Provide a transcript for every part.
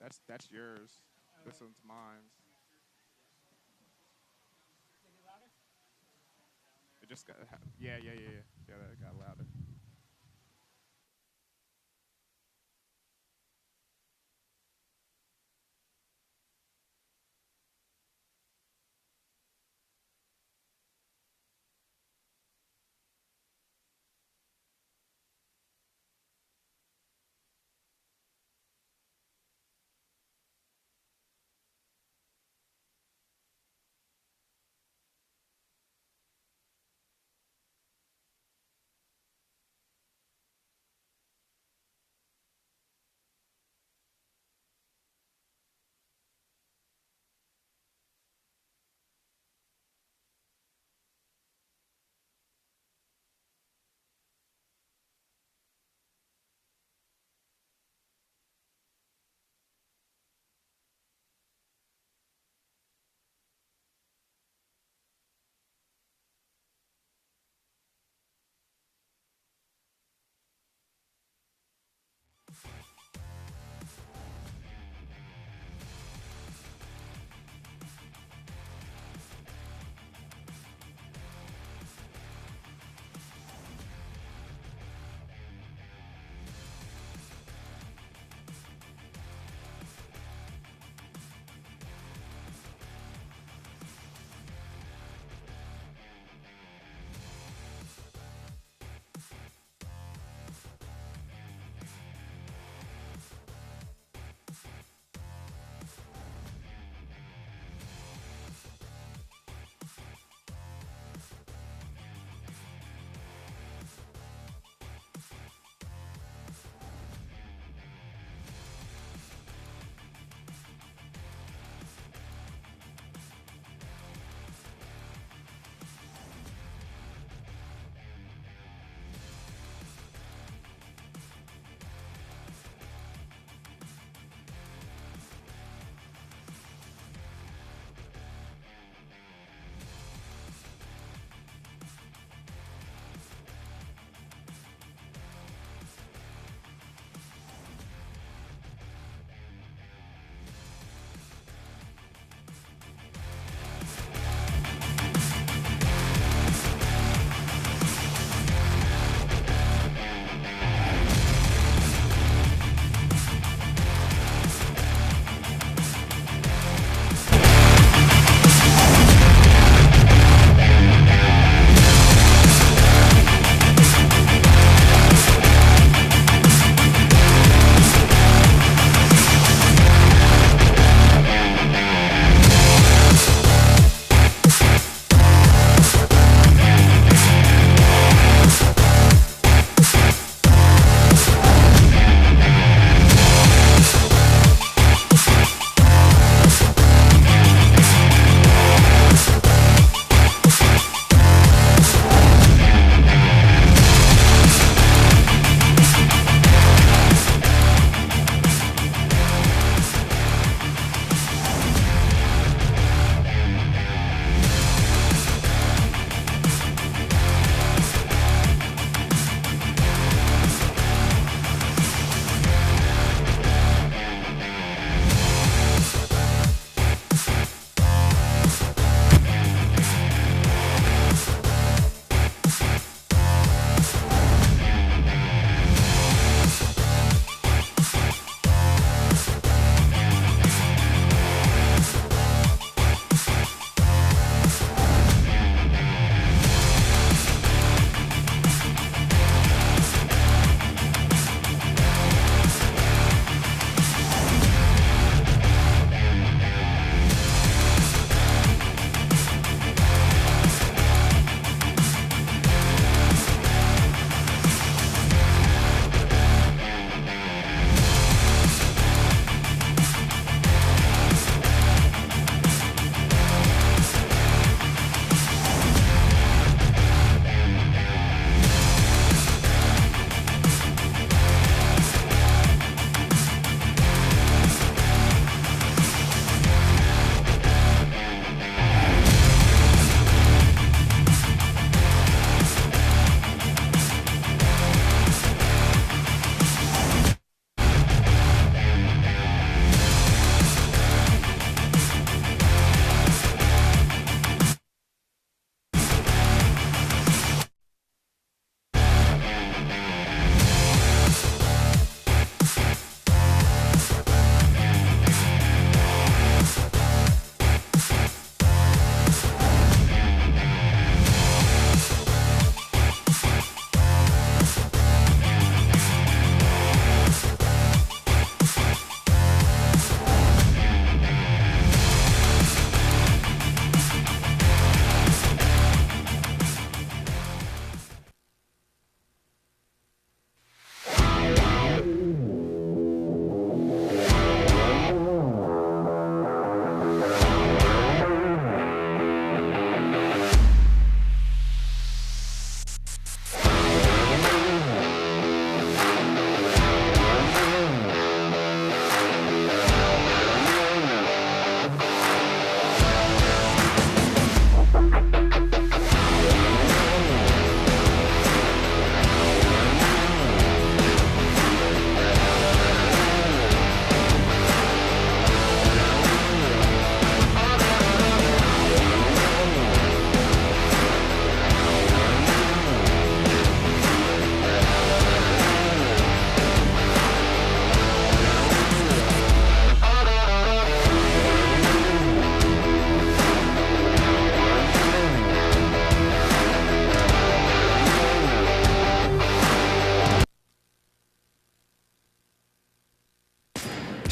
That's yours. This one's mine. It just got yeah. That got louder.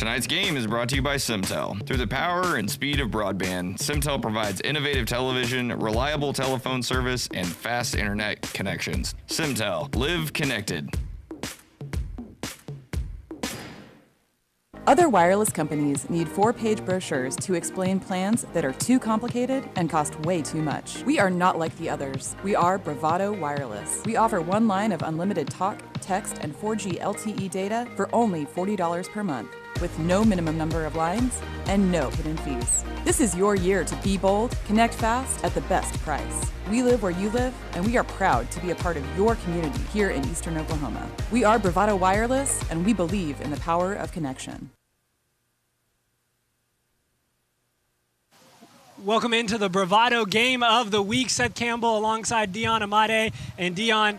Tonight's game is brought to you by Simtel. Through the power and speed of broadband, Simtel provides innovative television, reliable telephone service, and fast internet connections. Simtel. Live connected. Other wireless companies need 4-page brochures to explain plans that are too complicated and cost way too much. We are not like the others. We are Bravado Wireless. We offer one line of unlimited talk, text, and 4G LTE data for only $40 per month, with no minimum number of lines and no hidden fees. This is your year to be bold, connect fast at the best price. We live where you live, and we are proud to be a part of your community here in Eastern Oklahoma. We are Bravado Wireless, and we believe in the power of connection. Welcome into the Bravado Game of the Week. Seth Campbell alongside Dion Amade. And Dion,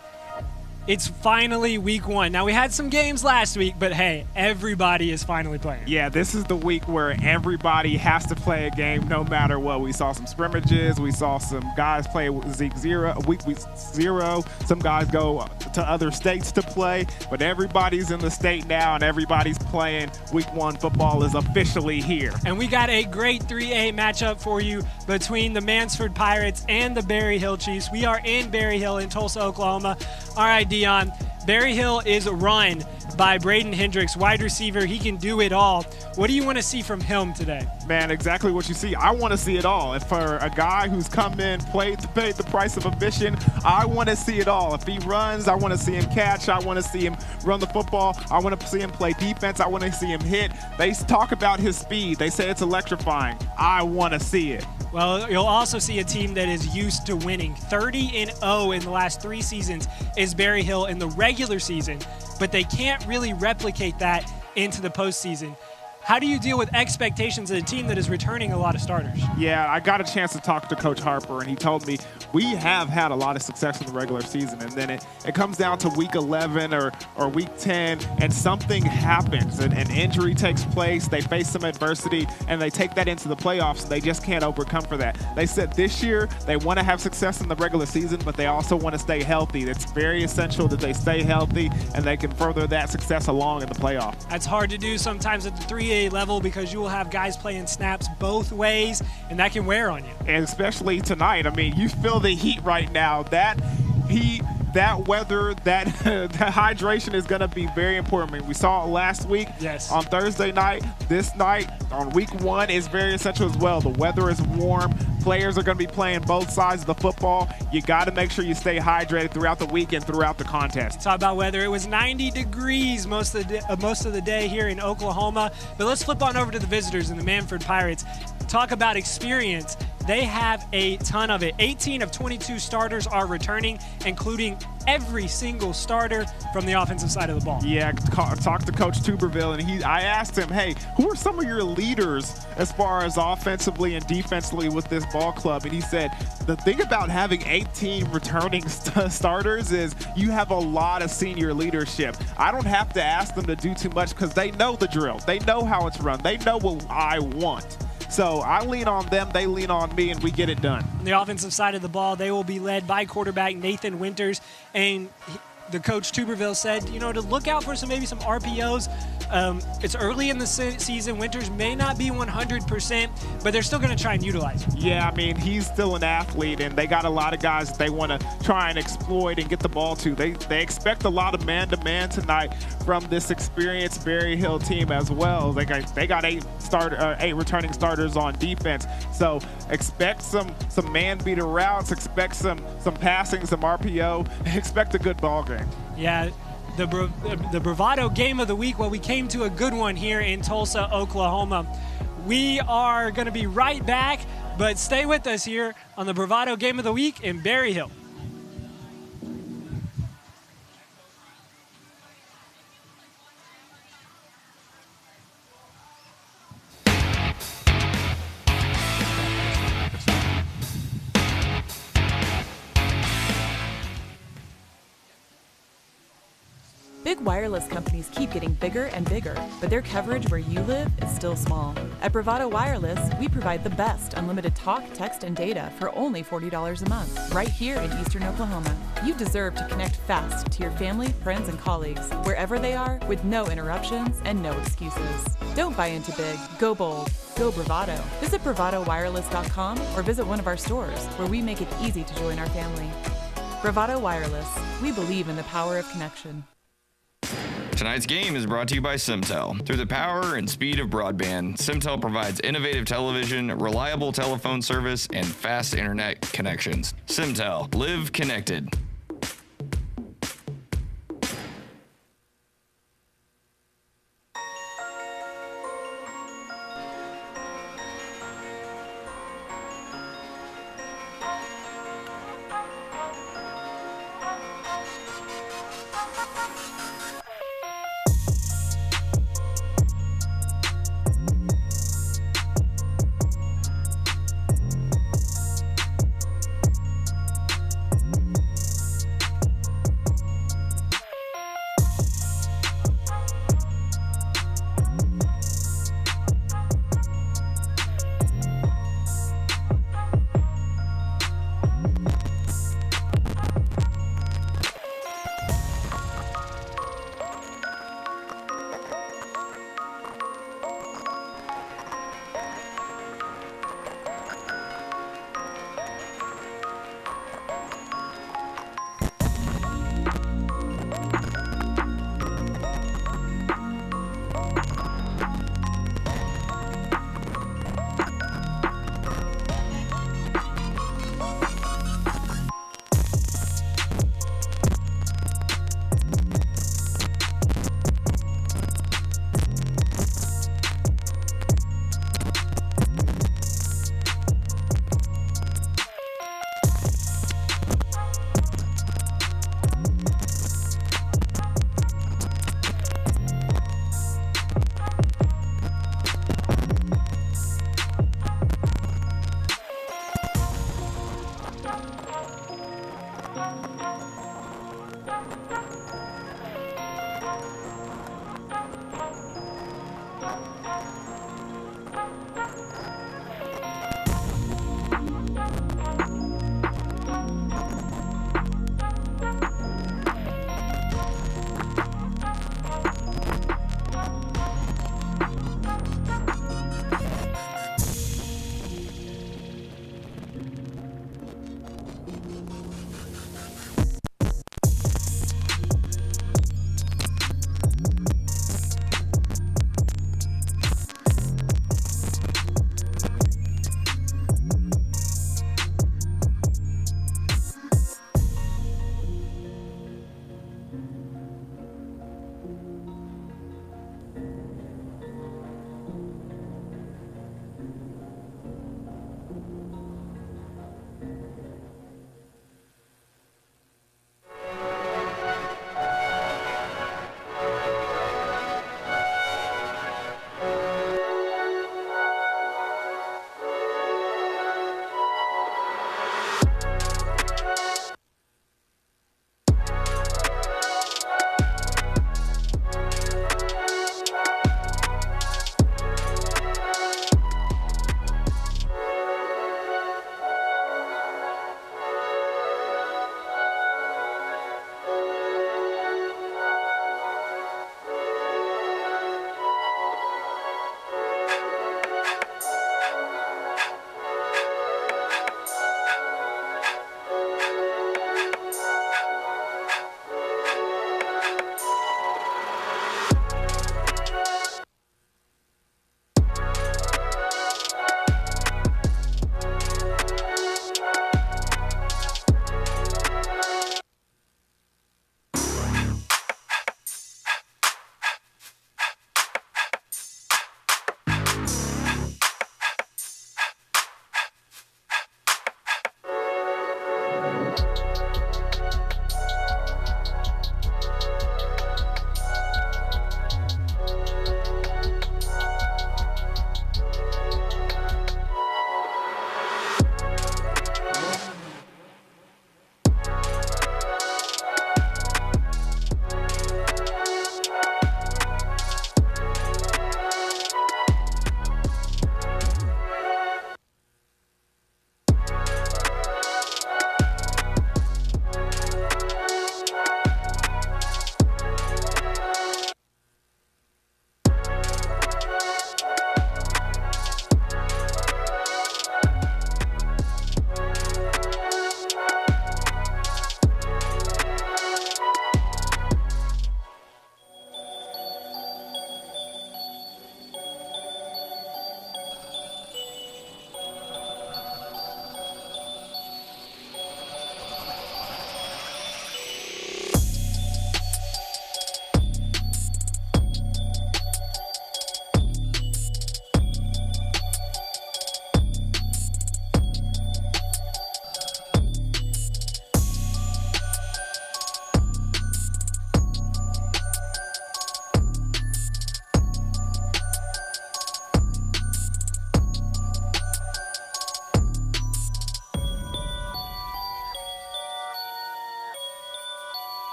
it's finally week one. Now, we had some games last week, but hey, everybody is finally playing. Yeah, this is the week where everybody has to play a game no matter what. We saw some scrimmages. We saw some guys play week zero. Some guys go to other states to play, but everybody's in the state now and everybody's playing. Week one football is officially here. And we got a great 3A matchup for you between the Mannford Pirates and the Berryhill Chiefs. We are in Berryhill in Tulsa, Oklahoma. All right, Dion, Berryhill is run by Braden Hendricks, wide receiver. He can do it all. What do you want to see from him today? Man, exactly what you see. I want to see it all. And for a guy who's come in, paid the price of admission, I want to see it all. If he runs, I want to see him catch. I want to see him run the football. I want to see him play defense. I want to see him hit. They talk about his speed. They say it's electrifying. I want to see it. Well, you'll also see a team that is used to winning. 30-0 in the last 3 seasons is Berryhill in the regular season, but they can't really replicate that into the postseason. How do you deal with expectations of a team that is returning a lot of starters? Yeah, I got a chance to talk to Coach Harper, and he told me we have had a lot of success in the regular season, and then it comes down to week 11 or week 10, and something happens. An injury takes place, they face some adversity, and they take that into the playoffs, and they just can't overcome for that. They said this year they want to have success in the regular season, but they also want to stay healthy. It's very essential that they stay healthy, and they can further that success along in the playoffs. That's hard to do sometimes at the 3A level because you will have guys playing snaps both ways, and that can wear on you. And especially tonight. I mean, you feel the heat right now. That heat, that weather, that hydration is going to be very important. I mean, we saw it last week on Thursday night. This night on week one is very essential as well. The weather is warm. Players are going to be playing both sides of the football. You got to make sure you stay hydrated throughout the week and throughout the contest. Talk about weather. It was 90 degrees most of the day here in Oklahoma. But let's flip on over to the visitors and the Mannford Pirates. Talk about experience. They have a ton of it. 18 of 22 starters are returning, including every single starter from the offensive side of the ball. Yeah, talked to Coach Tuberville, and I asked him, hey, who are some of your leaders as far as offensively and defensively with this ball club? And he said, the thing about having 18 returning starters is you have a lot of senior leadership. I don't have to ask them to do too much because they know the drill. They know how it's run. They know what I want. So I lean on them, they lean on me, and we get it done. On the offensive side of the ball, they will be led by quarterback Nathan Winters, and the coach Tuberville said, you know, to look out for maybe some RPOs. It's early in the season. Winters may not be 100%, but they're still going to try and utilize him. Yeah, I mean, he's still an athlete, and they got a lot of guys that they want to try and exploit and get the ball to. They expect a lot of man-to-man tonight from this experienced Berryhill team as well. They got 8 returning starters on defense, so expect some man-beater routes, expect some passing, some RPO, expect a good ball game. Yeah, the Bravado Game of the Week. Well, we came to a good one here in Tulsa, Oklahoma. We are going to be right back, but stay with us here on the Bravado Game of the Week in Berryhill. Big wireless companies keep getting bigger and bigger, but their coverage where you live is still small. At Bravado Wireless, we provide the best unlimited talk, text, and data for only $40 a month, right here in Eastern Oklahoma. You deserve to connect fast to your family, friends, and colleagues, wherever they are, with no interruptions and no excuses. Don't buy into big, go bold, go Bravado. Visit bravadowireless.com or visit one of our stores, where we make it easy to join our family. Bravado Wireless. We believe in the power of connection. Tonight's game is brought to you by Simtel. Through the power and speed of broadband, Simtel provides innovative television, reliable telephone service, and fast internet connections. Simtel. Live connected.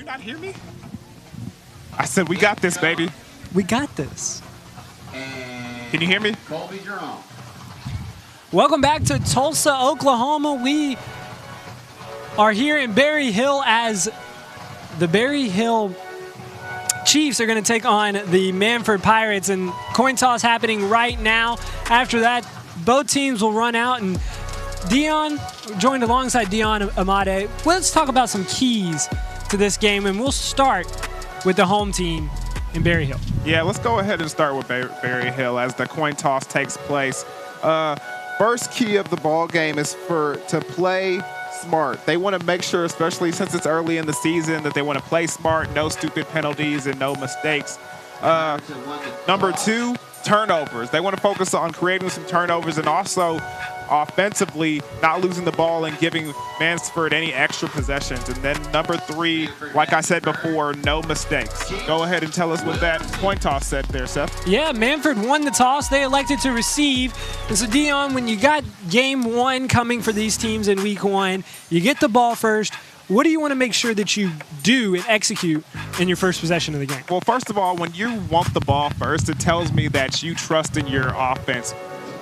not hear me? I said, we got this, baby. We got this. Can you hear me? Colby, you're on. Welcome back to Tulsa, Oklahoma. We are here in Berryhill as the Berryhill Chiefs are going to take on the Mannford Pirates, and coin toss happening right now. After that, both teams will run out, and Dion joined alongside Dion Amade. Let's talk about some keys to this game, and we'll start with the home team in Berryhill. Yeah, let's go ahead and start with Berryhill as the coin toss takes place. First key of the ball game is to play smart. They want to make sure, especially since it's early in the season, that they want to play smart, no stupid penalties and no mistakes. Number 2, turnovers. They want to focus on creating some turnovers and also offensively not losing the ball and giving Mannford any extra possessions. And then number 3, like I said before, no mistakes. Go ahead and tell us what that coin toss said there, Seth. Yeah, Mannford won the toss. They elected to receive. And so, Dion, when you got game 1 coming for these teams in week 1, you get the ball first. What do you want to make sure that you do and execute in your first possession of the game? Well, first of all, when you want the ball first, it tells me that you trust in your offense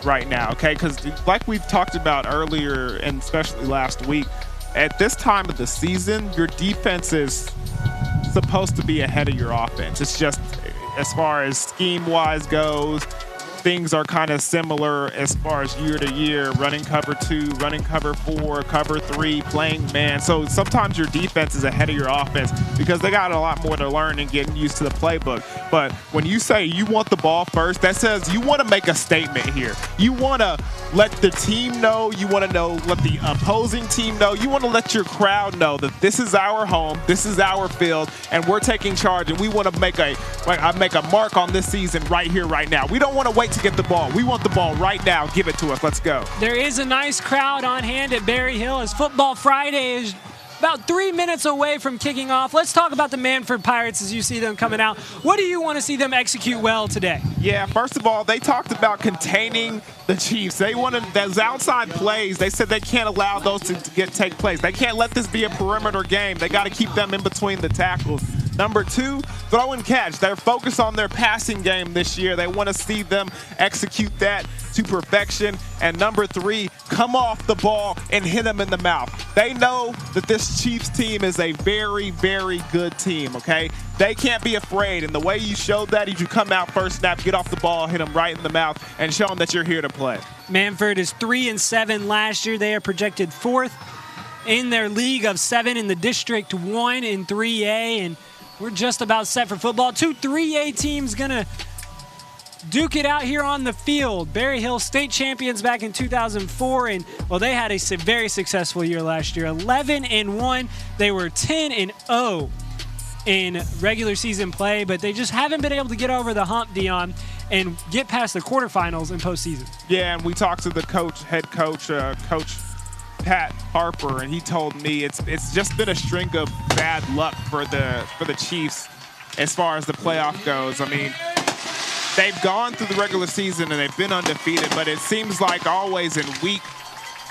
right now, okay? Because like we've talked about earlier, and especially last week, at this time of the season, your defense is supposed to be ahead of your offense. It's just, as far as scheme-wise goes, things are kind of similar as far as year to year, running cover 2, running cover 4, cover 3, playing man. So sometimes your defense is ahead of your offense because they got a lot more to learn and getting used to the playbook. But when you say you want the ball first, that says you want to make a statement here. You want to let the team know, you want to let the opposing team know, you want to let your crowd know that this is our home, this is our field, and we're taking charge, and we want to make a mark on this season right here, right now. We don't want to wait to get the ball. We want the ball right now. Give it to us. Let's go. There is a nice crowd on hand at Berryhill as Football Friday is about 3 minutes away from kicking off. Let's talk about the Mannford Pirates as you see them coming out. What do you want to see them execute well today? Yeah, first of all, they talked about containing the Chiefs. They wanted those outside plays. They said they can't allow those to take place. They can't let this be a perimeter game. They got to keep them in between the tackles. Number 2, throw and catch. They're focused on their passing game this year. They want to see them execute that to perfection. And number 3, come off the ball and hit them in the mouth. They know that this Chiefs team is a very, very good team, okay? They can't be afraid. And the way you showed that is you come out first snap, get off the ball, hit them right in the mouth, and show them that you're here to play. Mannford is 3-7 last year. They are projected 4th in their league of 7 in the District 1 in 3A. And we're just about set for football. 2 3A teams going to duke it out here on the field. Berryhill state champions back in 2004, and well, they had a very successful year last year. 11-1. They were 10-0 in regular season play, but they just haven't been able to get over the hump, Dion, and get past the quarterfinals in postseason. Yeah, and we talked to the head coach, Coach Pat Harper, and he told me it's just been a string of bad luck for the Chiefs as far as the playoff goes. I mean, they've gone through the regular season and they've been undefeated, but it seems like always in week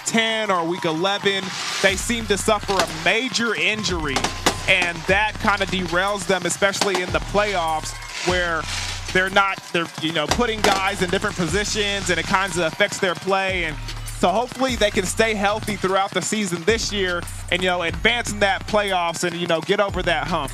10 or week 11, they seem to suffer a major injury, and that kind of derails them, especially in the playoffs where they're putting guys in different positions, and it kind of affects their play. And so hopefully they can stay healthy throughout the season this year and, advance in that playoffs and, get over that hump.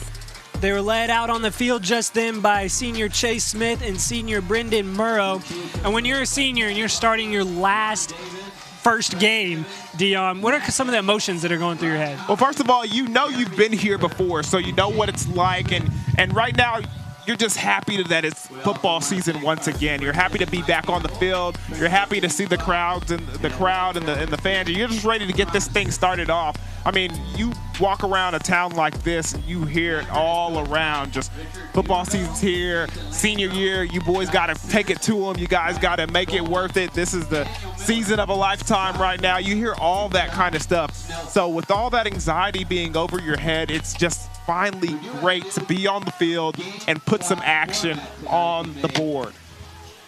They were led out on the field just then by senior Chase Smith and senior Brendan Murrow. And when you're a senior and you're starting your first game, Dion, what are some of the emotions that are going through your head? Well, first of all, you've been here before, so you know what it's like. And right now, you're just happy that it's football season once again. You're happy to be back on the field. You're happy to see the crowd and the fans. You're just ready to get this thing started off. I mean, you walk around a town like this and you hear it all around. Just football season's here, senior year. You boys got to take it to them. You guys got to make it worth it. This is the season of a lifetime right now. You hear all that kind of stuff. So with all that anxiety being over your head, it's just finally great to be on the field and put some action on the board.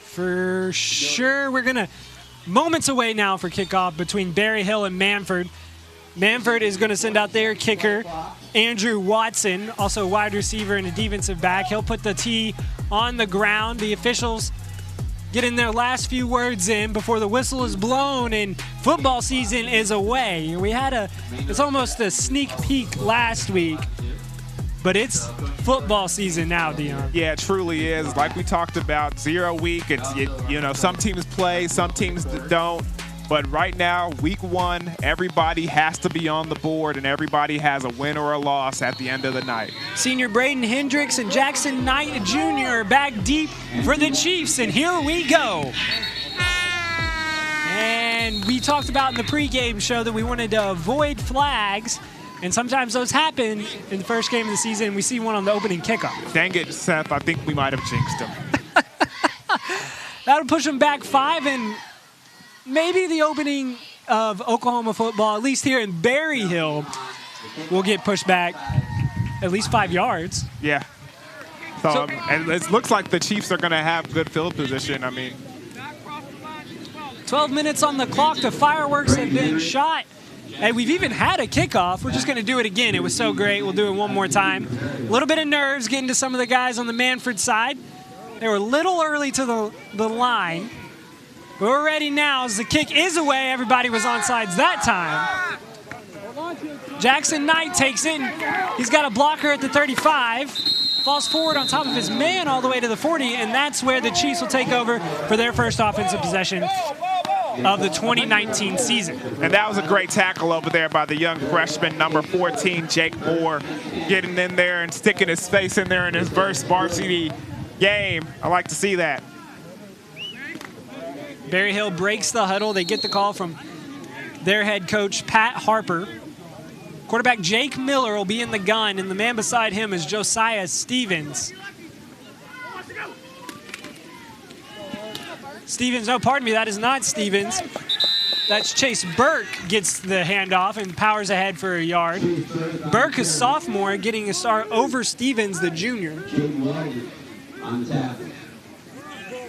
For sure. We're going to moments away now for kickoff between Berryhill and Mannford. Mannford is going to send out their kicker, Andrew Watson, also a wide receiver and a defensive back. He'll put the tee on the ground. The officials getting their last few words in before the whistle is blown and football season is away. It's almost a sneak peek last week, but it's football season now, Dion. Yeah, it truly is. Like we talked about, 0 week. It's some teams play, some teams don't. But right now, week 1, everybody has to be on the board, and everybody has a win or a loss at the end of the night. Senior Braden Hendricks and Jackson Knight Jr. are back deep for the Chiefs, and here we go. And we talked about in the pregame show that we wanted to avoid flags, and sometimes those happen in the first game of the season. We see one on the opening kickoff. Dang it, Seth, I think we might have jinxed him. That'll push them back 5, and maybe the opening of Oklahoma football, at least here in Berryhill, will get pushed back at least 5 yards. Yeah. So and it looks like the Chiefs are going to have good field position. 12 minutes on the clock. The fireworks have been shot. And we've even had a kickoff. We're just going to do it again. It was so great. We'll do it one more time. A little bit of nerves getting to some of the guys on the Mannford side. They were a little early to the line. But we're ready now as the kick is away. Everybody was on sides that time. Jackson Knight takes it. He's got a blocker at the 35. Falls forward on top of his man all the way to the 40, and that's where the Chiefs will take over for their first offensive possession of the 2019 season. And that was a great tackle over there by the young freshman, number 14, Jake Moore, getting in there and sticking his face in there in his first varsity game. I like to see that. Berryhill breaks the huddle. They get the call from their head coach, Pat Harper. Quarterback Jake Miller will be in the gun, and the man beside him is Josiah Stevens. That is not Stevens. That's Chase Burke gets the handoff and powers ahead for a yard. Burke, a sophomore, getting a start over Stevens, the junior.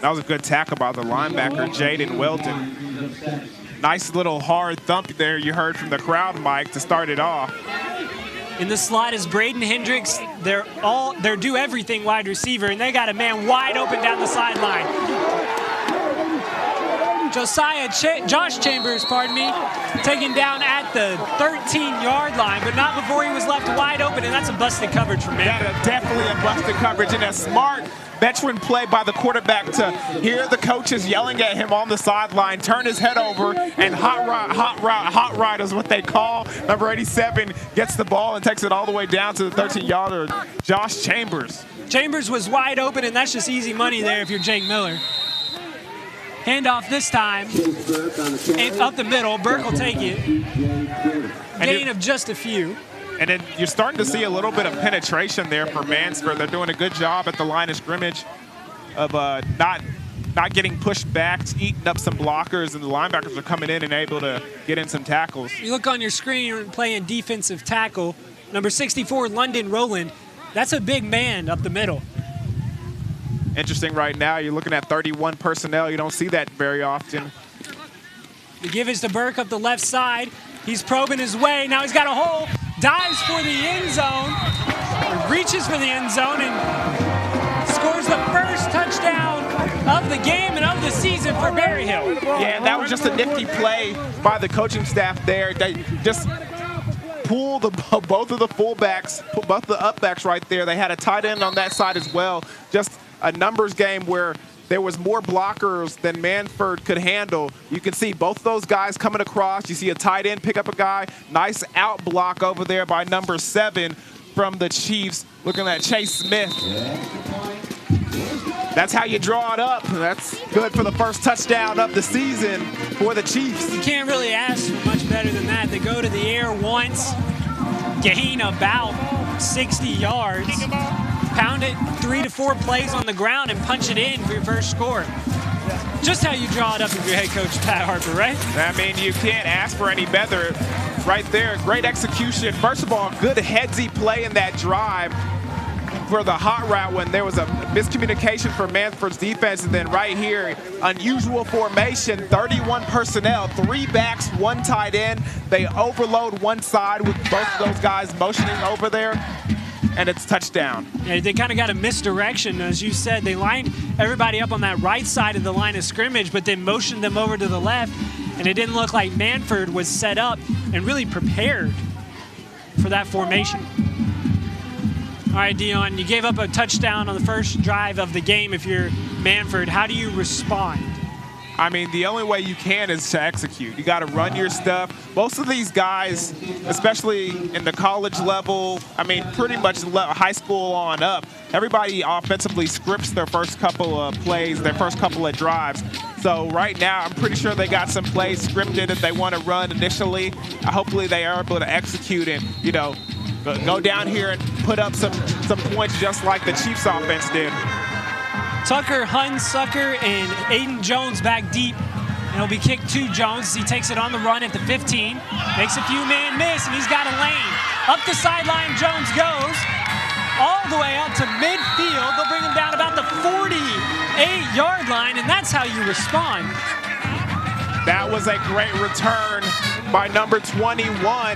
That was a good tackle by the linebacker, Jaden Welton. Nice little hard thump there you heard from the crowd, Mike, to start it off. In the slot is Braden Hendricks. They're do everything wide receiver, and they got a man wide open down the sideline. Josh Chambers, taken down at the 13-yard line, but not before he was left wide open, and that's a busted coverage for me. That definitely a busted coverage, and a smart veteran play by the quarterback to hear the coaches yelling at him on the sideline, turn his head over, and hot ride is what they call. Number 87 gets the ball and takes it all the way down to the 13-yarder, Josh Chambers. Chambers was wide open, and that's just easy money there if you're Jake Miller. Handoff this time, up the middle. Burke will take it. Gain of just a few. And then you're starting to see a little bit of penetration there for Mannford. They're doing a good job at the line of scrimmage of not getting pushed back, eating up some blockers, and the linebackers are coming in and able to get in some tackles. You look on your screen, you're playing defensive tackle. Number 64, London Rowland. That's a big man up the middle. Interesting right now, you're looking at 31 personnel. You don't see that very often. The give is to Burke up the left side. He's probing his way. Now he's got a hole. Dives for the end zone. Reaches for the end zone and scores the first touchdown of the game and of the season for Berryhill. Yeah, that was just a nifty play by the coaching staff there. They just pulled both of the fullbacks, both the upbacks right there. They had a tight end on that side as well. Just a numbers game where there was more blockers than Mannford could handle. You can see both those guys coming across. You see a tight end pick up a guy. Nice out block over there by number 7 from the Chiefs. Looking at Chase Smith. That's how you draw it up. That's good for the first touchdown of the season for the Chiefs. You can't really ask for much better than that. They go to the air once, gain about 60 yards. Pound it 3 to 4 plays on the ground and punch it in for your first score. Just how you draw it up with your head coach, Pat Harper, right? I mean, you can't ask for any better right there. Great execution. First of all, good headsy play in that drive for the hot route when there was a miscommunication for Mannford's defense. And then right here, unusual formation, 31 personnel, 3 backs, 1 tight end. They overload one side with both of those guys motioning over there, and it's touchdown. Yeah, they kind of got a misdirection. As you said, they lined everybody up on that right side of the line of scrimmage, but then motioned them over to the left, and it didn't look like Mannford was set up and really prepared for that formation. All right, Dion, you gave up a touchdown on the first drive of the game. If you're Mannford, how do you respond? I mean, the only way you can is to execute. You got to run your stuff. Most of these guys, especially in the college level, I mean, pretty much high school on up, everybody offensively scripts their first couple of plays, their first couple of drives. So right now, I'm pretty sure they got some plays scripted that they want to run initially. Hopefully they are able to execute and, you know, go down here and put up some points just like the Chiefs offense did. Tucker, Hunsucker, and Aiden Jones back deep. And it'll be kicked to Jones. He takes it on the run at the 15. Makes a few man miss, and he's got a lane. Up the sideline, Jones goes all the way up to midfield. They'll bring him down about the 48-yard line, and that's how you respond. That was a great return by number 21.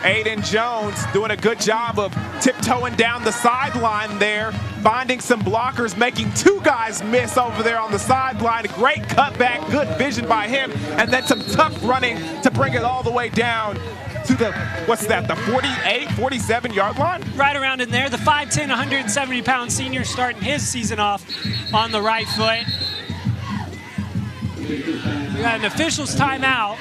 Aiden Jones doing a good job of tiptoeing down the sideline there, finding some blockers, making 2 guys miss over there on the sideline. Great cutback, good vision by him, and then some tough running to bring it all the way down to the, what's that, the 48, 47-yard line? Right around in there. The 5'10", 170-pound senior starting his season off on the right foot. We got an official's timeout.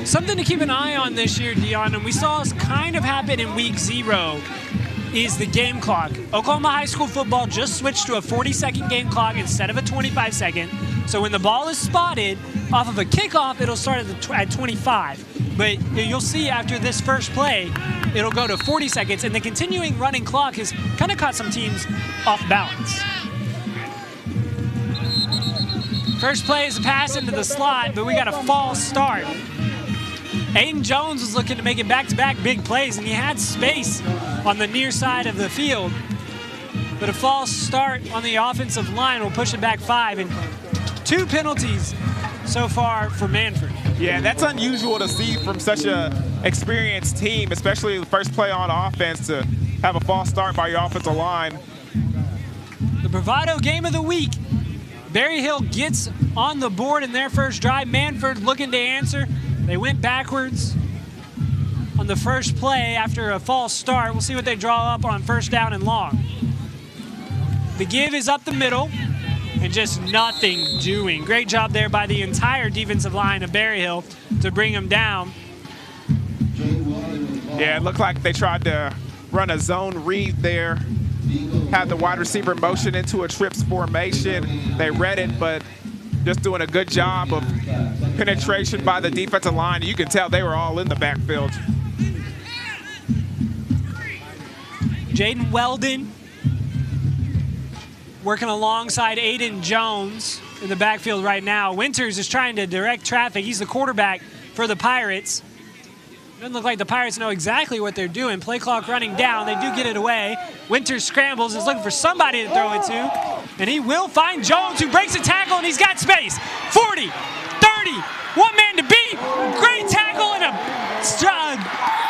Something to keep an eye on this year, Dion, and we saw this kind of happen in week 0, is the game clock. Oklahoma high school football just switched to a 40-second game clock instead of a 25-second. So when the ball is spotted off of a kickoff, it'll start at 25. But you'll see after this first play, it'll go to 40 seconds, and the continuing running clock has kind of caught some teams off balance. First play is a pass into the slot, but we got a false start. Aiden Jones was looking to make it back-to-back big plays, and he had space on the near side of the field. But a false start on the offensive line will push it back 5, and 2 penalties so far for Mannford. Yeah, that's unusual to see from such a experienced team, especially the first play on offense, to have a false start by your offensive line. The Bravado game of the week. Berryhill gets on the board in their first drive. Mannford looking to answer. They went backwards on the first play after a false start. We'll see what they draw up on first down and long. The give is up the middle and just nothing doing. Great job there by the entire defensive line of Berryhill to bring them down. Yeah, it looked like they tried to run a zone read there. Had the wide receiver motion into a trips formation. They read it, but just doing a good job of penetration by the defensive line. You can tell they were all in the backfield. Jaden Weldon working alongside Aiden Jones in the backfield right now. Winters is trying to direct traffic. He's the quarterback for the Pirates. Doesn't look like the Pirates know exactly what they're doing. Play clock running down. They do get it away. Winters scrambles, is looking for somebody to throw it to. And he will find Jones, who breaks a tackle, and he's got space. 40, 30, one man to beat. Great tackle and a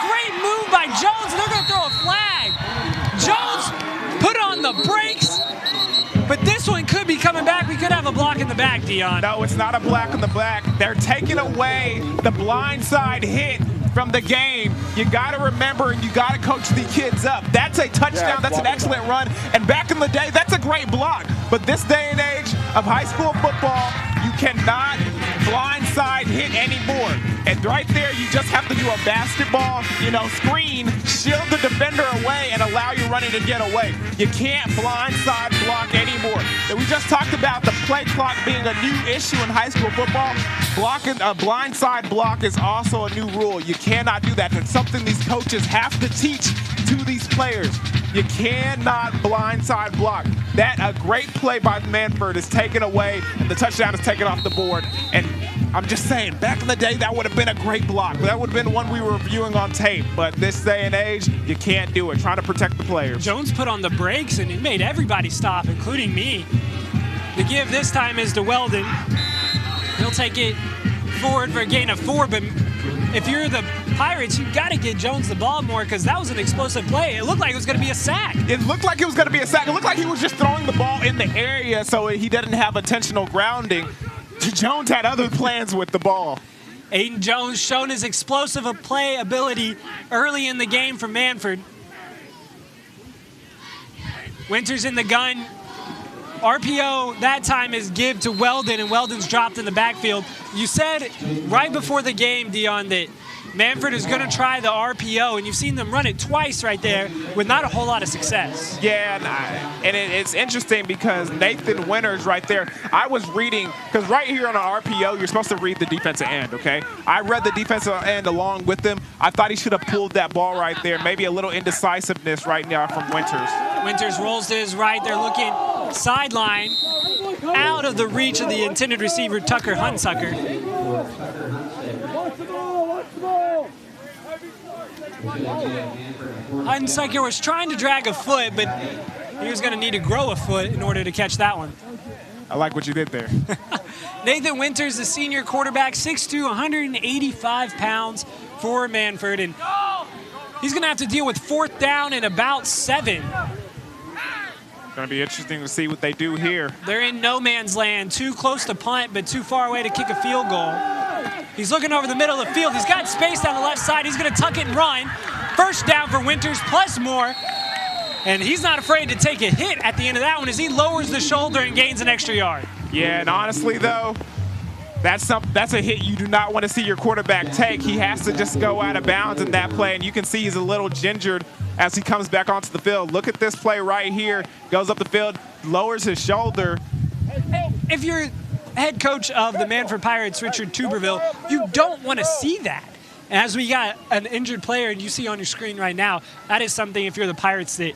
great move by Jones. They're going to throw a flag. Jones put on the brakes. But this one could be coming back. We could have a block in the back, Dion. No, it's not a block in the back. They're taking away the blindside hit from the game. You got to remember, and you got to coach the kids up. That's a touchdown. That's an excellent run. And back in the day, that's a great block. But this day and age of high school football, you cannot blindside hit anymore. And right there, you just have to do a basketball, screen, shield the defender away, and allow your running to get away. You can't blindside block anymore. And we just talked about the play clock being a new issue in high school football. Blocking a blindside block is also a new rule. You cannot do that. It's something these coaches have to teach to these players. You cannot blindside block. That a great play by Mannford is taken away, and the touchdown is taken off the board. And I'm just saying, back in the day, that would have been a great block. That would have been one we were viewing on tape. But this day and age, you can't do it. Trying to protect the players. Jones put on the brakes, and it made everybody stop, including me. The give this time is to Weldon. He'll take it forward for a gain of 4, but if you're the Pirates, you've got to get Jones the ball more because that was an explosive play. It looked like it was going to be a sack. It looked like it was going to be a sack. It looked like he was just throwing the ball in the area so he didn't have intentional grounding. Jones had other plans with the ball. Aiden Jones shown his explosive play ability early in the game for Mannford. Winters in the gun. RPO that time is give to Weldon, and Weldon's dropped in the backfield. You said right before the game, Dion, that Mannford is going to try the RPO, and you've seen them run it twice right there with not a whole lot of success. Yeah, and it's interesting because Nathan Winters right there, I was reading, because right here on an RPO, you're supposed to read the defensive end, okay? I read the defensive end along with him. I thought he should have pulled that ball right there. Maybe a little indecisiveness right now from Winters. Winters rolls to his right. They're looking sideline, out of the reach of the intended receiver, Tucker Hunsucker. Hunsucker was trying to drag a foot, but he was going to need to grow a foot in order to catch that one. I like what you did there. Nathan Winters, the senior quarterback, 6'2", 185 pounds for Mannford, and he's going to have to deal with 4th down and about 7. Going to be interesting to see what they do here. They're in no man's land, too close to punt, but too far away to kick a field goal. He's looking over the middle of the field. He's got space down the left side. He's going to tuck it and run. 1st down for Winters, plus more. And he's not afraid to take a hit at the end of that one as he lowers the shoulder and gains an extra yard. Yeah, and honestly, though, that's a hit you do not want to see your quarterback take. He has to just go out of bounds in that play, and you can see he's a little gingered as he comes back onto the field. Look at this play right here. Goes up the field, lowers his shoulder. If you're head coach of the Mannford Pirates, Richard Tuberville, you don't want to see that. As we got an injured player, and you see on your screen right now, that is something, if you're the Pirates, that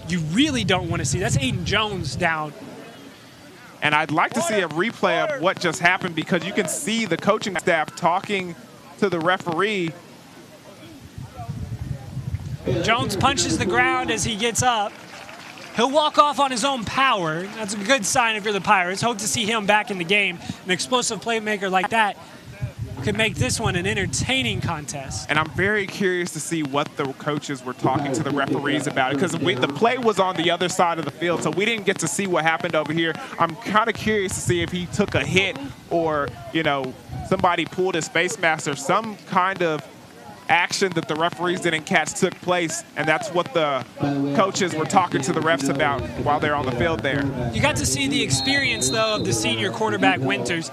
you really don't want to see. That's Aiden Jones down. And I'd like to see a replay of what just happened because you can see the coaching staff talking to the referee. Jones punches the ground as he gets up. He'll walk off on his own power. That's a good sign if you're the Pirates. Hope to see him back in the game. An explosive playmaker like that could make this one an entertaining contest. And I'm very curious to see what the coaches were talking to the referees about it because the play was on the other side of the field, so we didn't get to see what happened over here. I'm kind of curious to see if he took a hit or, you know, somebody pulled his face mask or some kind of action that the referees didn't catch took place, and that's what the coaches were talking to the refs about while they're on the field there. You got to see the experience, though, of the senior quarterback, Winters.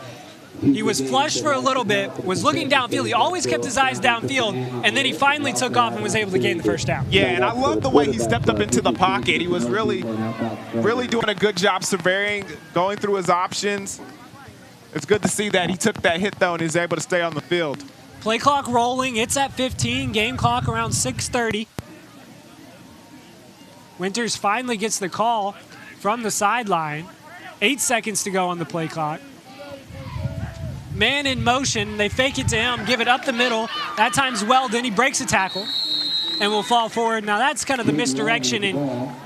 He was flushed for a little bit, was looking downfield. He always kept his eyes downfield, and then he finally took off and was able to gain the 1st down. Yeah, and I love the way he stepped up into the pocket. He was really doing a good job surveying, going through his options. It's good to see that he took that hit, though, and is able to stay on the field. Play clock rolling. It's at 15. Game clock around 6:30. Winters finally gets the call from the sideline. 8 seconds to go on the play clock. Man in motion. They fake it to him, give it up the middle. That time's Weldon. He breaks a tackle and will fall forward. Now that's kind of the misdirection and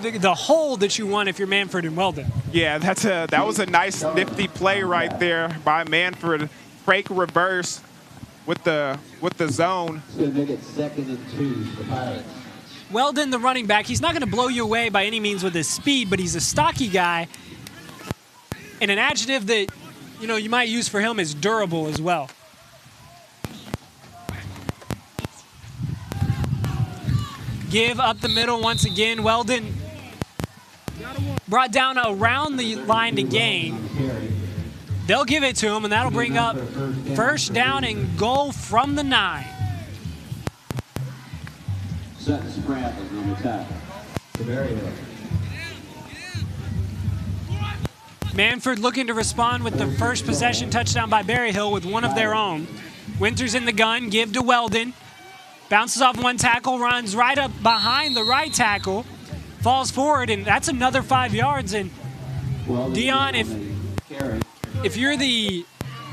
the hold that you want if you're Mannford and Weldon. Yeah, that was a nice nifty play right there by Mannford. Fake reverse with the zone. It's going to make it 2nd and 2 for the Pirates. Weldon, the running back, he's not going to blow you away by any means with his speed, but he's a stocky guy. And an adjective that, you know, you might use for him is durable as well. Give up the middle once again. Weldon brought down around the line to gain. They'll give it to him, and that'll bring up 1st down and goal from the 9. Sutton Spratt is on the tackle. To Berryhill. Mannford looking to respond with the first possession touchdown by Berryhill with one of their own. Winters in the gun, give to Weldon. Bounces off one tackle, runs right up behind the right tackle. Falls forward, and that's another 5 yards. And Dion, if you're the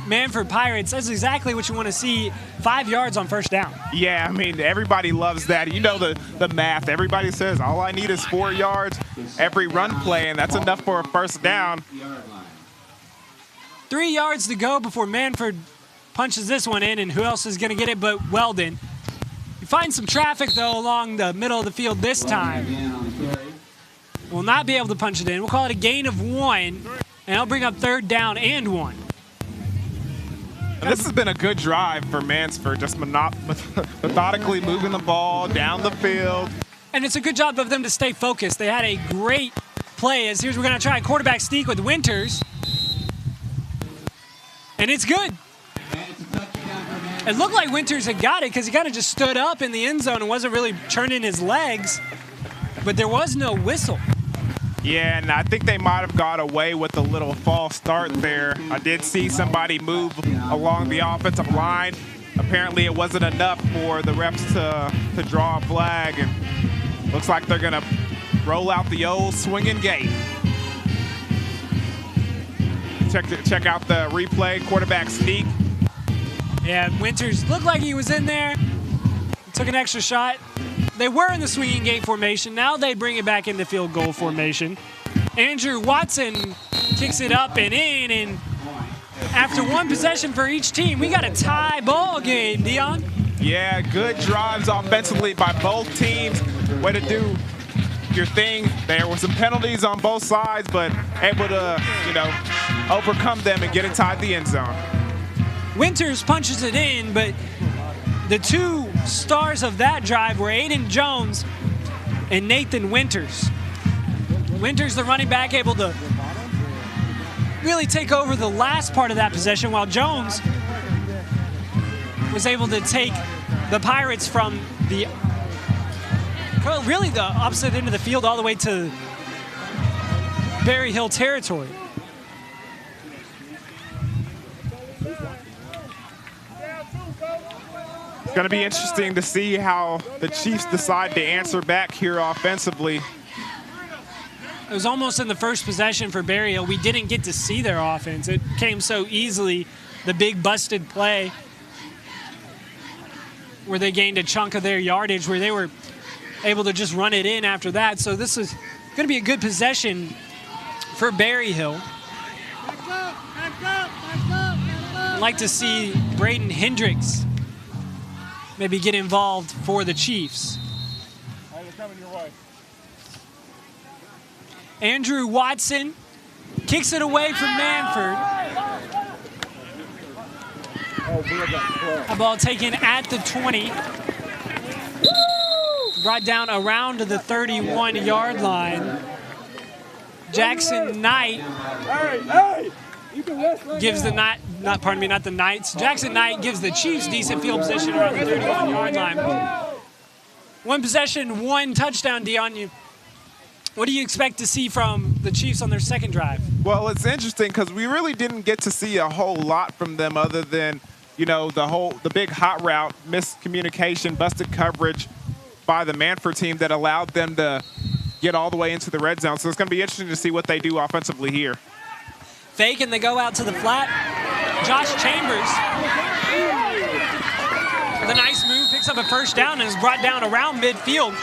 Mannford Pirates, that's exactly what you want to see, 5 yards on first down. Yeah, I mean, everybody loves that. You know the math. Everybody says, all I need is 4 yards every run play, and that's enough for a first down. 3 yards to go before Mannford punches this one in, and who else is going to get it but Weldon. You find some traffic, though, along the middle of the field this time. Will not be able to punch it in. We'll call it a gain of 1, and that'll bring up 3rd down and 1. And this has been a good drive for Mannford, just methodically moving the ball down the field. And it's a good job of them to stay focused. They had a great play. As here's we're going to try a quarterback sneak with Winters. And it's good. It looked like Winters had got it because he kind of just stood up in the end zone and wasn't really turning his legs. But there was no whistle. Yeah, and I think they might have got away with a little false start there. I did see somebody move along the offensive line. Apparently it wasn't enough for the refs to draw a flag, and looks like they're gonna roll out the old swinging gate. Check out the replay, quarterback sneak. Yeah, Winters looked like he was in there. Took an extra shot. They were in the swinging gate formation. Now they bring it back into field goal formation. Andrew Watson kicks it up and in, and after one possession for each team, we got a tie ball game, Dion. Yeah, good drives offensively by both teams. Way to do your thing. There were some penalties on both sides, but able to, overcome them and get inside the end zone. Winters punches it in, but the two stars of that drive were Aiden Jones and Nathan Winters. Winters, the running back, able to really take over the last part of that possession, while Jones was able to take the Pirates from the opposite end of the field all the way to Berryhill territory. It's going to be interesting to see how the Chiefs decide to answer back here offensively. It was almost in the first possession for Berryhill. We didn't get to see their offense. It came so easily, the big busted play where they gained a chunk of their yardage, where they were able to just run it in after that. So this is going to be a good possession for Berryhill. I'd like to see Braden Hendricks maybe get involved for the Chiefs. Andrew Watson kicks it away from Mannford. A ball taken at the 20. Brought down around the 31-yard line. Jackson Knight gives the not the Knights. Jackson Knight gives the Chiefs decent field position around the 31-yard line. One possession, one touchdown, Dion. What do you expect to see from the Chiefs on their second drive? Well, it's interesting because we really didn't get to see a whole lot from them other than, the big hot route, miscommunication, busted coverage by the Mannford team that allowed them to get all the way into the red zone. So it's going to be interesting to see what they do offensively here. Fake, and they go out to the flat. Josh Chambers, with a nice move, picks up a first down and is brought down around midfield.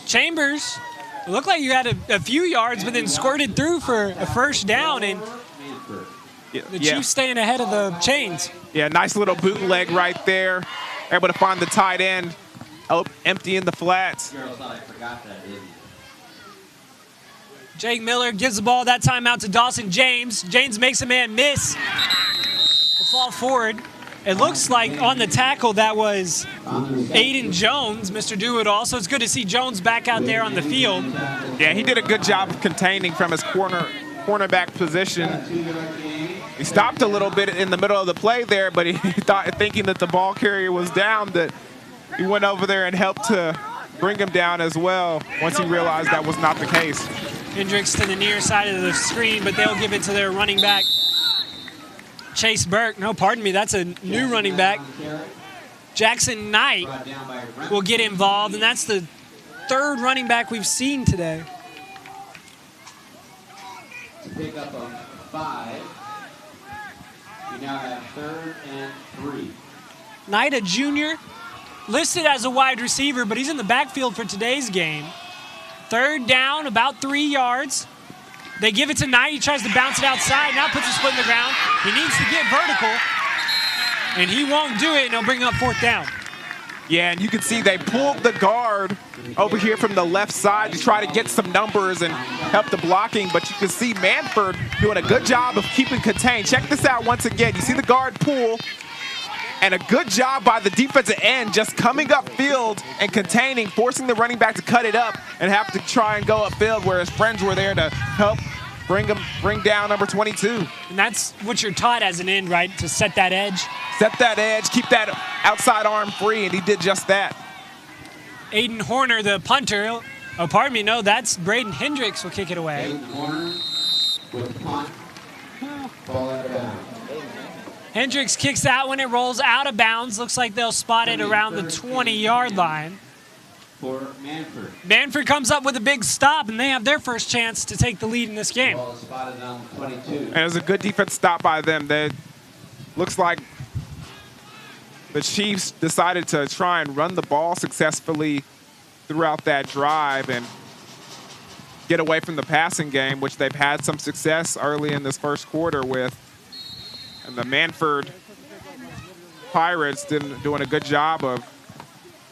Chambers looked like you had a few yards, but then squirted through for a first down, and the Chiefs staying ahead of the chains. Yeah, nice little bootleg right there. Able to find the tight end, empty in the flats. Jake Miller gives the ball that time out to Dawson James. James makes a man miss. The fall forward. It looks like on the tackle that was Aiden Jones, Mr. Do-It-All. So it's good to see Jones back out there on the field. Yeah, he did a good job of containing from his cornerback position. He stopped a little bit in the middle of the play there, but he thought, thinking that the ball carrier was down, that he went over there and helped to bring him down as well once he realized that was not the case. Hendricks to the near side of the screen, but they'll give it to their running back, Chase Burke. No, pardon me, that's a new running back. Jackson Knight will get involved, and that's the third running back we've seen today. pickup of 5. You now have 3rd and 3. Nida Jr. listed as a wide receiver, but he's in the backfield for today's game. 3rd down, about 3 yards. They give it to Knight. He tries to bounce it outside. Now puts his foot in the ground. He needs to get vertical, and he won't do it, and he'll bring up 4th down. Yeah, and you can see they pulled the guard over here from the left side to try to get some numbers and help the blocking, but you can see Mannford doing a good job of keeping contained. Check this out once again. You see the guard pull, and a good job by the defensive end just coming upfield and containing, forcing the running back to cut it up and have to try and go upfield where his friends were there to help bring down number 22. And that's what you're taught as an end, right? To set that edge. Set that edge, keep that outside arm free, and he did just that. Aiden Horner, the punter. Oh, pardon me, no, that's Braden Hendricks will kick it away. Aiden Horner with the punt. Ball out of bounds. Hendricks kicks that when it rolls out of bounds. Looks like they'll spot it around the 20-yard line. For Mannford. Mannford comes up with a big stop, and they have their first chance to take the lead in this game. Ball is spotted on 22. And it was a good defense stop by them. That looks like the Chiefs decided to try and run the ball successfully throughout that drive and get away from the passing game, which they've had some success early in this first quarter with. And the Mannford Pirates doing a good job of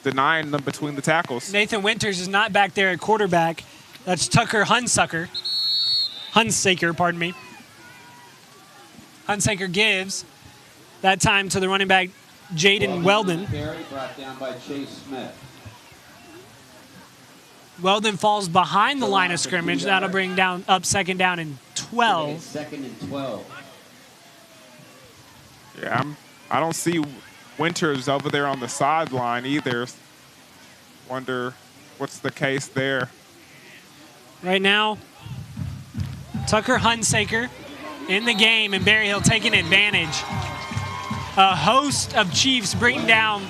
denying them between the tackles. Nathan Winters is not back there at quarterback. That's Tucker Hunsaker, pardon me. Hunsaker gives that time to the running back, Jaden Weldon. Carry brought down by Chase Smith. Weldon falls behind the line of scrimmage. That'll bring down up 2nd down and 12. 2nd and 12. Yeah, I don't see Winters over there on the sideline either. Wonder what's the case there. Right now, Tucker Hunsaker in the game, and Berryhill taking advantage. A host of Chiefs bring down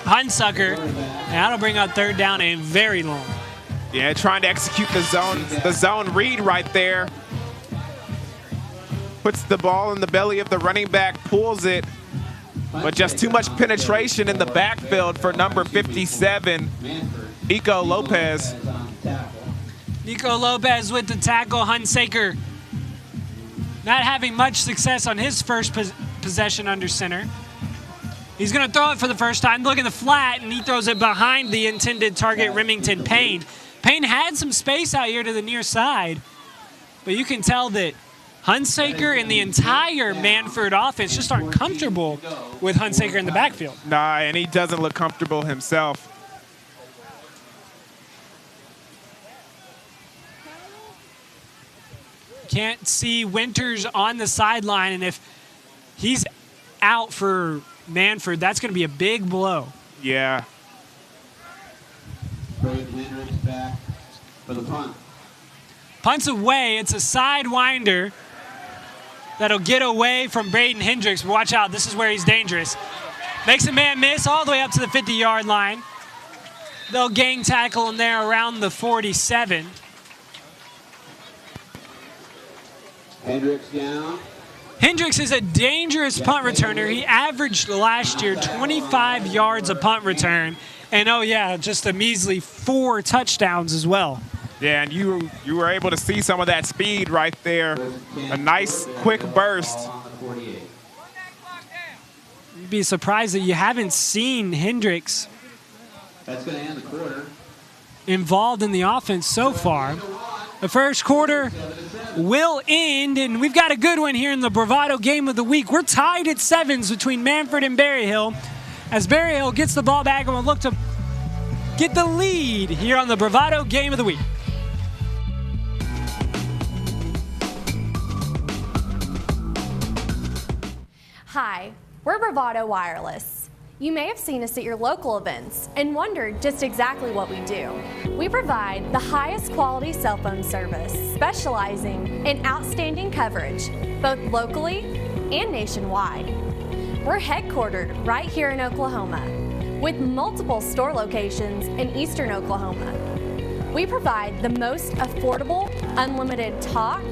Hunsaker, and that'll bring up 3rd down and very long. Yeah, trying to execute the zone read right there. Puts the ball in the belly of the running back, pulls it, but just too much penetration in the backfield for number 57, Nico Lopez. Nico Lopez with the tackle. Hunsaker not having much success on his first possession under center. He's going to throw it for the first time. Look at the flat, and he throws it behind the intended target, Remington Payne. Payne had some space out here to the near side, but you can tell that Hunsaker and the entire Mannford offense just aren't comfortable with Hunsaker in the backfield. Nah, and he doesn't look comfortable himself. Can't see Winters on the sideline, and if he's out for Mannford, that's going to be a big blow. Yeah. Braden Hendricks back for the punt. Punts away. It's a sidewinder that'll get away from Braden Hendricks. Watch out. This is where he's dangerous. Makes a man miss all the way up to the 50-yard line. They'll gang tackle him there around the 47. Hendricks down. Hendricks is a dangerous punt returner. He averaged last year 25 yards a punt return. And, oh, yeah, just a measly 4 touchdowns as well. Yeah, and you were able to see some of that speed right there. A nice, quick burst. You'd be surprised that you haven't seen Hendricks That's going to end the quarter. involved in the offense so far. The first quarter will end, and we've got a good one here in the Bravado Game of the Week. We're tied at 7s between Mannford and Berryhill, as Berryhill gets the ball back and will look to get the lead here on the Bravado Game of the Week. Hi, we're Bravado Wireless. You may have seen us at your local events and wondered just exactly what we do. We provide the highest quality cell phone service, specializing in outstanding coverage, both locally and nationwide. We're headquartered right here in Oklahoma, with multiple store locations in eastern Oklahoma. We provide the most affordable, unlimited talk,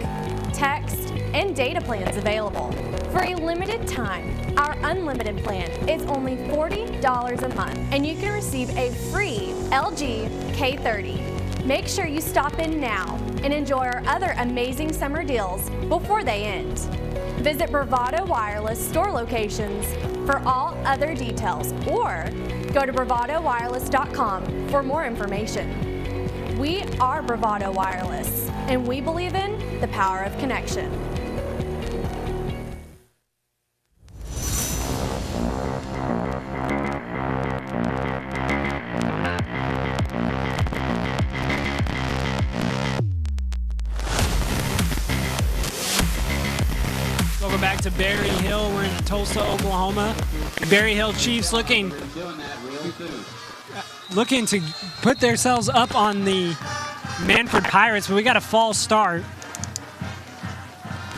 text, and data plans available. For a limited time, our unlimited plan is only $40 a month, and you can receive a free LG K30. Make sure you stop in now and enjoy our other amazing summer deals before they end. Visit Bravado Wireless store locations for all other details, or go to bravadowireless.com for more information. We are Bravado Wireless, and we believe in the power of connection. Welcome back to Berryhill. We're in Tulsa, Oklahoma. Berryhill Chiefs looking to put themselves up on the Mannford Pirates, but we got a false start.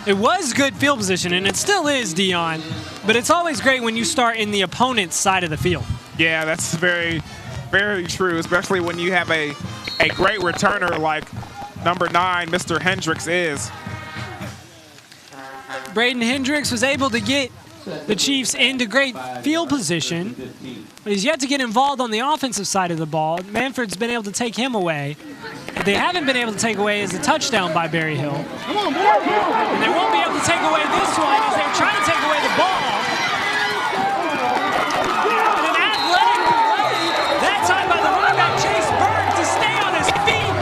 It was good field position, and it still is, Dion, but it's always great when you start in the opponent's side of the field. Yeah, that's very, very true, especially when you have a great returner like number 9, Mr. Hendricks is. Braden Hendricks was able to get the Chiefs into great field position, but he's yet to get involved on the offensive side of the ball. Mannford's been able to take him away. What they haven't been able to take away is a touchdown by Berryhill. And they won't be able to take away this one as they're trying to take away the ball. And an athletic play, that time by the running back Chase Berg to stay on his feet.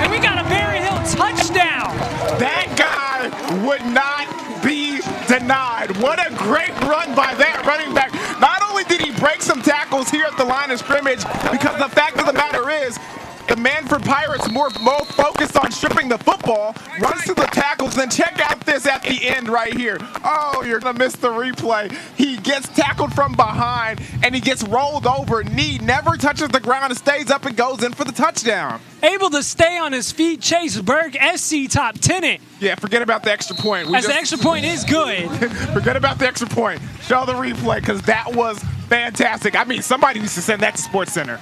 And we got a Berryhill touchdown. That guy would not be denied. What a great run by that running back. Not only did he break some tackles here at the line of scrimmage, because the fact of the matter is, the Mannford Pirates more focused on stripping the football, runs to the tackles, then check out this at the end right here. Oh, you're gonna miss the replay. He gets tackled from behind, and he gets rolled over. Knee never touches the ground and stays up and goes in for the touchdown. Able to stay on his feet, Chase Berg, SC top 10 it. Yeah, forget about the extra point. The extra point is good. Forget about the extra point. Show the replay, because that was fantastic. I mean, somebody needs to send that to SportsCenter.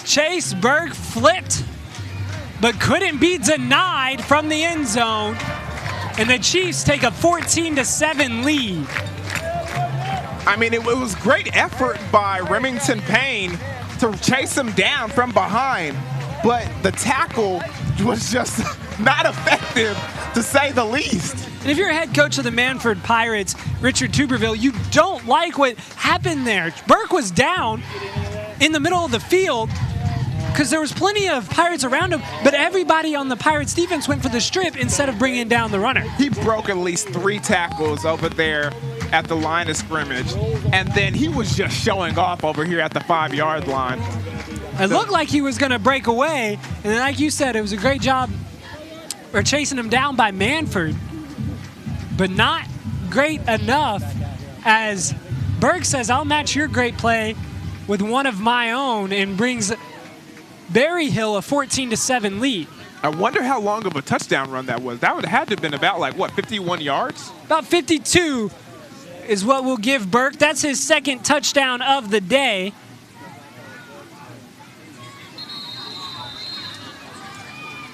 Chase Berg flipped, but couldn't be denied from the end zone. And the Chiefs take a 14-7 lead. I mean, it was great effort by Remington Payne to chase him down from behind, but the tackle was just not effective, to say the least. And if you're a head coach of the Mannford Pirates, Richard Tuberville, you don't like what happened there. Burke was down in the middle of the field because there was plenty of Pirates around him, but everybody on the Pirates defense went for the strip instead of bringing down the runner. He broke at least 3 tackles over there at the line of scrimmage, and then he was just showing off over here at the 5-yard line. It looked like he was going to break away, and then like you said, it was a great job or chasing him down by Mannford, but not great enough, as Berg says, I'll match your great play with one of my own, and brings Berryhill a 14-7 lead. I wonder how long of a touchdown run that was. That would have had to have been about, like, what, 51 yards? About 52 is what we'll give Burke. That's his second touchdown of the day.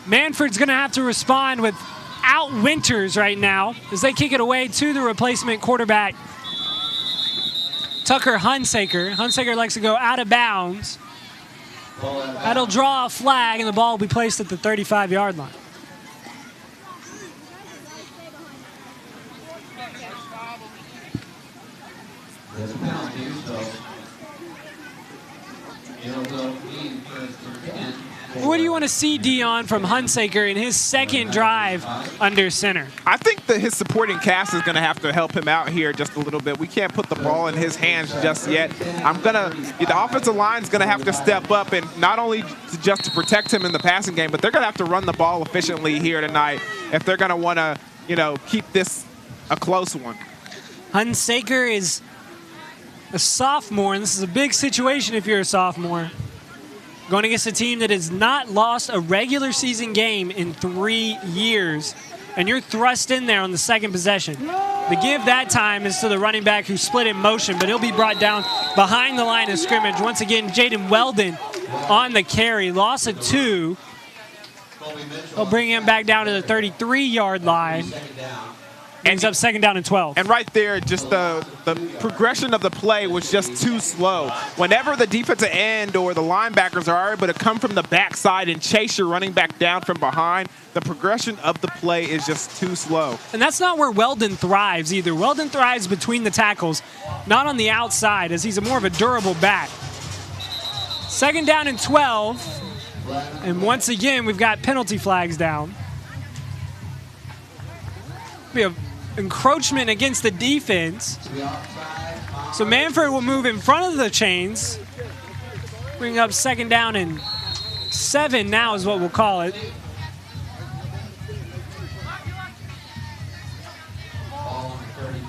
Mannford's going to have to respond without Winters right now as they kick it away to the replacement quarterback, Tucker Hunsaker. Hunsaker likes to go out of bounds. That'll draw a flag, and the ball will be placed at the 35-yard line. There's a penalty, so it'll go in for 10. What do you want to see, Dion, from Hunsaker in his second drive under center? I think that his supporting cast is going to have to help him out here just a little bit. We can't put the ball in his hands just yet. The offensive line is going to have to step up, and not only just to protect him in the passing game, but they're going to have to run the ball efficiently here tonight if they're going to want to, keep this a close one. Hunsaker is a sophomore, and this is a big situation if you're a sophomore. Going against a team that has not lost a regular season game in 3 years, and you're thrust in there on the second possession. The give that time is to the running back who split in motion, but he'll be brought down behind the line of scrimmage. Once again, Jaden Weldon on the carry, loss of 2. They'll bring him back down to the 33-yard line. Ends up 2nd down and 12. And right there, just the progression of the play was just too slow. Whenever the defensive end or the linebackers are able to come from the backside and chase your running back down from behind, the progression of the play is just too slow. And that's not where Weldon thrives either. Weldon thrives between the tackles, not on the outside, as he's more of a durable back. 2nd down and 12. And once again, we've got penalty flags down. We have encroachment against the defense. So Mannford will move in front of the chains. Bring up 2nd down and 7 now is what we'll call it.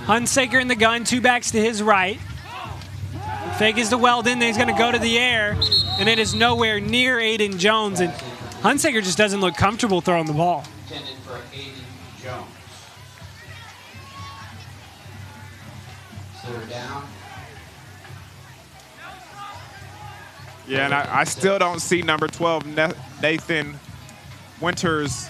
Hunsaker in the gun, 2 backs to his right. Fake is to Weldon, then he's gonna go to the air, and it is nowhere near Aiden Jones, and Hunsaker just doesn't look comfortable throwing the ball. Intended for Aiden Jones. 3rd down. Yeah, and I still don't see number 12, Nathan Winters.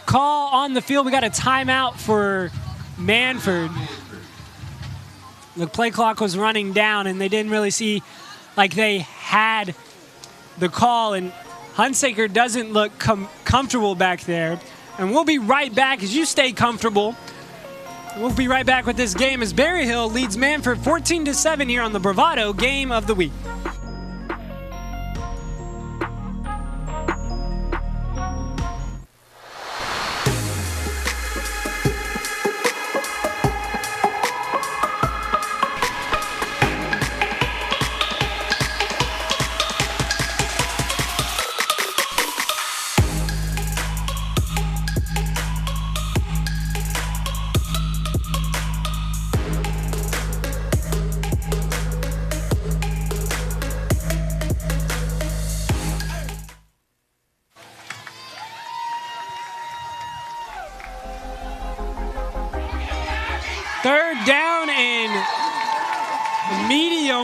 Call on the field. We got a timeout for Mannford. The play clock was running down, and they didn't really see like they had the call, and Hunsaker doesn't look comfortable back there. And we'll be right back as you stay comfortable. We'll be right back with this game as Berryhill leads Mannford 14-7 here on the Bravado Game of the Week.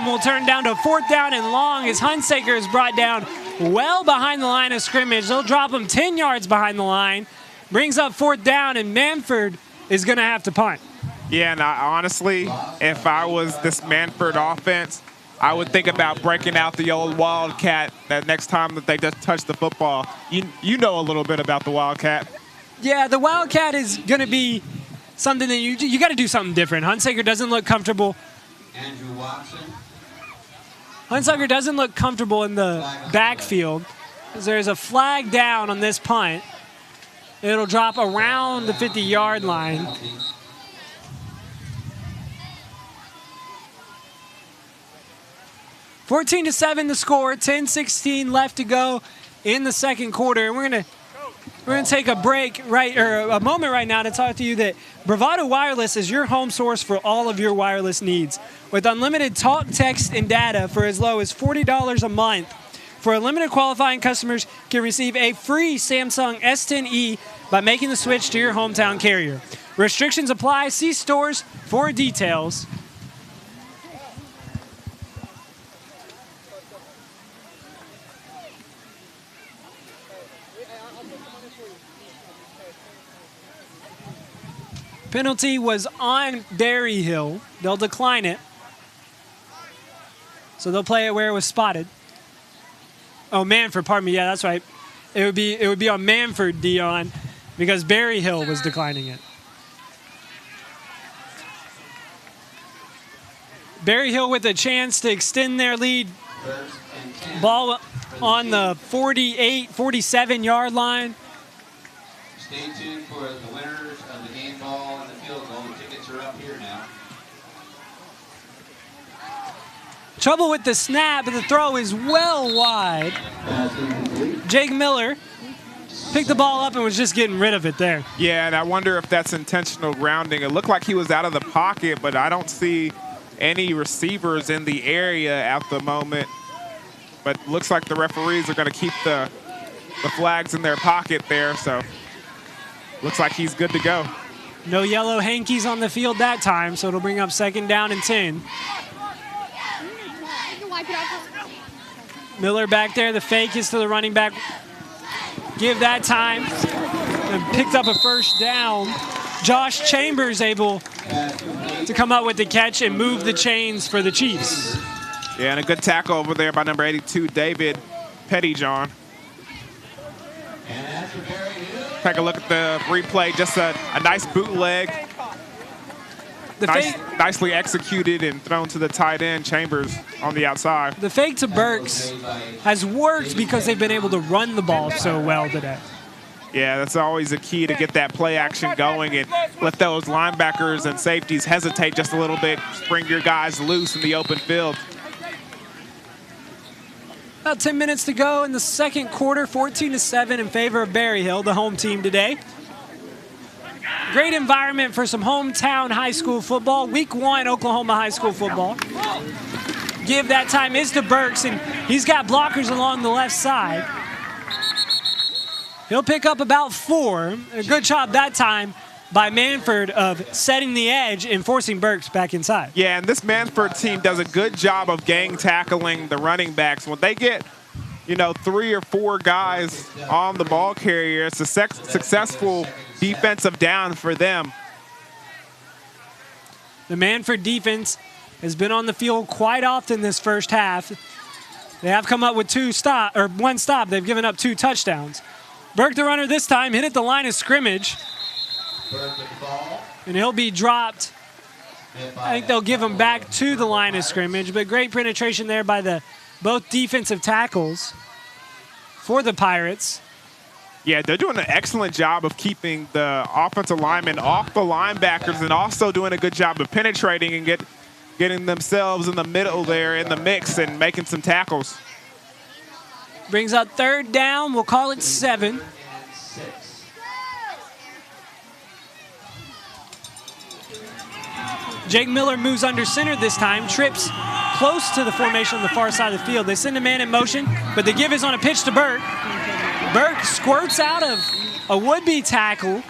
Will turn down to 4th down and long as Hunsaker is brought down well behind the line of scrimmage. They'll drop him 10 yards behind the line. Brings up 4th down, and Mannford is going to have to punt. Yeah, and honestly, if I was this Mannford offense, I would think about breaking out the old Wildcat that next time that they just touch the football. You know a little bit about the Wildcat. Yeah, the Wildcat is going to be something that you got to do something different. Hunsaker doesn't look comfortable. Andrew Watson. Hunsaker doesn't look comfortable in the backfield. There's a flag down on this punt. It'll drop around the 50-yard line. (14-7) the score. 10:16 left to go in the 2nd quarter. And we're gonna take a break a moment right now to talk to you that Bravado Wireless is your home source for all of your wireless needs. With unlimited talk, text, and data for as low as $40 a month. For limited qualifying customers can receive a free Samsung S10e by making the switch to your hometown carrier. Restrictions apply. See stores for details. Penalty was on Berryhill. They'll decline it. So they'll play it where it was spotted. Oh, Mannford, pardon me. Yeah, that's right. It would be on Mannford, Dion, because Berryhill was declining it. Berryhill with a chance to extend their lead. Ball on the 48, 47-yard line. Stay tuned for the winners of the game ball and the field goal. The tickets are up here now. Trouble with the snap, but the throw is well wide. Jake Miller picked the ball up and was just getting rid of it there. Yeah, and I wonder if that's intentional grounding. It looked like he was out of the pocket, but I don't see any receivers in the area at the moment. But looks like the referees are going to keep the flags in their pocket there, so looks like he's good to go. No yellow hankies on the field that time, so it'll bring up 2nd down and 10. Miller back there. The fake is to the running back. Give that time. And picked up a 1st down. Josh Chambers able to come up with the catch and move the chains for the Chiefs. Yeah, and a good tackle over there by number 82, David Pettyjohn. Take a look at the replay. Just a nice bootleg. Nicely executed and thrown to the tight end, Chambers on the outside. The fake to Burks has worked because they've been able to run the ball so well today. Yeah, that's always a key to get that play action going and let those linebackers and safeties hesitate just a little bit, bring your guys loose in the open field. About 10 minutes to go in the 2nd quarter, 14-7 in favor of Berryhill, the home team today. Great environment for some hometown high school football. Week 1 Oklahoma high school football. Give that time is to Burks, and he's got blockers along the left side. He'll pick up about 4. A good job that time by Mannford of setting the edge and forcing Burks back inside. Yeah, and this Mannford team does a good job of gang tackling the running backs. When they get, 3 or 4 guys on the ball carrier, it's a successful defensive down for them. The Mannford defense has been on the field quite often this first half. They have come up with 1 stop. They've given up 2 touchdowns. Burke, the runner this time, hit at the line of scrimmage. And he'll be dropped. I think they'll give him back to the line of scrimmage, but great penetration there by both defensive tackles for the Pirates. Yeah, they're doing an excellent job of keeping the offensive linemen off the linebackers and also doing a good job of penetrating and getting themselves in the middle there in the mix and making some tackles. Brings up 3rd down. We'll call it 7. Jake Miller moves under center this time, trips close to the formation on the far side of the field. They send a man in motion, but the give is on a pitch to Burke. Burke squirts out of a would-be tackle,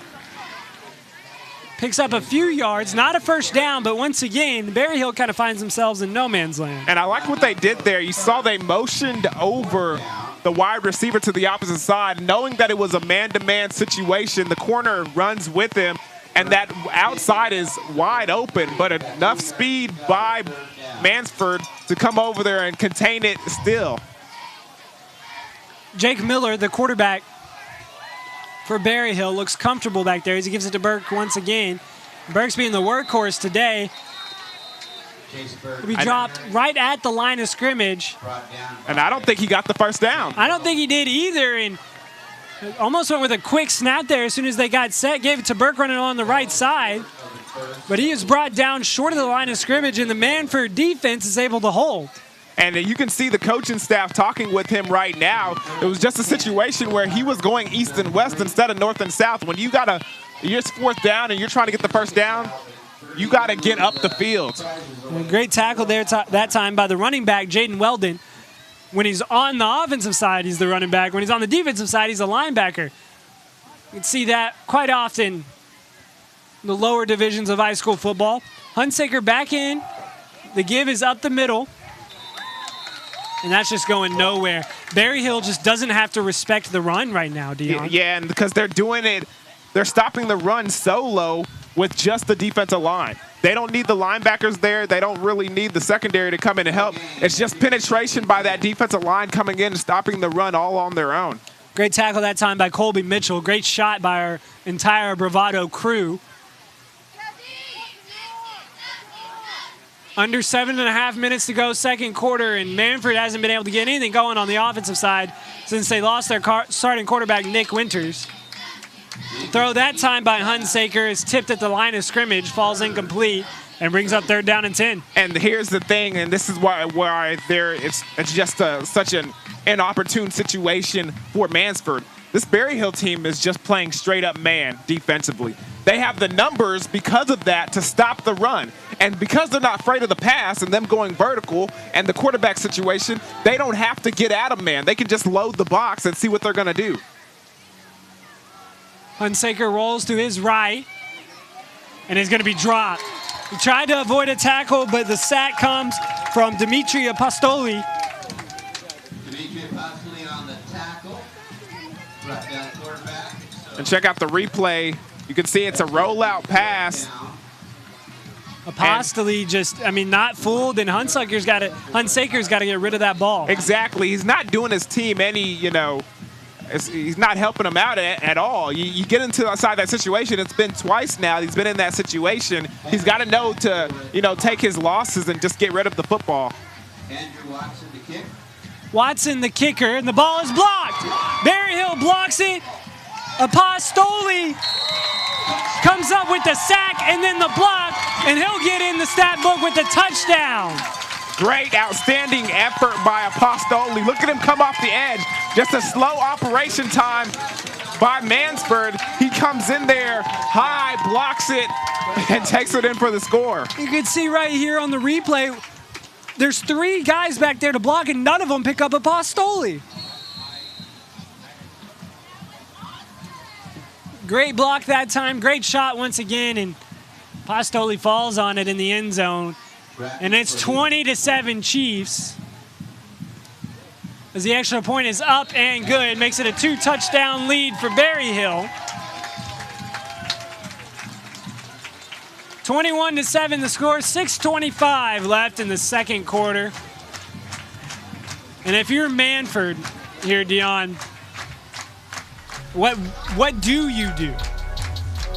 picks up a few yards, not a 1st down, but once again, Berryhill kind of finds themselves in no man's land. And I like what they did there. You saw they motioned over the wide receiver to the opposite side, knowing that it was a man-to-man situation. The corner runs with him, and that outside is wide open, but enough speed by Mannford to come over there and contain it still. Jake Miller, the quarterback for Berryhill, looks comfortable back there as he gives it to Burke once again. Burke's being the workhorse today. He'll be dropped right at the line of scrimmage. And I don't think he got the 1st down. I don't think he did either, and almost went with a quick snap there as soon as they got set. Gave it to Burke running on the right side. But he is brought down short of the line of scrimmage, and the Mannford defense is able to hold. And you can see the coaching staff talking with him right now. It was just a situation where he was going east and west instead of north and south. When you're 4th down and you're trying to get the 1st down, you got to get up the field. A great tackle there that time by the running back, Jaden Weldon. When he's on the offensive side, he's the running back. When he's on the defensive side, he's a linebacker. You can see that quite often in the lower divisions of high school football. Hunsaker back in. The give is up the middle. And that's just going nowhere. Berryhill just doesn't have to respect the run right now, Dion. Yeah, and because they're doing it, they're stopping the run solo with just the defensive line. They don't need the linebackers there. They don't really need the secondary to come in and help. It's just penetration by that defensive line coming in and stopping the run all on their own. Great tackle that time by Colby Mitchell. Great shot by our entire Bravado crew. Under 7.5 minutes to go, 2nd quarter, and Mannford hasn't been able to get anything going on the offensive side since they lost their starting quarterback, Nick Winters. Throw that time by Hunsaker is tipped at the line of scrimmage, falls incomplete, and brings up 3rd down and 10. And here's the thing, and this is why it's just such an inopportune situation for Mannford. This Berryhill team is just playing straight up man defensively. They have the numbers because of that to stop the run. And because they're not afraid of the pass and them going vertical and the quarterback situation, they don't have to get at them, man. They can just load the box and see what they're going to do. Hunsaker rolls to his right. and is going to be dropped. He tried to avoid a tackle, but the sack comes from Dimitri Apostoli. Dimitri Apostoli on the tackle. Brought down quarterback. And check out the replay. You can see it's a rollout pass. Apostoli just, I mean, not fooled, and Hunsaker's got to get rid of that ball. Exactly. He's not doing his team any, he's not helping him out at all. You get into outside that situation. It's been twice now. He's been in that situation. He's got to know to, take his losses and just get rid of the football. Andrew Watson to kick. Watson, the kicker, and the ball is blocked. Berryhill blocks it. Apostoli comes up with the sack and then the block, and he'll get in the stat book with the touchdown. Great, outstanding effort by Apostoli. Look at him come off the edge. Just a slow operation time by Mannford. He comes in there high, blocks it, and takes it in for the score. You can see right here on the replay, there's 3 guys back there to block, and none of them pick up Apostoli. Great block that time. Great shot once again, and Apostoli falls on it in the end zone. And it's 20-7 Chiefs. As the extra point is up and good, makes it a 2-touchdown lead for Berryhill. 21-7 the score, 6:25 left in the second quarter. And if you're Mannford here, Dion, what do you do?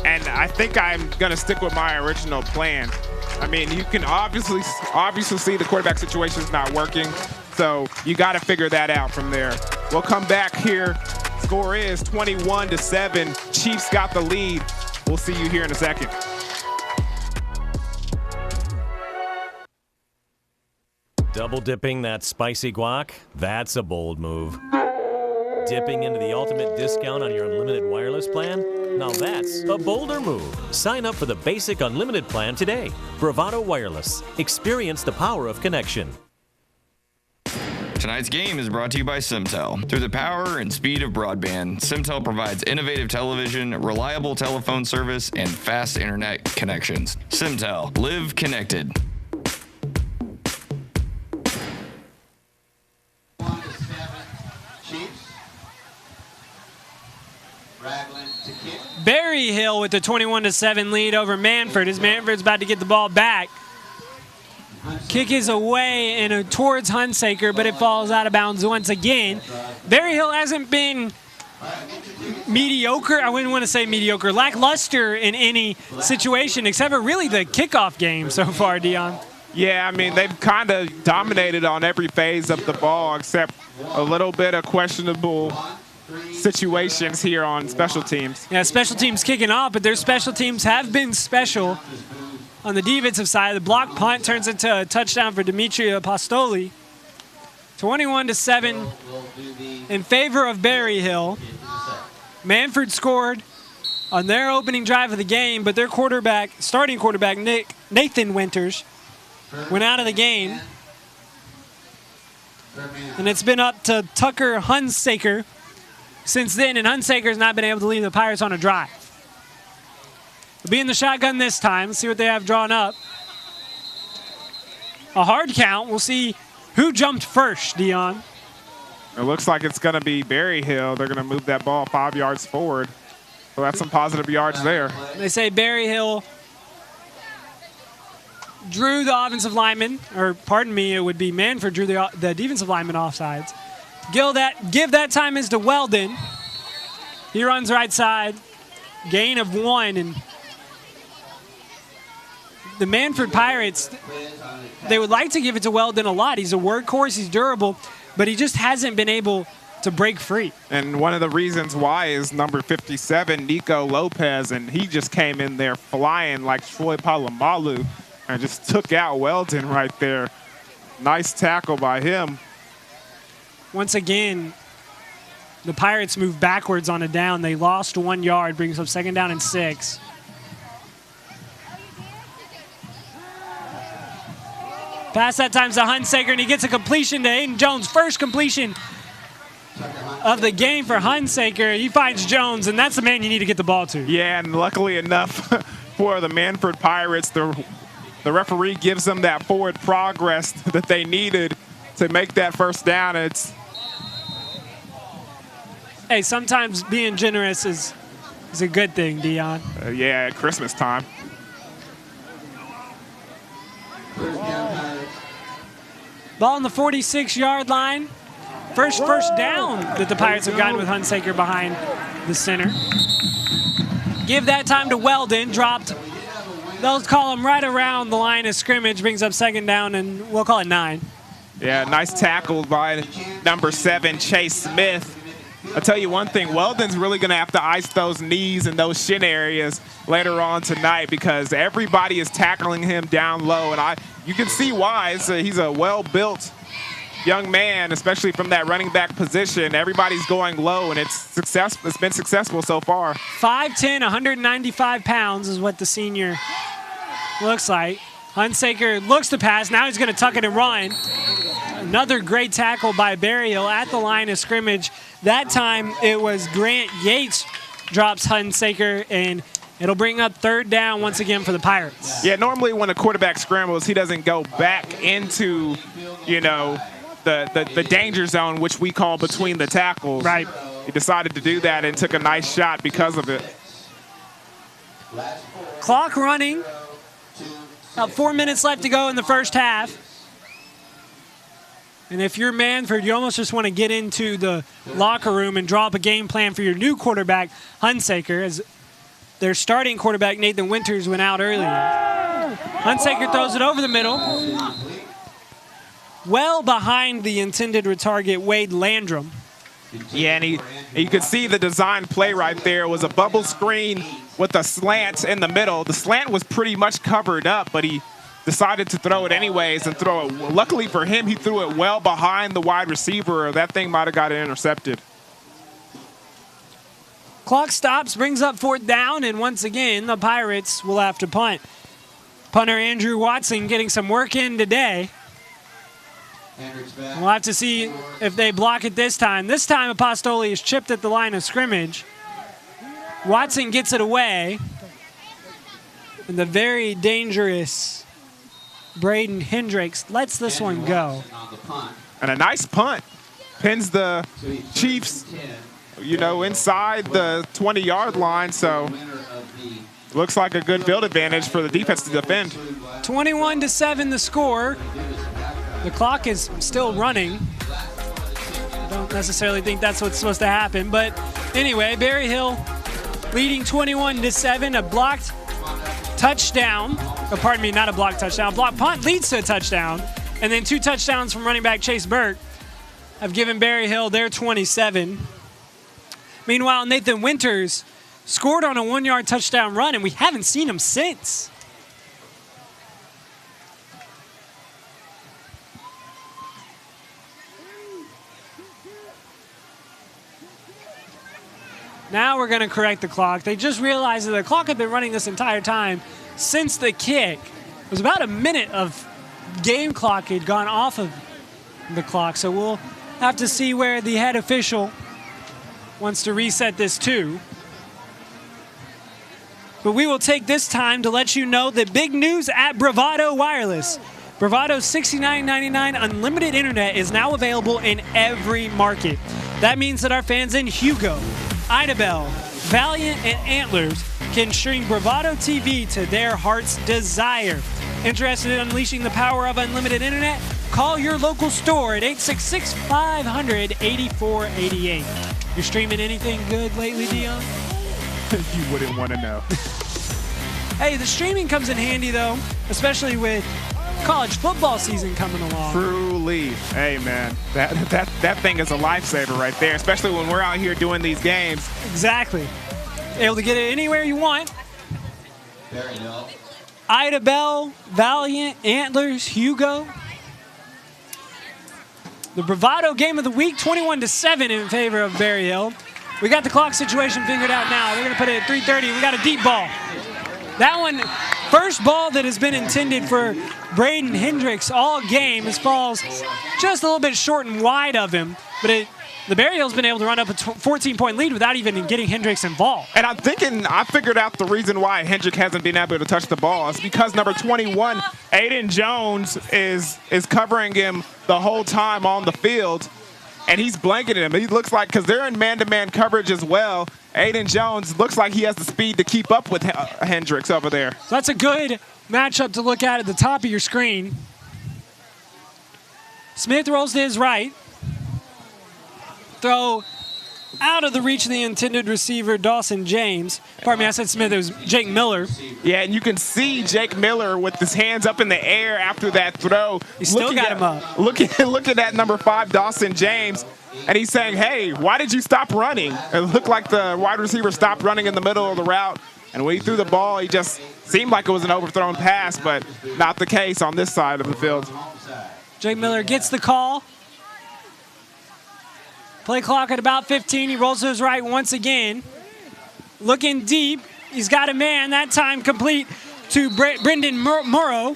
And I think I'm going to stick with my original plan. I mean, you can obviously see the quarterback situation is not working, so you got to figure that out from there. We'll come back here. Score is 21-7. Chiefs got the lead. We'll see you here in a second. Double dipping that spicy guac? That's a bold move. Dipping into the ultimate discount on your unlimited wireless plan? Now that's a bolder move. Sign up for the basic unlimited plan today. Bravado Wireless. Experience the power of connection. Tonight's game is brought to you by Simtel. Through the power and speed of broadband, Simtel provides innovative television, reliable telephone service, and fast internet connections. Simtel. Live connected. Berryhill with the 21-7 lead over Mannford as Mannford's about to get the ball back. Kick is away and towards Hunsaker, but it falls out of bounds once again. Berryhill hasn't been mediocre. I wouldn't want to say mediocre, lackluster in any situation except for really the kickoff game so far, Dion. Yeah, I mean, they've kind of dominated on every phase of the ball except a little bit of questionable situations here on special teams. Yeah, special teams kicking off, but their special teams have been special. On the defensive side, the block punt turns into a touchdown for Dimitri Apostoli. 21-7 in favor of Berryhill. Mannford scored on their opening drive of the game, but their starting quarterback, Nathan Winters, went out of the game. And it's been up to Tucker Hunsaker since then, and Hunsaker's not been able to leave the Pirates on a drive. They'll be in the shotgun this time. Let's see what they have drawn up. A hard count. We'll see who jumped first, Dion. It looks like it's going to be Berryhill. They're going to move that ball 5 yards forward. So that's some positive yards there. They say Berryhill drew the offensive lineman, or pardon me, it would be Mannford drew the defensive lineman offsides. Give that time is to Weldon. He runs right side. Gain of 1. And the Mannford Pirates, they would like to give it to Weldon a lot. He's a workhorse. He's durable. But he just hasn't been able to break free. And one of the reasons why is number 57, Nico Lopez. And he just came in there flying like Troy Polamalu and just took out Weldon right there. Nice tackle by him. Once again, the Pirates move backwards on a down. They lost 1 yard, brings up 2nd down and 6. Pass that time to Hunsaker, and he gets a completion to Aiden Jones. First completion of the game for Hunsaker. He finds Jones, and that's the man you need to get the ball to. Yeah, and luckily enough, for the Mannford Pirates. The referee gives them that forward progress that they needed to make that first down. Hey, sometimes being generous is a good thing, Dion. Yeah, at Christmas time. Ball on the 46-yard line. First down that the Pirates have gotten with Hunsaker behind the center. Give that time to Weldon. Dropped. They'll call him right around the line of scrimmage. Brings up second down, and we'll call it 9. Yeah, nice tackle by number 7, Chase Smith. I'll tell you one thing, Weldon's really going to have to ice those knees and those shin areas later on tonight because everybody is tackling him down low, and you can see why. He's a well-built young man, especially from that running back position. Everybody's going low, and it's been successful so far. 5'10", 195 pounds is what the senior looks like. Hunsaker looks to pass. Now he's going to tuck it and run. Another great tackle by Berryhill at the line of scrimmage. That time it was Grant Yates drops Hunsaker, and it'll bring up third down once again for the Pirates. Yeah, normally when a quarterback scrambles, he doesn't go back into, the danger zone, which we call between the tackles. Right. He decided to do that and took a nice shot because of it. Clock running. About 4 minutes left to go in the first half. And if you're Mannford, you almost just want to get into the locker room and draw up a game plan for your new quarterback, Hunsaker, as their starting quarterback, Nathan Winters, went out earlier. Hunsaker throws it over the middle. Well behind the intended target, Wade Landrum. Yeah, and you could see the design play right there. It was a bubble screen with a slant in the middle. The slant was pretty much covered up, but he decided to throw it anyways and throw it. Luckily for him, he threw it well behind the wide receiver. That thing might have got intercepted. Clock stops, brings up fourth down, and once again, the Pirates will have to punt. Punter Andrew Watson getting some work in today. We'll have to see if they block it this time. This time, Apostoli is chipped at the line of scrimmage. Watson gets it away. And the very dangerous Braden Hendricks lets this one go. And a nice punt. Pins the Chiefs, inside the 20-yard line. So looks like a good field advantage for the defense to defend. 21-7 the score. The clock is still running. I don't necessarily think that's what's supposed to happen. But anyway, Berryhill leading 21-7. A blocked touchdown. Oh, pardon me, not a blocked touchdown. A blocked punt leads to a touchdown. And then 2 touchdowns from running back Chase Burke have given Berryhill their 27. Meanwhile, Nathan Winters scored on a 1-yard touchdown run, and we haven't seen him since. Now we're going to correct the clock. They just realized that the clock had been running this entire time since the kick. It was about a minute of game clock had gone off of the clock, so we'll have to see where the head official wants to reset this to. But we will take this time to let you know that big news at Bravado Wireless. Bravado's $69.99 unlimited internet is now available in every market. That means that our fans in Hugo, Idabel, Valiant, and Antlers can stream Bravado TV to their heart's desire. Interested in unleashing the power of unlimited internet? Call your local store at 866-500-8488. You're streaming anything good lately, Dion? You wouldn't want to know. Hey, the streaming comes in handy, though, especially with college football season coming along. Truly. Hey, man, that thing is a lifesaver right there, especially when we're out here doing these games. Exactly. Able to get it anywhere you want. Idabel, Valiant, Antlers, Hugo. The Bravado game of the week, 21-7 in favor of Berryhill. We got the clock situation figured out now. We're going to put it at 3:30. We got a deep ball. That one First ball that has been intended for Braden Hendricks all game. His ball's just a little bit short and wide of him, but the Berryhill's been able to run up a 14-point lead without even getting Hendricks involved. And I'm thinking, I figured out the reason why Hendrick hasn't been able to touch the ball. It's because number 21, Aiden Jones, is covering him the whole time on the field, and he's blanketing him. He looks like, because they're in man-to-man coverage as well, Aiden Jones looks like he has the speed to keep up with Hendricks over there. So that's a good matchup to look at the top of your screen. Smith rolls to his right. Throw out of the reach of the intended receiver, Dawson James. Pardon me, I said Smith. It was Jake Miller. Yeah, and you can see Jake Miller with his hands up in the air after that throw. He still got him up. Looking at number 5, Dawson James, and he's saying, hey, why did you stop running? It looked like the wide receiver stopped running in the middle of the route, and when he threw the ball, he just seemed like it was an overthrown pass, but not the case on this side of the field. Jake Miller gets the call. Play clock at about 15. He rolls to his right once again. Looking deep. He's got a man. That time complete to Brendan Morrow.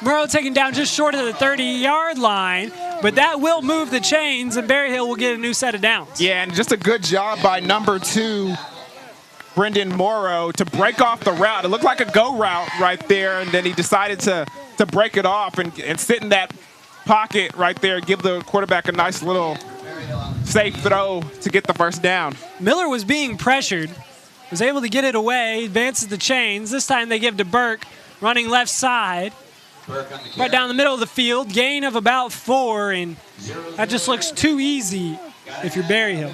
Morrow taken down just short of the 30-yard line. But that will move the chains, and Berryhill will get a new set of downs. Yeah, and just a good job by number 2, Brendan Morrow, to break off the route. It looked like a go route right there, and then he decided to break it off and sit in that pocket right there, give the quarterback a nice little safe throw to get the first down. Miller was being pressured, was able to get it away, advances the chains. This time they give to Burke, running left side, right down the middle of the field, gain of about 4, and that just looks too easy if you're Berryhill.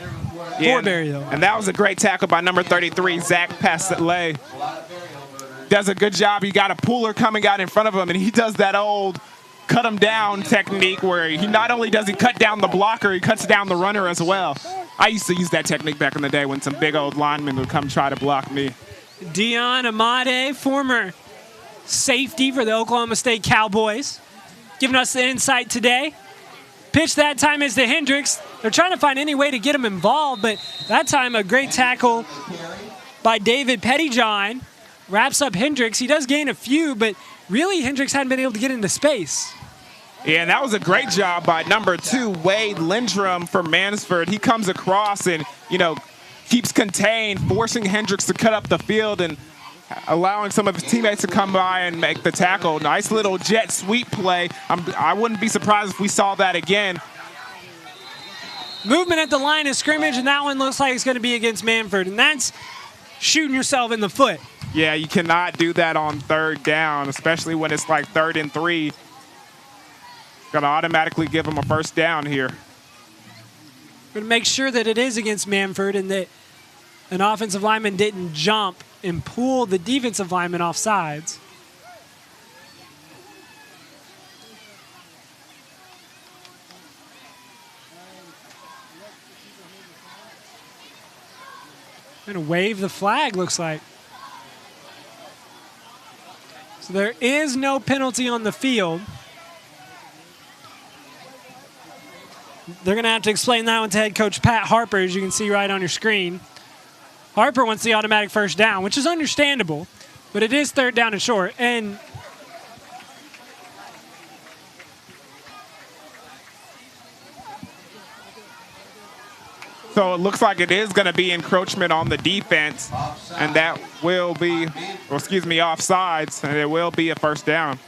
Yeah, for Berryhill. And that was a great tackle by number 33, Zach Passetley. Does a good job. He got a puller coming out in front of him, and he does that old cut him down technique where he not only does he cut down the blocker, he cuts down the runner as well. I used to use that technique back in the day when some big old linemen would come try to block me. Dion Amade, former safety for the Oklahoma State Cowboys, giving us the insight today. Pitch that time is to Hendricks. They're trying to find any way to get him involved, but that time a great tackle by David Pettyjohn wraps up Hendricks. He does gain a few, but really Hendricks hadn't been able to get into space. Yeah, and that was a great job by number 2, Wade Lindrum for Mannford. He comes across and, keeps contained, forcing Hendricks to cut up the field and allowing some of his teammates to come by and make the tackle. Nice little jet sweep play. I wouldn't be surprised if we saw that again. Movement at the line of scrimmage, and that one looks like it's going to be against Mannford, and that's shooting yourself in the foot. Yeah, you cannot do that on 3rd down, especially when it's like 3rd and 3. Going to automatically give them a first down here. Going to make sure that it is against Mannford and that an offensive lineman didn't jump and pull the defensive lineman off sides. Going to wave the flag, looks like. So there is no penalty on the field. They're going to have to explain that one to head coach Pat Harper, as you can see right on your screen. Harper wants the automatic first down, which is understandable, but it is 3rd down and short. And so it looks like it is going to be encroachment on the defense, and that will be, offsides, and it will be a first down.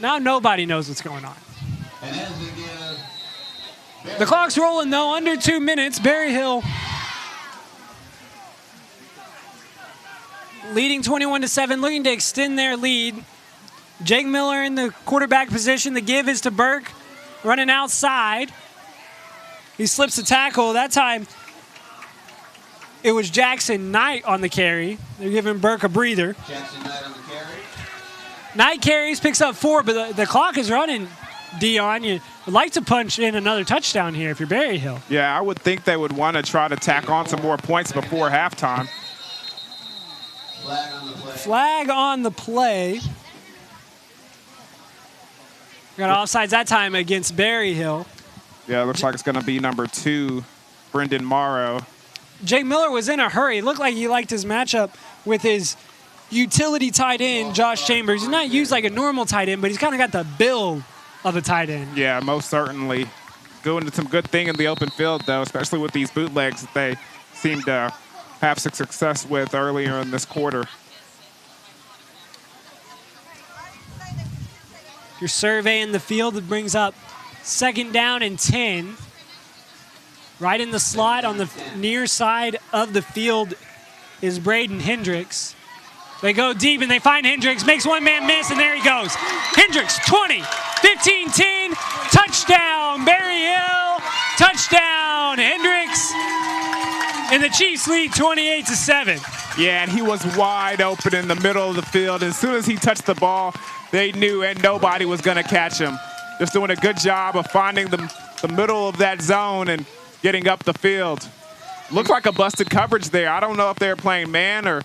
now nobody knows what's going on. The clock's rolling, though, under 2 minutes. Berryhill leading 21-7, looking to extend their lead. Jake Miller in the quarterback position. The give is to Burke, running outside. He slips a tackle. That time, it was Jackson Knight on the carry. They're giving Burke a breather. Jackson Knight on the carry. Knight carries, picks up 4, but the clock is running, Dion. You would like to punch in another touchdown here if you're Berryhill. Yeah, I would think they would want to try to tack on some more points before halftime. Flag on the play. Flag on the play. Got offsides that time against Berryhill. Yeah, it looks like it's going to be number 2, Brendan Morrow. Jake Miller was in a hurry. It looked like he liked his matchup with his utility tight end, Josh Chambers. He's not used like a normal tight end, but he's kind of got the build of a tight end. Yeah, most certainly. Doing some good thing in the open field, though, especially with these bootlegs that they seem to have some success with earlier in this quarter. If you're surveying the field, it brings up 2nd down and 10. Right in the slot on the near side of the field is Braden Hendricks. They go deep and they find Hendricks, makes one man miss, and there he goes. Hendricks, 20, 15, 10, touchdown, Berryhill, touchdown, Hendricks, and the Chiefs lead 28-7. Yeah, and he was wide open in the middle of the field. As soon as he touched the ball, they knew and nobody was going to catch him. Just doing a good job of finding the middle of that zone and getting up the field. Looked like a busted coverage there. I don't know if they were playing man or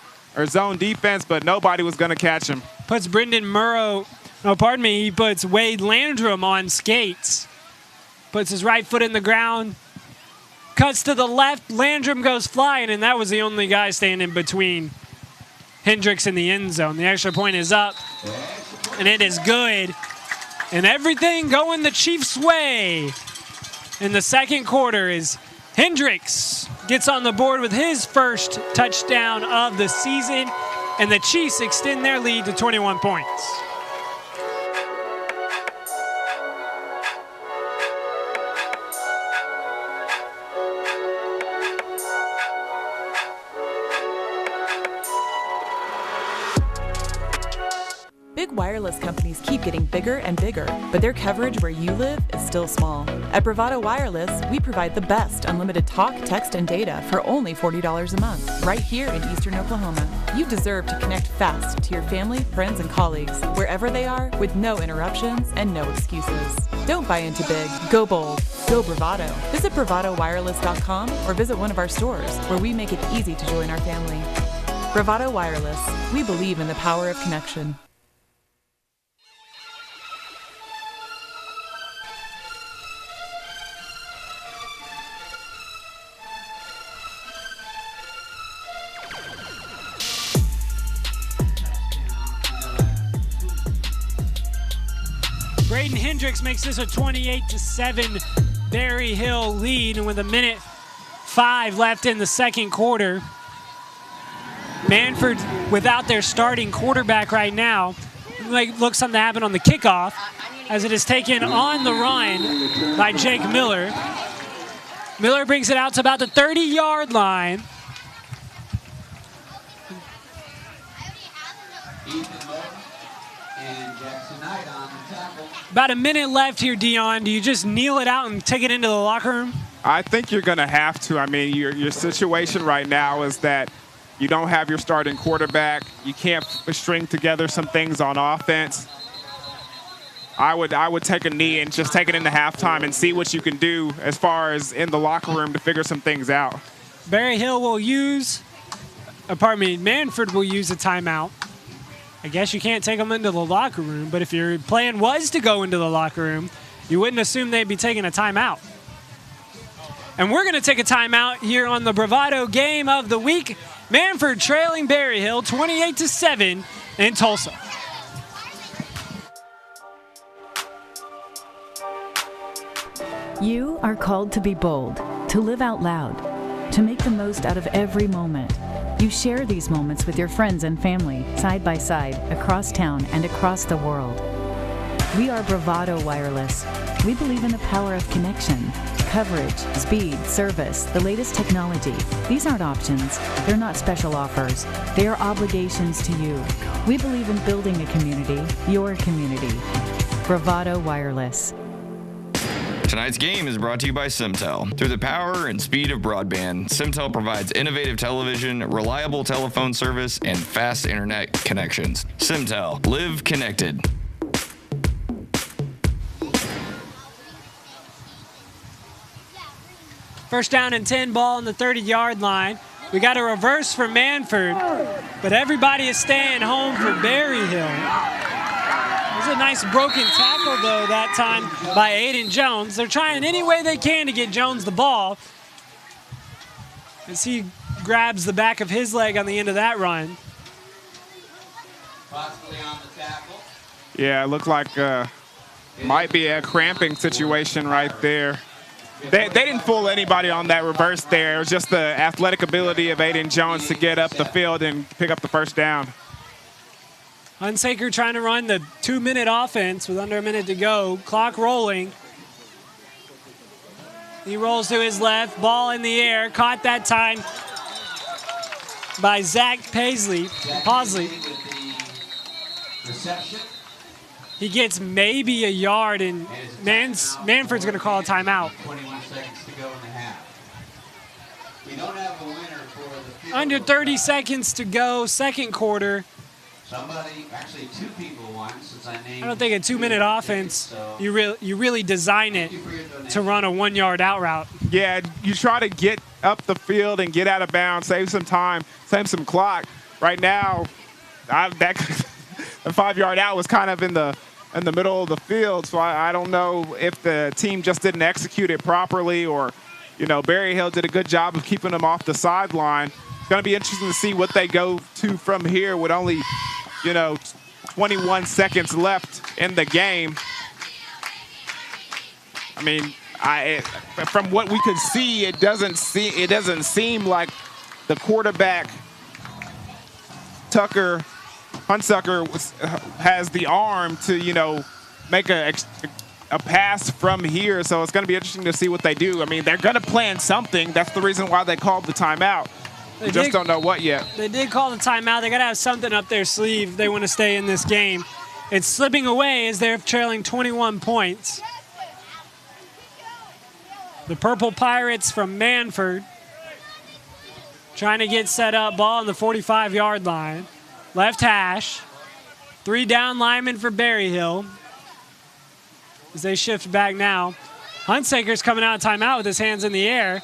zone defense, but nobody was going to catch him. Puts Brendan Murrow, he puts Wade Landrum on skates. Puts his right foot in the ground. Cuts to the left. Landrum goes flying, and that was the only guy standing between Hendricks and the end zone. The extra point is up, and it is good. And everything going the Chiefs' way in the second quarter is Hendricks gets on the board with his first touchdown of the season, and the Chiefs extend their lead to 21 points. Big wireless companies keep getting bigger and bigger, but their coverage where you live is still small. At Bravado Wireless, we provide the best unlimited talk, text, and data for only $40 a month, right here in Eastern Oklahoma. You deserve to connect fast to your family, friends, and colleagues, wherever they are, with no interruptions and no excuses. Don't buy into big. Go bold. Go Bravado. Visit bravadowireless.com or visit one of our stores, where we make it easy to join our family. Bravado Wireless. We believe in the power of connection. Braden Hendricks makes this a 28-7 Berryhill lead, and with 1:05 left in the second quarter, Mannford without their starting quarterback right now. Looks something to happen on the kickoff, as it is taken on the run by Jake Miller. Miller brings it out to about the 30-yard line. About a minute left here, Dion. Do you just kneel it out and take it into the locker room? I think you're going to have to. I mean, your situation right now is that you don't have your starting quarterback. You can't string together some things on offense. I would take a knee and just take it into halftime and see what you can do as far as in the locker room to figure some things out. Berryhill will use, Mannford will use a timeout. I guess you can't take them into the locker room, but if your plan was to go into the locker room, you wouldn't assume they'd be taking a timeout. And we're going to take a timeout here on the Bravado Game of the Week. Mannford trailing Berryhill 28-7 in Tulsa. You are called to be bold, to live out loud, to make the most out of every moment. You share these moments with your friends and family, side by side, across town and across the world. We are Bravado Wireless. We believe in the power of connection, coverage, speed, service, the latest technology. These aren't options. They're not special offers. They are obligations to you. We believe in building a community, your community. Bravado Wireless. Tonight's game is brought to you by Simtel. Through the power and speed of broadband, Simtel provides innovative television, reliable telephone service, and fast internet connections. Simtel. Live connected. First down and 10, ball on the 30-yard line. We got a reverse for Mannford, but everybody is staying home for Berryhill. There's a nice broken tackle, though, that time by Aiden Jones. They're trying any way they can to get Jones the ball, as he grabs the back of his leg on the end of that run. Possibly on the tackle. Yeah, it looked like might be a cramping situation right there. They didn't fool anybody on that reverse there. It was just the athletic ability of Aiden Jones to get up the field and pick up the first down. Hunsaker trying to run the 2-minute offense with under a minute to go. Clock rolling. He rolls to his left, ball in the air, caught that time by Zach Paisley. Posley. Reception. He gets maybe a yard, and Mannford's going to call a timeout. 21 seconds to go in the half. We don't have a winner for the field. Under 30 seconds to go, second quarter. Somebody, actually 2 people won since I named. I don't think a 2-minute offense, so you really design it to run a 1-yard out route. Yeah, you try to get up the field and get out of bounds, save some time, save some clock. Right now, a 5-yard out was kind of in the middle of the field, so I don't know if the team just didn't execute it properly, or Berryhill did a good job of keeping them off the sideline. It's going to be interesting to see what they go to from here with only 21 seconds left in the game. I mean, from what we could see, it doesn't seem like the quarterback Hunsaker has the arm to make a pass from here. So it's going to be interesting to see what they do. I mean, they're going to plan something. That's the reason why they called the timeout. We just don't know what yet. They did call the timeout. They got to have something up their sleeve. They want to stay in this game. It's slipping away as they're trailing 21 points. The Purple Pirates from Mannford trying to get set up. Ball on the 45-yard line. Left hash. 3 down linemen for Berryhill as they shift back now. Hunsaker's coming out of timeout with his hands in the air.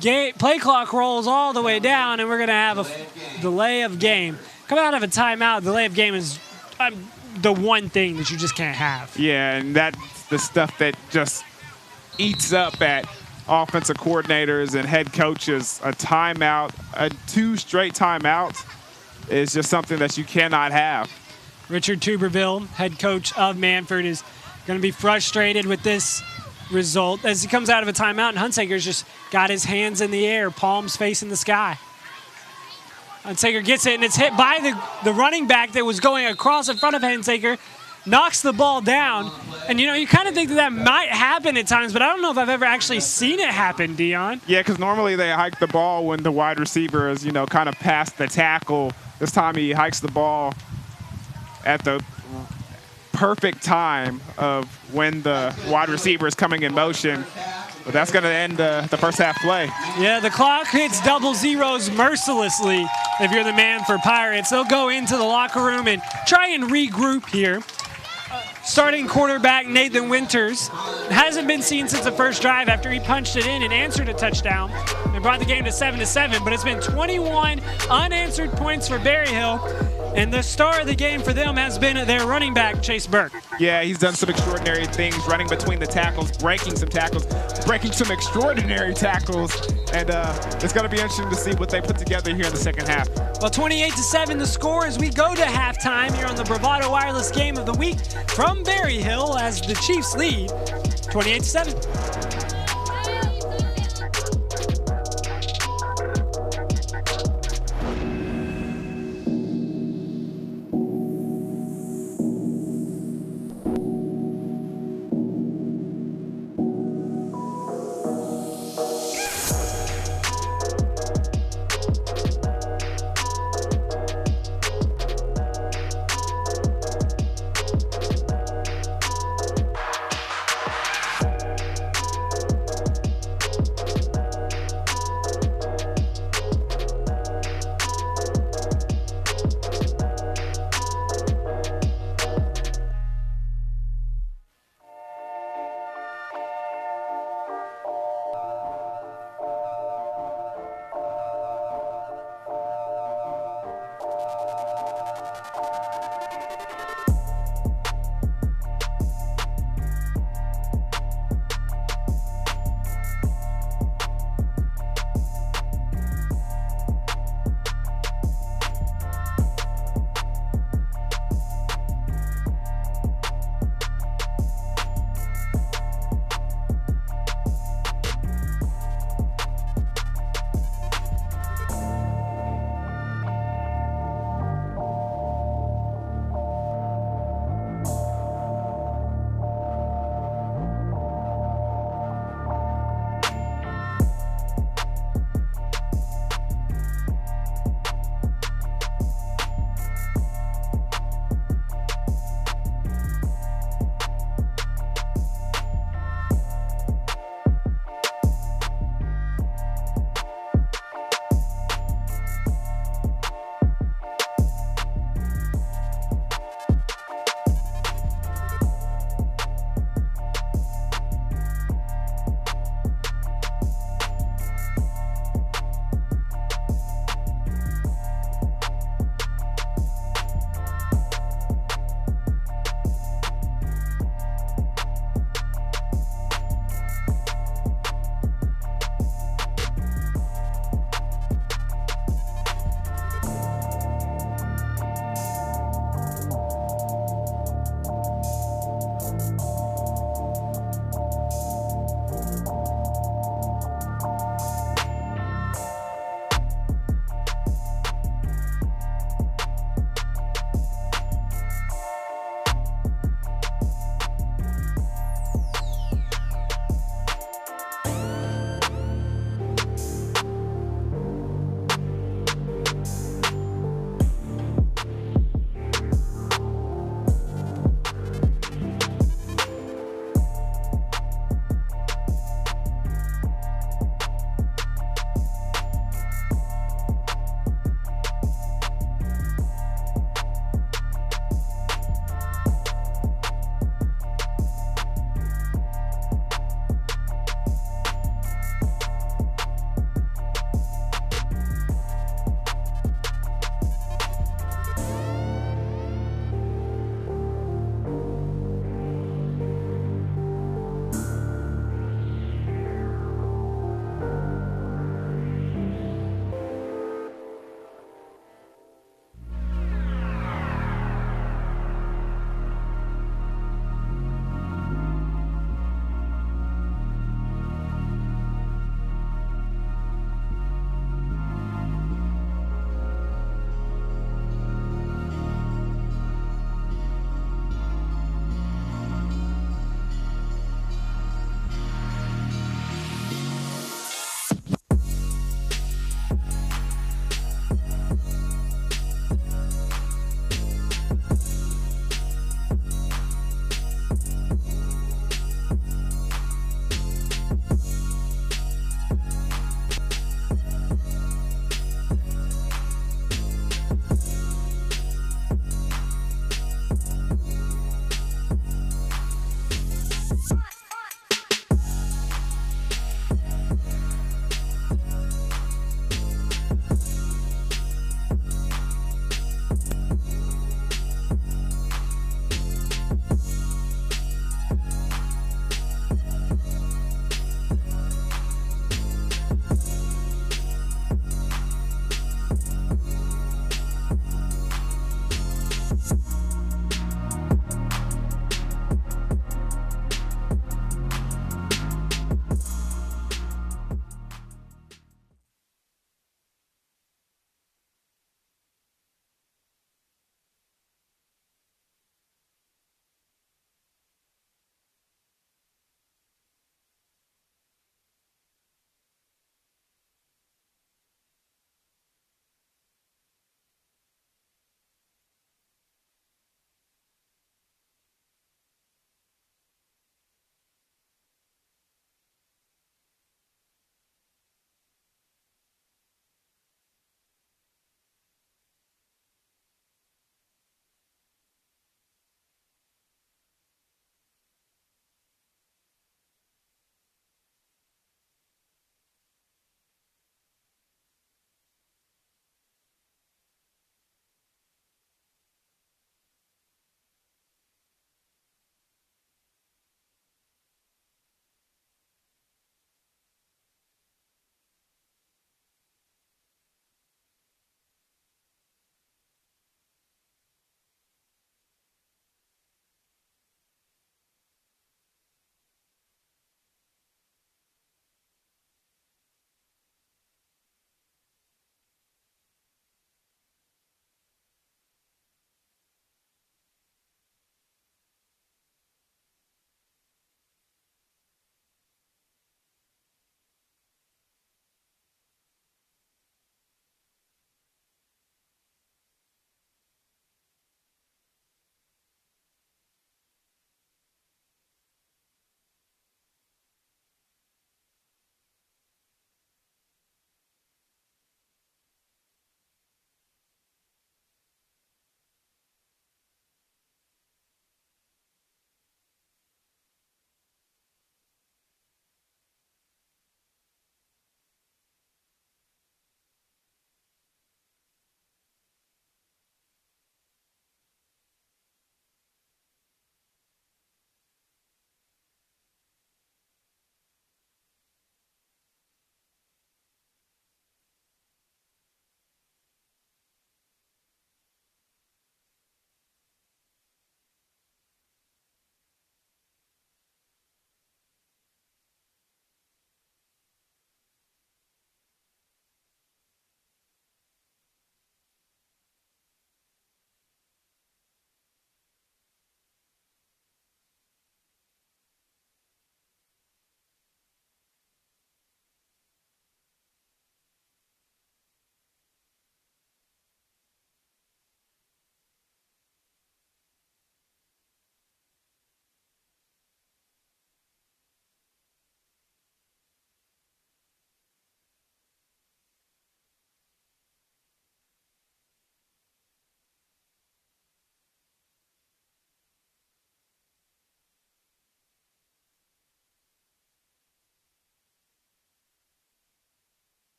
Play clock rolls all the way down, and we're going to have a delay of game. Coming out of a timeout, delay of game is the one thing that you just can't have. Yeah, and that's the stuff that just eats up at offensive coordinators and head coaches. A timeout, 2 straight timeouts is just something that you cannot have. Richard Tuberville, head coach of Mannford, is going to be frustrated with this result as he comes out of a timeout, and Hunsaker's just got his hands in the air, palms facing the sky. Hunsaker gets it, and it's hit by the running back that was going across in front of Hunsaker, knocks the ball down. And, you kind of think that might happen at times, but I don't know if I've ever actually seen it happen, Dion. Yeah, because normally they hike the ball when the wide receiver is, kind of past the tackle. This time he hikes the ball at the perfect time of when the wide receiver is coming in motion. But that's going to end the first half play. Yeah, the clock hits double zeros mercilessly if you're the Mannford Pirates. They'll go into the locker room and try and regroup here. Starting quarterback Nathan Winters hasn't been seen since the first drive after he punched it in and answered a touchdown and brought the game to 7-7, but it's been 21 unanswered points for Berryhill, and the star of the game for them has been their running back, Chase Burke. Yeah, he's done some extraordinary things, running between the tackles, breaking some tackles, breaking some extraordinary tackles, and it's going to be interesting to see what they put together here in the second half. Well, 28-7 the score as we go to halftime here on the Bravado Wireless Game of the Week from Berryhill as the Chiefs lead 28-7.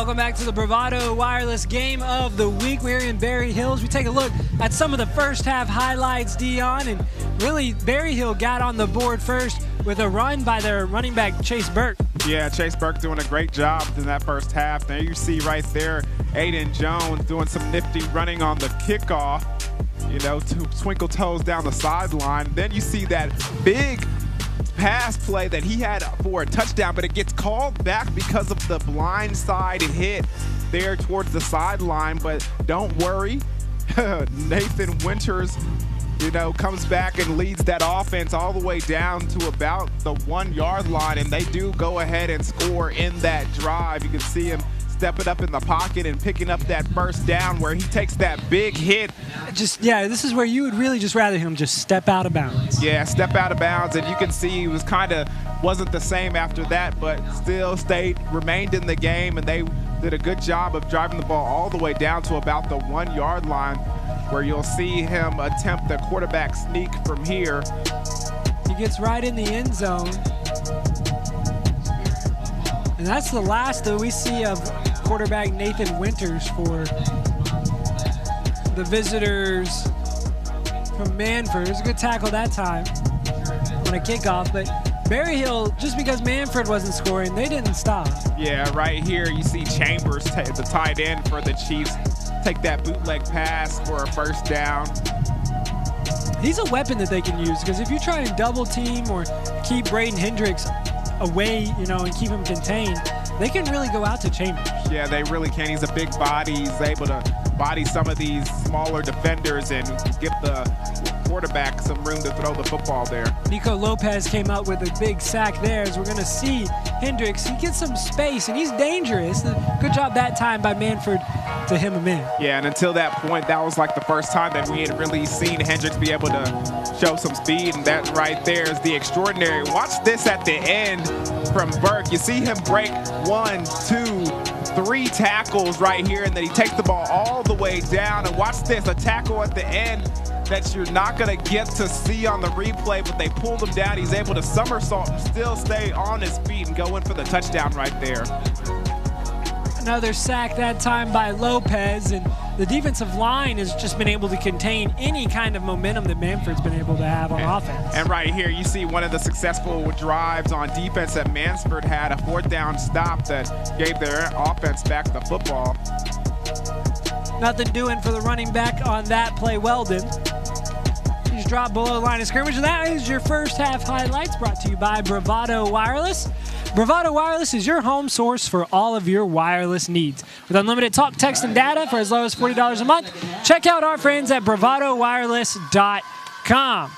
Welcome back to the Bravado Wireless Game of the Week. We're in Berryhill. We take a look at some of the first half highlights, Dion, and really Berryhill got on the board first with a run by their running back, Chase Burke. Yeah, Chase Burke doing a great job in that first half. There you see right there, Aiden Jones doing some nifty running on the kickoff, you know, to twinkle toes down the sideline. Then you see that big pass play that he had for a touchdown, but it gets called back because of the blind side hit there towards the sideline. But don't worry, Nathan Winters, you know, comes back and leads that offense all the way down to about the 1 yard line, and they do go ahead and score in that drive. You can see him stepping up in the pocket and picking up that first down where he takes that big hit. Yeah, this is where you would really just rather him just step out of bounds. Yeah, step out of bounds, and you can see he was wasn't the same after that, but still remained in the game, and they did a good job of driving the ball all the way down to about the 1 yard line, where you'll see him attempt the quarterback sneak from here. He gets right in the end zone. And that's the last that we see of quarterback Nathan Winters for the visitors from Mannford. It was a good tackle that time on a kickoff, but Berryhill, just because Mannford wasn't scoring, they didn't stop. Yeah, right here you see Chambers, the tight end for the Chiefs, take that bootleg pass for a first down. He's a weapon that they can use, because if you try and double team or keep Braden Hendricks away, you know, and keep him contained, they can really go out to Chambers. Yeah, they really can. He's a big body. He's able to body some of these smaller defenders and give the quarterback some room to throw the football there. Nico Lopez came up with a big sack there. As we're going to see Hendricks, he gets some space, and he's dangerous. Good job that time by Mannford to hem him in. Yeah, and until that point, that was like the first time that we had really seen Hendricks be able to show some speed, and that right there is the extraordinary. Watch this at the end from Burke. You see him break 1, 2, 3 tackles right here, and then he takes the ball all the way down. And watch this, a tackle at the end that you're not going to get to see on the replay, but they pulled him down. He's able to somersault and still stay on his feet and go in for the touchdown right there. Another sack that time by Lopez, and the defensive line has just been able to contain any kind of momentum that Mannford's been able to have on offense. And right here, you see one of the successful drives on defense that Mannford had, a 4th down stop that gave their offense back the football. Nothing doing for the running back on that play, Weldon. He's dropped below the line of scrimmage, and that is your first half highlights, brought to you by Bravado Wireless. Bravado Wireless is your home source for all of your wireless needs. With unlimited talk, text, and data for as low as $40 a month, check out our friends at bravadowireless.com.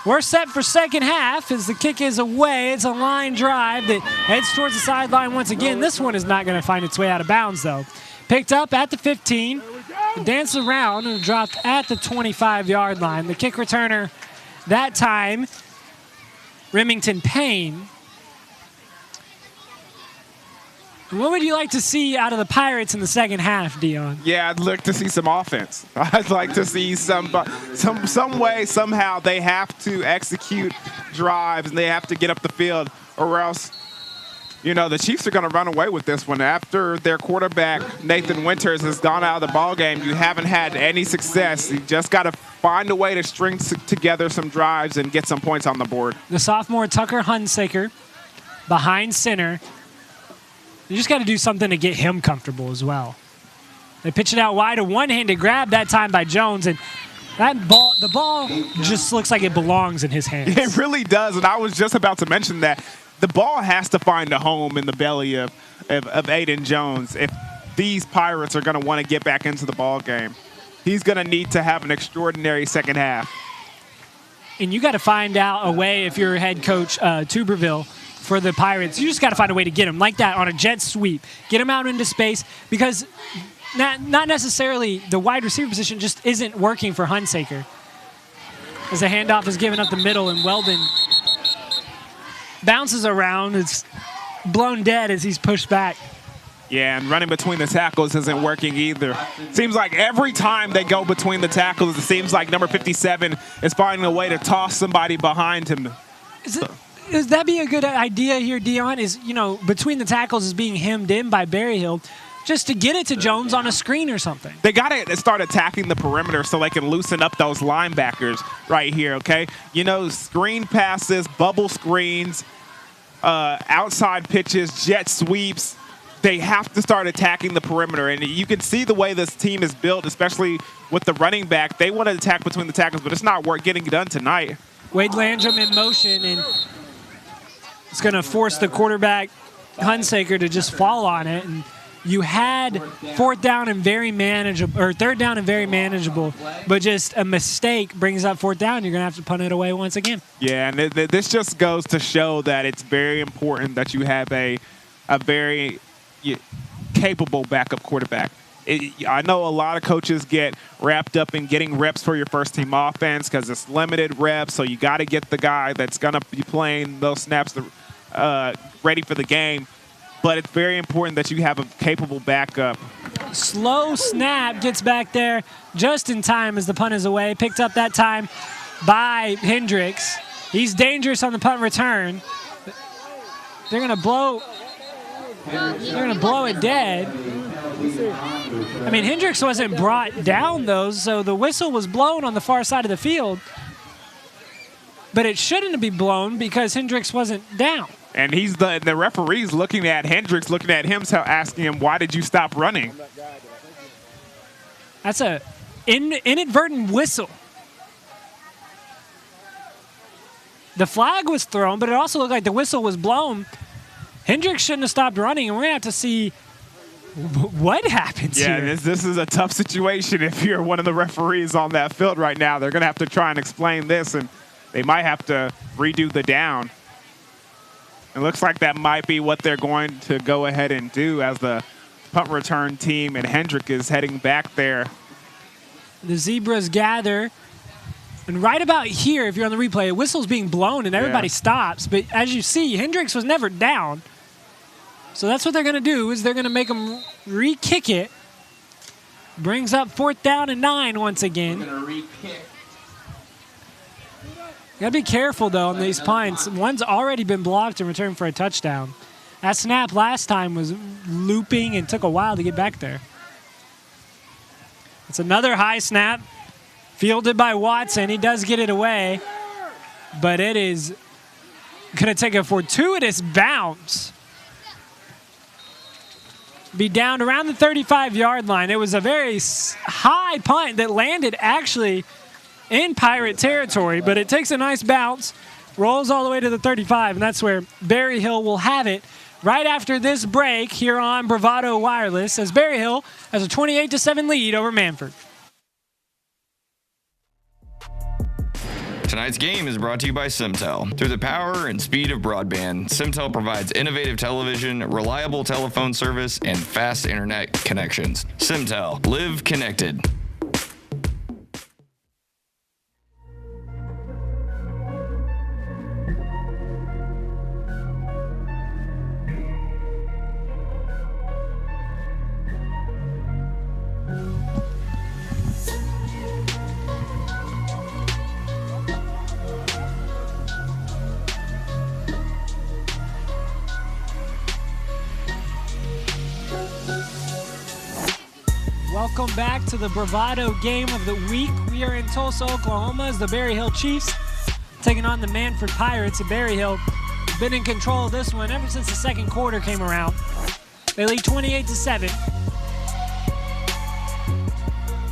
We're set for second half as the kick is away. It's a line drive that heads towards the sideline once again. This one is not going to find its way out of bounds, though. Picked up at the 15, danced around and dropped at the 25-yard line. The kick returner that time, Remington Payne. What would you like to see out of the Pirates in the second half, Dion? Yeah, I'd look to see some offense. I'd like to see some way, somehow they have to execute drives and they have to get up the field, or else, you know, the Chiefs are going to run away with this one. After their quarterback, Nathan Winters, has gone out of the ballgame, you haven't had any success. You just got to find a way to string together some drives and get some points on the board. The sophomore Tucker Hunsaker behind center. You just got to do something to get him comfortable as well. They pitch it out wide, a one-handed grab that time by Jones, and the ball just looks like it belongs in his hands. It really does, and I was just about to mention that. The ball has to find a home in the belly of Aiden Jones if these Pirates are going to want to get back into the ball game. He's going to need to have an extraordinary second half. And you got to find out a way, if you're head coach Tuberville, for the Pirates, you just got to find a way to get him like that on a jet sweep. Get him out into space, because not necessarily the wide receiver position just isn't working for Hunsaker. As the handoff is given up the middle, and Weldon bounces around. It's blown dead as he's pushed back. Yeah, and running between the tackles isn't working either. Seems like every time they go between the tackles, it seems like number 57 is finding a way to toss somebody behind him. Is that be a good idea here, Dion? Is, you know, between the tackles is being hemmed in by Berryhill. just to get it to Jones on a screen or something. They got to start attacking the perimeter so they can loosen up those linebackers right here, okay? You know, screen passes, bubble screens, outside pitches, jet sweeps. They have to start attacking the perimeter. And you can see the way this team is built, especially with the running back. They want to attack between the tackles, but it's not getting it done tonight. Wade Landrum in motion, and it's going to force the quarterback, Hunsaker, to just fall on it. And you had third down and very manageable, but just a mistake brings up fourth down. You're going to have to punt it away once again. Yeah, and this just goes to show that it's very important that you have a very capable backup quarterback. I know a lot of coaches get wrapped up in getting reps for your first team offense because it's limited reps, so you got to get the guy that's going to be playing those snaps ready for the game. But it's very important that you have a capable backup. Slow snap, gets back there just in time as the punt is away. Picked up that time by Hendricks. He's dangerous on the punt return. They're going to blow it dead. I mean, Hendricks wasn't brought down, though, so the whistle was blown on the far side of the field. But it shouldn't be blown because Hendricks wasn't down. And he's the referee's looking at Hendricks, looking at him, asking him, why did you stop running? That's a inadvertent whistle. The flag was thrown, but it also looked like the whistle was blown. Hendricks shouldn't have stopped running, and we're going to have to see what happens here. Yeah, this is a tough situation if you're one of the referees on that field right now. They're going to have to try and explain this, and they might have to redo the down. It looks like that might be what they're going to go ahead and do as the punt return team, and Hendrick is heading back there. The Zebras gather. And right about here, if you're on the replay, a whistle's being blown and everybody stops. But as you see, Hendricks was never down. So that's what they're going to do, is they're going to make him re-kick it. Brings up 4th down and 9 once again. We're going to re-kick. Got to be careful, though, on these punts. One's already been blocked and returned for a touchdown. That snap last time was looping and took a while to get back there. It's another high snap. Fielded by Watson. He does get it away, but it is going to take a fortuitous bounce. Be down around the 35-yard line. It was a very high punt that landed actually in Pirate territory, but it takes a nice bounce, rolls all the way to the 35, and that's where Berryhill will have it right after this break here on Bravado Wireless, as Berryhill has a 28-7 lead over Mannford. Tonight's game is brought to you by Simtel. Through the power and speed of broadband, Simtel provides innovative television, reliable telephone service, and fast internet connections. Simtel. Live connected. Welcome back to the Bravado game of the week. We are in Tulsa, Oklahoma, as the Berryhill Chiefs taking on the Mannford Pirates. And Berryhill has been in control of this one ever since the second quarter came around. They lead 28-7.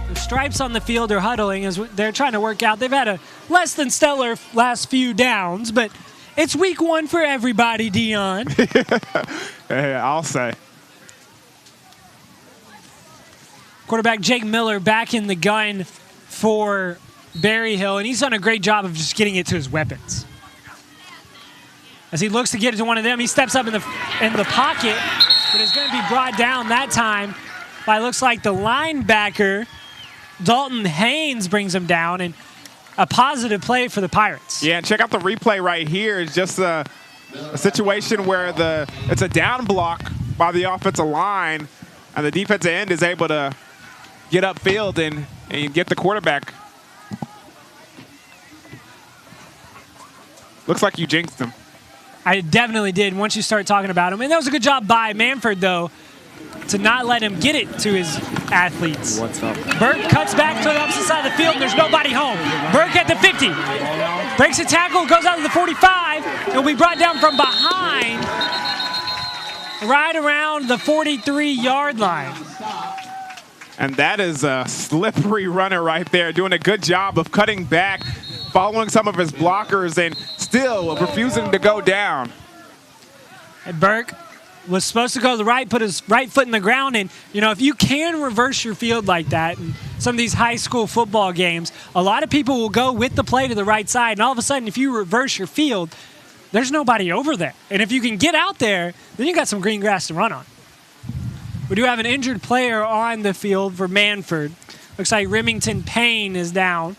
The Stripes on the field are huddling as they're trying to work out. They've had a less than stellar last few downs, but it's week 1 for everybody, Dion. I'll say. Quarterback Jake Miller back in the gun for Berryhill, and he's done a great job of just getting it to his weapons. As he looks to get it to one of them, he steps up in the pocket, but is going to be brought down that time by, looks like, the linebacker. Dalton Haynes brings him down, and a positive play for the Pirates. Yeah, and check out the replay right here. It's just a situation where it's a down block by the offensive line, and the defensive end is able to get upfield and get the quarterback. Looks like you jinxed him. I definitely did once you start talking about him. And that was a good job by Mannford, though. to not let him get it to his athletes. What's up? Burke cuts back to the opposite side of the field, and there's nobody home. Burke at the 50. Breaks a tackle, goes out to the 45. He'll be brought down from behind, right around the 43-yard line. And that is a slippery runner right there, doing a good job of cutting back, following some of his blockers, and still refusing to go down. And Burke was supposed to go to the right, put his right foot in the ground, and if you can reverse your field like that in some of these high school football games, a lot of people will go with the play to the right side, and all of a sudden if you reverse your field, there's nobody over there. And if you can get out there, then you got some green grass to run on. We do have an injured player on the field for Mannford. Looks like Remington Payne is down.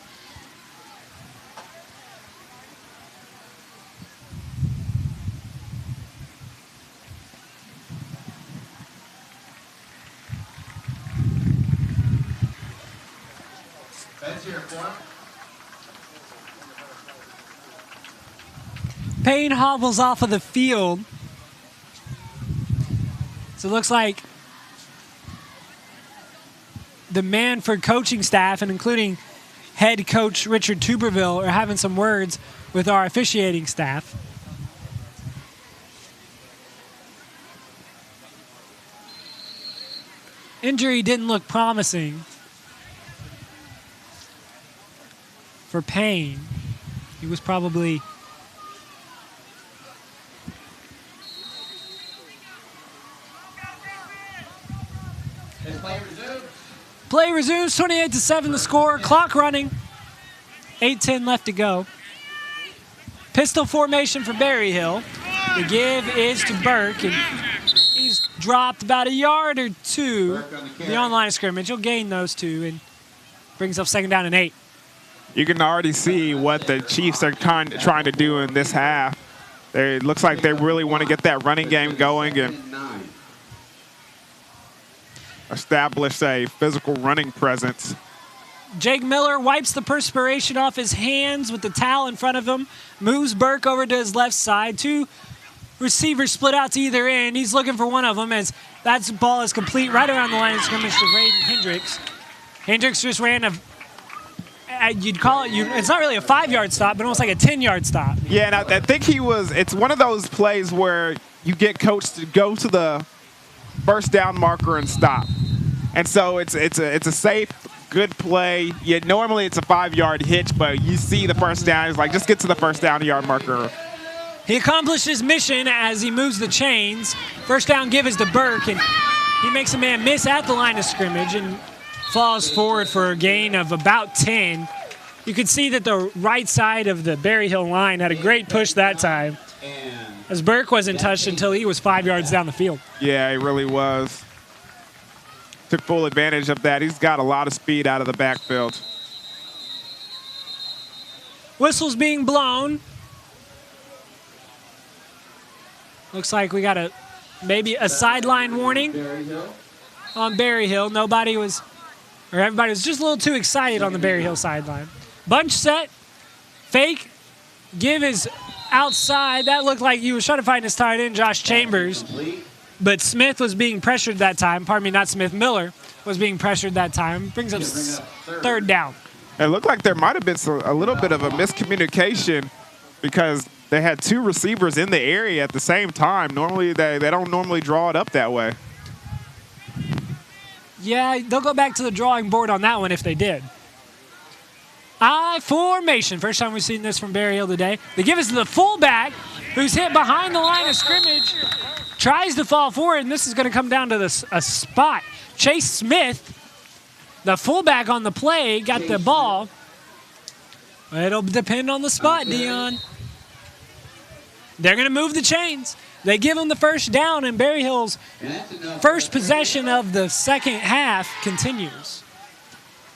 That's your form. Payne hobbles off of the field. So it looks like the Mannford coaching staff, and including head coach Richard Tuberville, are having some words with our officiating staff. Injury didn't look promising for Payne. He was probably Play resumes, 28-7 the score, clock running, 8:10 left to go. Pistol formation for Berryhill. The give is to Burke, and he's dropped about a yard or two beyond line of scrimmage. He'll gain those two and brings up 2nd down and 8. You can already see what the Chiefs are trying to do in this half. It looks like they really want to get that running game going and establish a physical running presence. Jake Miller wipes the perspiration off his hands with the towel in front of him, moves Burke over to his left side. 2 receivers split out to either end. He's looking for one of them as that ball is complete right around the line of scrimmage to Raiden Hendricks. Hendricks just ran you'd call it, it's not really a 5-yard stop, but almost like a 10-yard stop. Yeah, and I think it's one of those plays where you get coached to go to the first down marker and stop. And so it's a safe, good play. Yeah, normally it's a 5-yard hitch, but you see the first down. It's like, just get to the first down yard marker. He accomplished his mission as he moves the chains. First down give is to Burke, and he makes a man miss at the line of scrimmage and falls forward for a gain of about 10. You could see that the right side of the Berryhill line had a great push that time, as Burke wasn't touched until he was 5 yards down the field. Yeah, he really was. Took full advantage of that. He's got a lot of speed out of the backfield. Whistle's being blown. Looks like we got maybe a sideline warning on Berryhill. Everybody was just a little too excited on the Berryhill sideline. Bunch set, fake, give is outside. That looked like he was trying to find his tight end, Josh Chambers. But Smith was being pressured that time. Pardon me, not Smith. Miller was being pressured that time. Brings up 3rd down. It looked like there might have been a little bit of a miscommunication because they had 2 receivers in the area at the same time. Normally, they don't normally draw it up that way. Yeah, they'll go back to the drawing board on that one if they did. I formation. First time we've seen this from Berryhill today. The give is to the fullback, who's hit behind the line of scrimmage. Tries to fall forward, and this is going to come down to a spot. Chase Smith, the fullback on the play, got the ball. It'll depend on the spot, Dion. They're going to move the chains. They give him the first down, and Berryhill's first possession of the second half continues.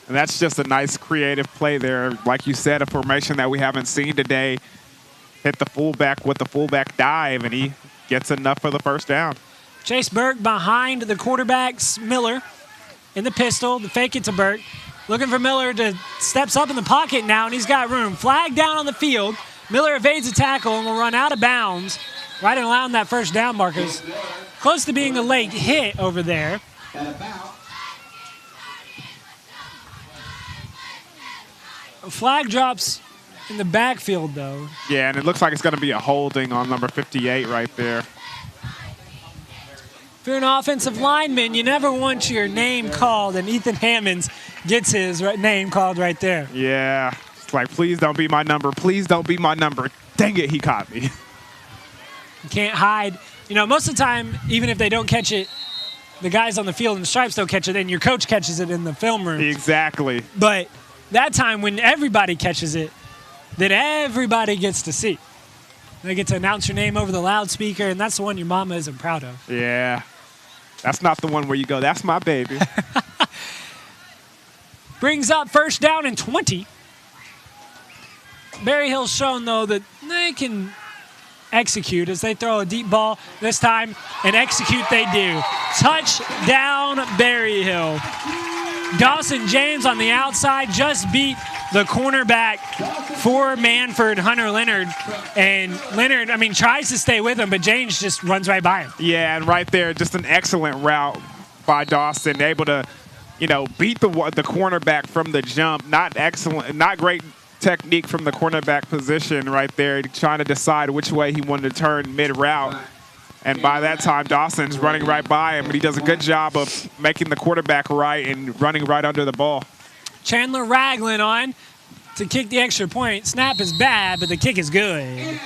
And that's just a nice creative play there. Like you said, a formation that we haven't seen today. Hit the fullback with the fullback dive, and he gets enough for the first down. Chase Burke behind the quarterback, Miller, in the pistol. The fake it to Burke. Looking for Miller to steps up in the pocket now, and he's got room. Flag down on the field. Miller evades a tackle and will run out of bounds right around that first down markers. Close to being a late hit over there. Flag drops in the backfield, though. Yeah, and it looks like it's going to be a holding on number 58 right there. If you're an offensive lineman, you never want your name called, and Ethan Hammonds gets his name called right there. Yeah. It's like, please don't be my number. Please don't be my number. Dang it, he caught me. You can't hide. You know, most of the time, even if they don't catch it, the guys on the field in the stripes don't catch it, and your coach catches it in the film room. Exactly. But that time when everybody catches it, then everybody gets to see. They get to announce your name over the loudspeaker, and that's the one your mama isn't proud of. Yeah. That's not the one where you go, that's my baby. Brings up first down and 20. Berryhill's shown, though, that they can execute as they throw a deep ball this time, and execute they do. Touchdown, Berryhill. Dawson James on the outside just beat the cornerback for Mannford, Hunter Leonard. And Leonard, I mean, tries to stay with him, but James just runs right by him. Yeah, and right there, just an excellent route by Dawson, able to, you know, beat the cornerback from the jump. Not excellent, not great technique from the cornerback position right there, trying to decide which way he wanted to turn mid-route. And by that time, Dawson's running right by him, but he does a good job of making the quarterback right and running right under the ball. Chandler Ragland on to kick the extra point. Snap is bad, but the kick is good.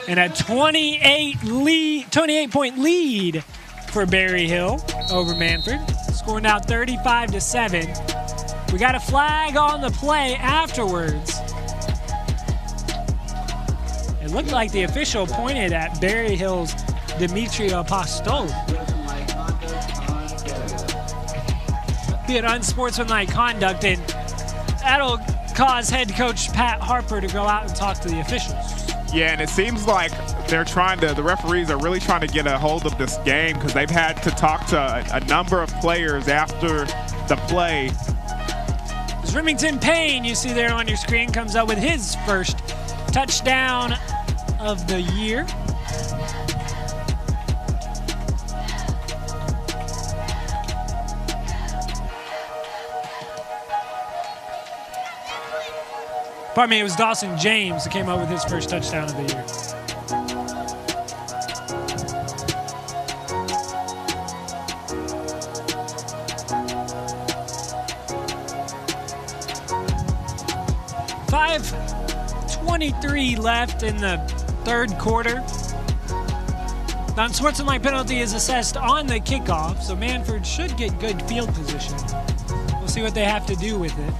And a 28-point lead for Berryhill over Mannford. Scoring now 35-7. We got a flag on the play afterwards. It looked like the official pointed at Berryhill's Dimitri Apostol. Be an unsportsmanlike conduct, and that'll cause head coach Pat Harper to go out and talk to the officials. Yeah, and it seems like the referees are really trying to get a hold of this game, because they've had to talk to a number of players after the play. As Remington Payne, you see there on your screen, comes up with his first touchdown of the year. Pardon me, it was Dawson James that came up with his first touchdown of the year. .23 left in the third quarter. Non-sportsmanlike penalty is assessed on the kickoff, so Mannford should get good field position. We'll see what they have to do with it.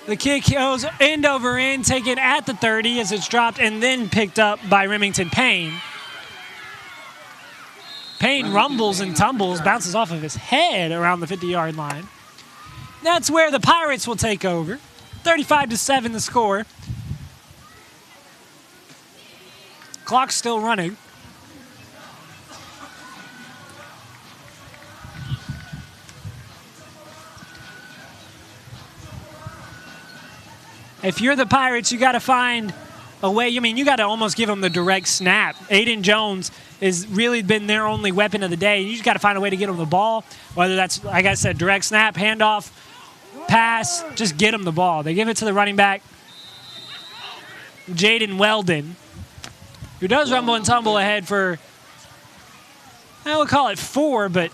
The kick goes end over end, taken at the 30 as it's dropped, and then picked up by Remington Payne. Payne rumbles and tumbles, bounces off of his head around the 50-yard line. That's where the Pirates will take over. 35-7 the score. Clock's still running. If you're the Pirates, you got to find a way. I mean, you got to almost give them the direct snap. Aiden Jones has really been their only weapon of the day. You just got to find a way to get them the ball, whether that's, like I said, direct snap, handoff, pass, just get them the ball. They give it to the running back, Jaden Weldon, who does rumble and tumble ahead for, I would call it 4, but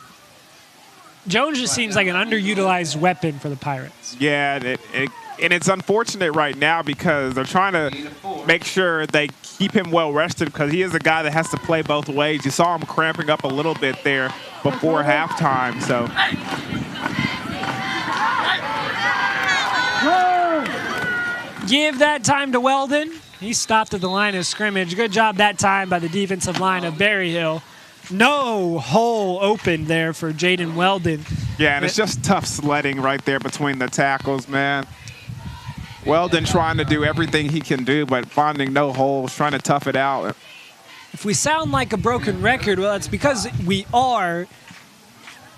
Jones just seems like an underutilized weapon for the Pirates. Yeah, and it's unfortunate right now because they're trying to make sure they keep him well rested, because he is a guy that has to play both ways. You saw him cramping up a little bit there before halftime. So give that time to Weldon. He stopped at the line of scrimmage. Good job that time by the defensive line of Berryhill. No hole open there for Jaden Weldon. Yeah, and it's just tough sledding right there between the tackles, man. Weldon trying to do everything he can do, but finding no holes, trying to tough it out. If we sound like a broken record, well, it's because we are.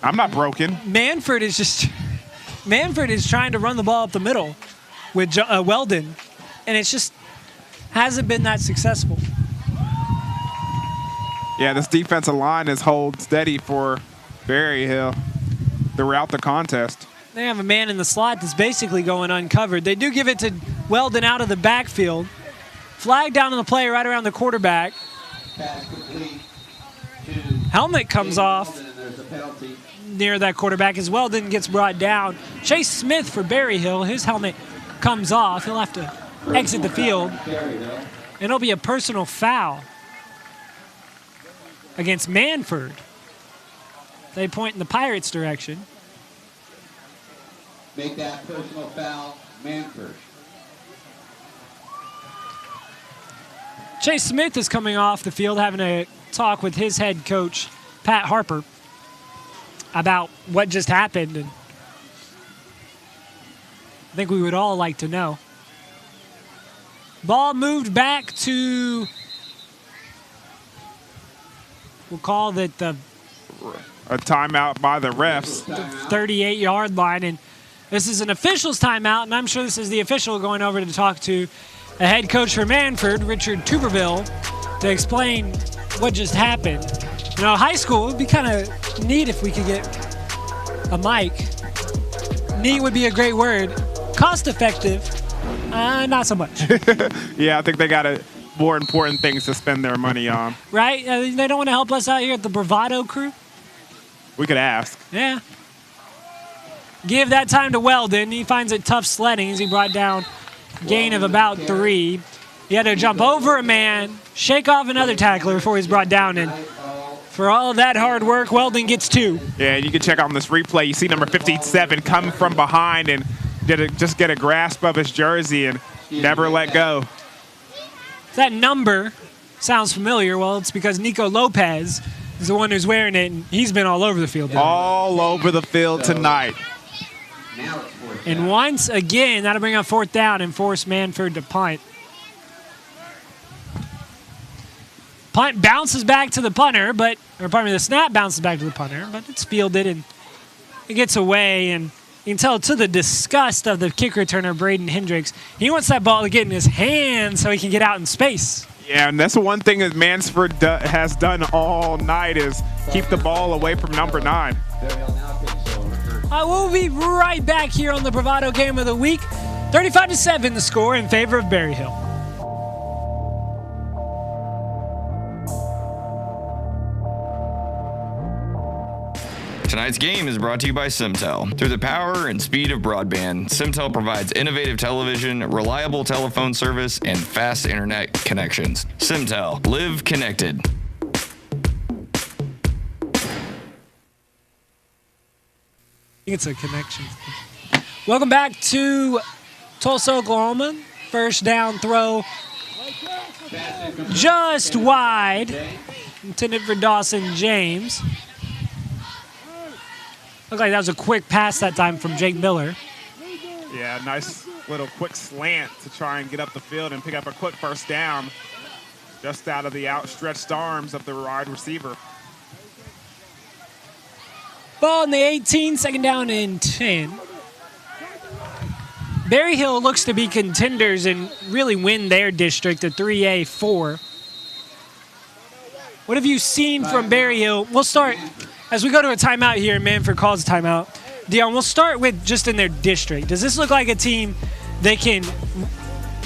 I'm not broken. Mannford is just Mannford is trying to run the ball up the middle with Weldon, and it's just hasn't been that successful. Yeah, this defensive line has held steady for Berryhill throughout the contest. They have a man in the slot that's basically going uncovered. They do give it to Weldon out of the backfield. Flag down on the play right around the quarterback. Helmet comes off near that quarterback as Weldon gets brought down. Chase Smith for Berryhill, his helmet comes off. He'll have to exit the field. And it'll be a personal foul against Mannford. They point in the Pirates' direction. Make that personal foul, Mannford. Chase Smith is coming off the field having a talk with his head coach, Pat Harper, about what just happened. And I think we would all like to know. Ball moved back to, we'll call it a timeout by the refs. The 38-yard line. And this is an official's timeout, and I'm sure this is the official going over to talk to the head coach for Mannford, Richard Tuberville, to explain what just happened. You know, high school would be kind of neat if we could get a mic. Neat would be a great word. Cost effective, not so much. Yeah, I think they got more important things to spend their money on. Right? They don't want to help us out here at the Bravado crew? We could ask. Yeah. Give that time to Weldon. He finds it tough sledding as he brought down gain of about 3. He had to jump over a man, shake off another tackler before he's brought down. And for all of that hard work, Weldon gets 2. Yeah, you can check out on this replay. You see number 57 come from behind and just get a grasp of his jersey and never let go. That number sounds familiar. Well, it's because Nico Lopez is the one who's wearing it, and he's been all over the field. All over the field tonight. And once again, that'll bring up 4th down and force Mannford to punt. Punt bounces back to the punter, the snap bounces back to the punter, but it's fielded and it gets away. And you can tell to the disgust of the kick returner, Braden Hendricks, he wants that ball to get in his hand so he can get out in space. Yeah, and that's the one thing that Mannford has done all night is keep the ball away from number 9. We'll be right back here on the Bravado Game of the Week. 35-7 the score in favor of Berryhill. Tonight's game is brought to you by Simtel. Through the power and speed of broadband, Simtel provides innovative television, reliable telephone service, and fast internet connections. Simtel. Live connected. It's a connection. Welcome back to Tulsa, Oklahoma. First down throw just wide, intended for Dawson James. Looked like that was a quick pass that time from Jake Miller. Yeah, nice little quick slant to try and get up the field and pick up a quick first down just out of the outstretched arms of the wide receiver. Ball in the 18, 2nd down and 10. Berryhill looks to be contenders and really win their district, the 3A4. What have you seen from Berryhill? We'll start, as we go to a timeout here, and Mannford calls a timeout. Dion, we'll start with just in their district. Does this look like a team that can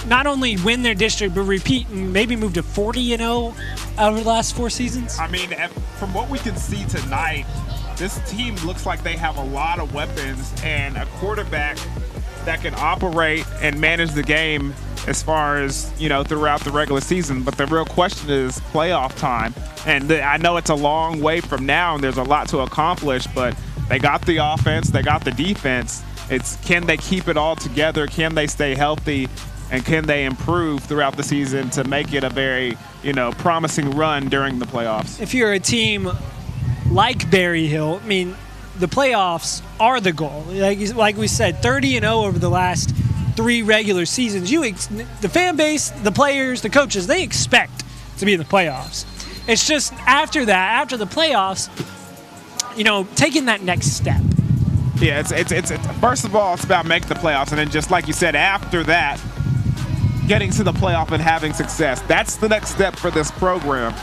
not only win their district, but repeat and maybe move to 40-0 over the last 4 seasons? I mean, from what we can see tonight, this team looks like they have a lot of weapons and a quarterback that can operate and manage the game as far as, throughout the regular season. But the real question is playoff time. And I know it's a long way from now and there's a lot to accomplish, but they got the offense, they got the defense. It's can they keep it all together? Can they stay healthy? And can they improve throughout the season to make it a very, promising run during the playoffs? If you're a team like Berryhill, I mean, the playoffs are the goal. Like we said, 30-0 over the last 3 regular seasons. The fan base, the players, the coaches, they expect to be in the playoffs. It's just after that, after the playoffs, taking that next step. Yeah, it's first of all, it's about making the playoffs, and then just like you said, after that, getting to the playoff and having success. That's the next step for this program.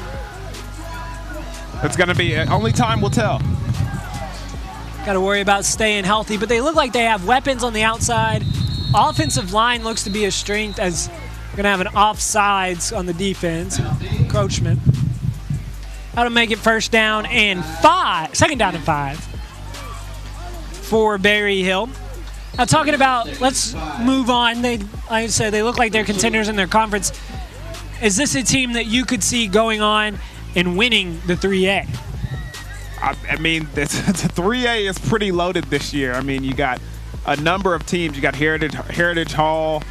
It's going to be, only time will tell. Got to worry about staying healthy, but they look like they have weapons on the outside. Offensive line looks to be a strength, as we're going to have an offsides on the defense. Encroachment. That'll make it second down and 5 for Berryhill. Now talking about, let's move on. Like I said, they look like they're contenders in their conference. Is this a team that you could see going on and winning the 3A? I mean, the 3A is pretty loaded this year. I mean, you got a number of teams. You got Heritage Hall,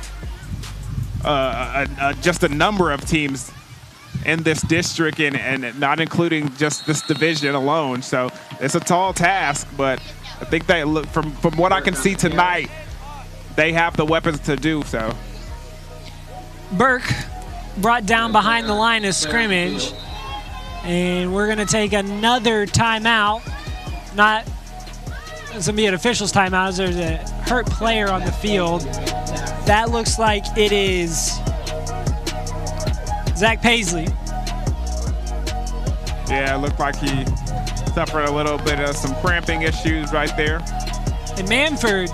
just a number of teams in this district, and not including just this division alone. So it's a tall task, but I think they look, from what I can see tonight, they have the weapons to do so. Burke brought down behind the line of scrimmage, and we're going to take another timeout. It's going to be an official's timeout as there's a hurt player on the field. That looks like it is Zach Paisley. Yeah, it looked like he suffered a little bit of some cramping issues right there. And Mannford,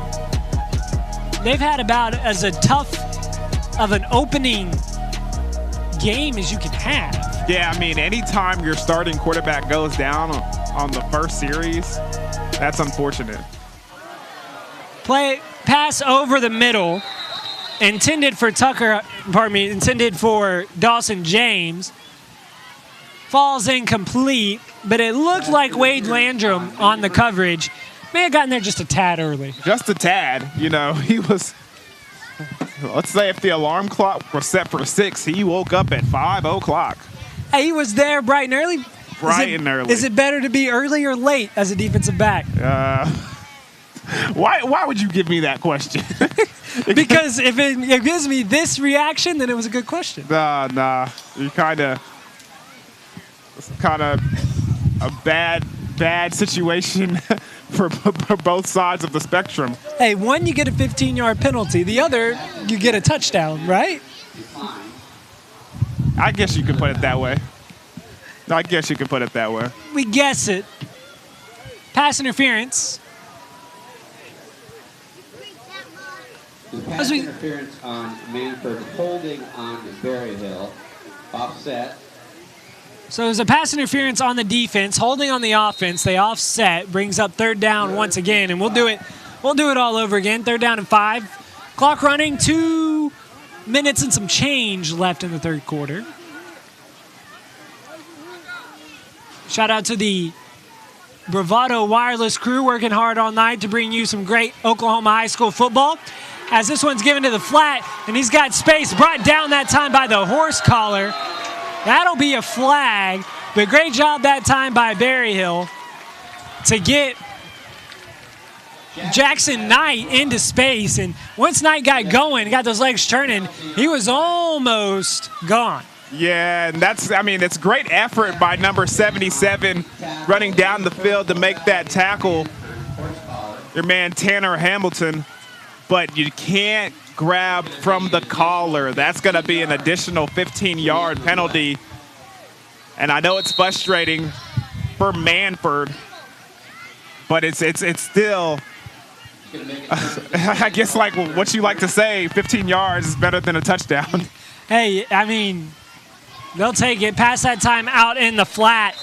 they've had about as a tough of an opening game as you can have. Yeah, I mean, anytime your starting quarterback goes down on the first series, that's unfortunate. Pass over the middle, intended for Dawson James. Falls incomplete, but it looked like Wade Landrum on the coverage may have gotten there just a tad early. Just a tad. You know, he was, let's say if the alarm clock was set for 6, he woke up at 5 o'clock. Hey, he was there bright and early. Early. Is it better to be early or late as a defensive back? Why would you give me that question? Because if it gives me this reaction, then it was a good question. Nah. It's kind of a bad situation for both sides of the spectrum. Hey, one, you get a 15-yard penalty. The other, you get a touchdown, right? I guess you could put it that way. We guess it. Pass interference. Pass interference on Mannford, holding on Berryhill, offset. So there's a pass interference on the defense, holding on the offense. They offset, brings up third down once again, and we'll do it all over again. 3rd down and 5. Clock running, 2 minutes and some change left in the third quarter. Shout out to the Bravado Wireless crew working hard all night to bring you some great Oklahoma high school football. As this one's given to the flat, and he's got space, brought down that time by the horse collar. That'll be a flag, but great job that time by Berryhill to get Jackson Knight into space. And once Knight got going, got those legs turning, he was almost gone. Yeah, and it's great effort by number 77 running down the field to make that tackle, your man Tanner Hamilton, but you can't grab from the collar. That's going to be an additional 15-yard penalty. And I know it's frustrating for Mannford, but it's still, I guess, like what you like to say, 15 yards is better than a touchdown. Hey, I mean, they'll take it. Pass that time out in the flat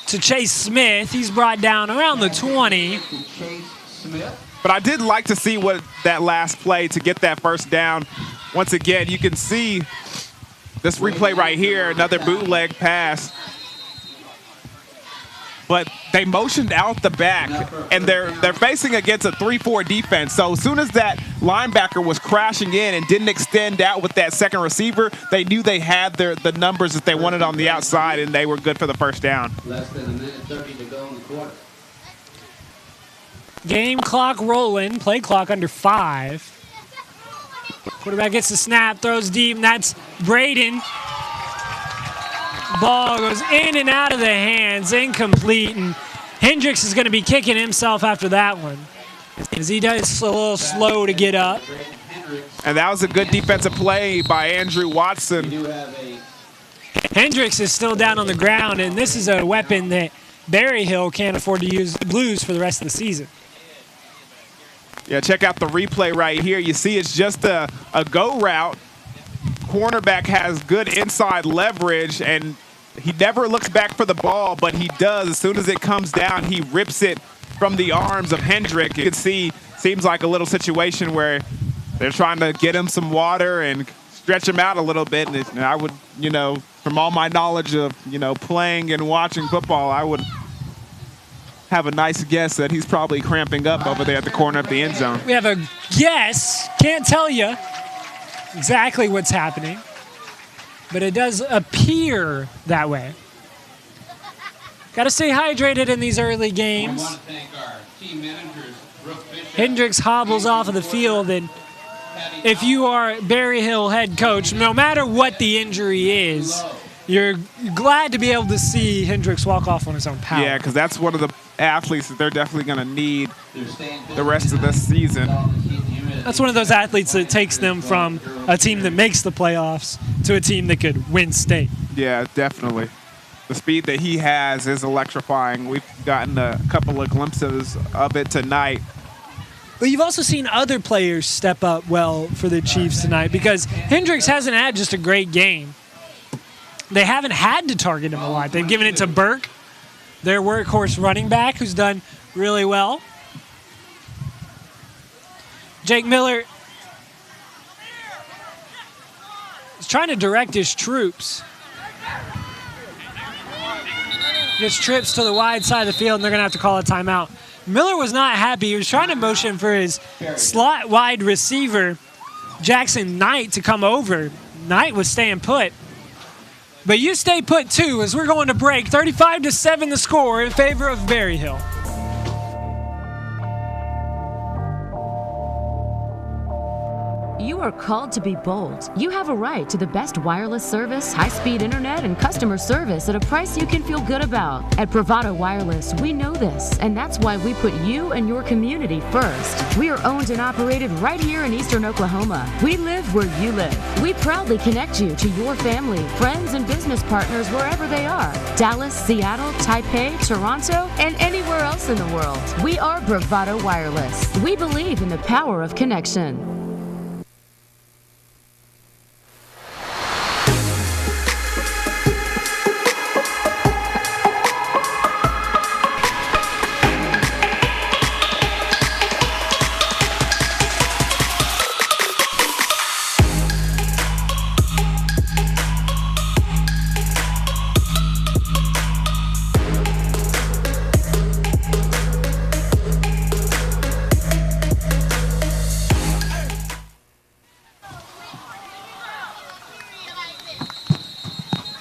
to Chase Smith. He's brought down around the 20. But I did like to see what that last play to get that first down. Once again, you can see this replay right here, another bootleg pass. But they motioned out the back, and they're facing against a 3-4 defense. So as soon as that linebacker was crashing in and didn't extend out with that second receiver, they knew they had the numbers that they wanted on the outside, and they were good for the first down. Less than a minute 30 to go in the quarter. Game clock rolling, play clock under 5. Quarterback gets the snap, throws deep, and that's Braden. Ball goes in and out of the hands, incomplete, and Hendricks is going to be kicking himself after that one. As he does a little slow to get up. And that was a good defensive play by Andrew Watson. Hendricks is still down on the ground, and this is a weapon that Berryhill can't afford to lose for the rest of the season. Yeah, check out the replay right here. You see it's just a go route. Cornerback has good inside leverage, and he never looks back for the ball, but he does. As soon as it comes down, he rips it from the arms of Hendrick. You can see, seems like a little situation where they're trying to get him some water and stretch him out a little bit. And I would, you know, from all my knowledge of, you know, playing and watching football, I would have a nice guess that he's probably cramping up over there at the corner of the end zone. We have a guess. Can't tell you exactly what's happening, but it does appear that way. Got to stay hydrated in these early games. Hendricks hobbles off of the field, and if you are Berryhill head coach, no matter what the injury is, you're glad to be able to see Hendricks walk off on his own power. Yeah, because that's one of the athletes that they're definitely going to need the rest of this season. That's one of those athletes that takes them from a team that makes the playoffs to a team that could win state. Yeah, definitely. The speed that he has is electrifying. We've gotten a couple of glimpses of it tonight. But you've also seen other players step up well for the Chiefs tonight, because Hendricks hasn't had just a great game. They haven't had to target him a lot. They've given it to Burke, their workhorse running back, who's done really well. Jake Miller is trying to direct his troops. Gets trips to the wide side of the field, and they're going to have to call a timeout. Miller was not happy. He was trying to motion for his slot wide receiver, Jackson Knight, to come over. Knight was staying put. But you stay put too, as we're going to break. 35-7 the score in favor of Berryhill. You are called to be bold. You have a right to the best wireless service, high-speed internet, and customer service at a price you can feel good about. At Bravado Wireless, we know this, and that's why we put you and your community first. We are owned and operated right here in Eastern Oklahoma. We live where you live. We proudly connect you to your family, friends, and business partners wherever they are. Dallas, Seattle, Taipei, Toronto, and anywhere else in the world. We are Bravado Wireless. We believe in the power of connection.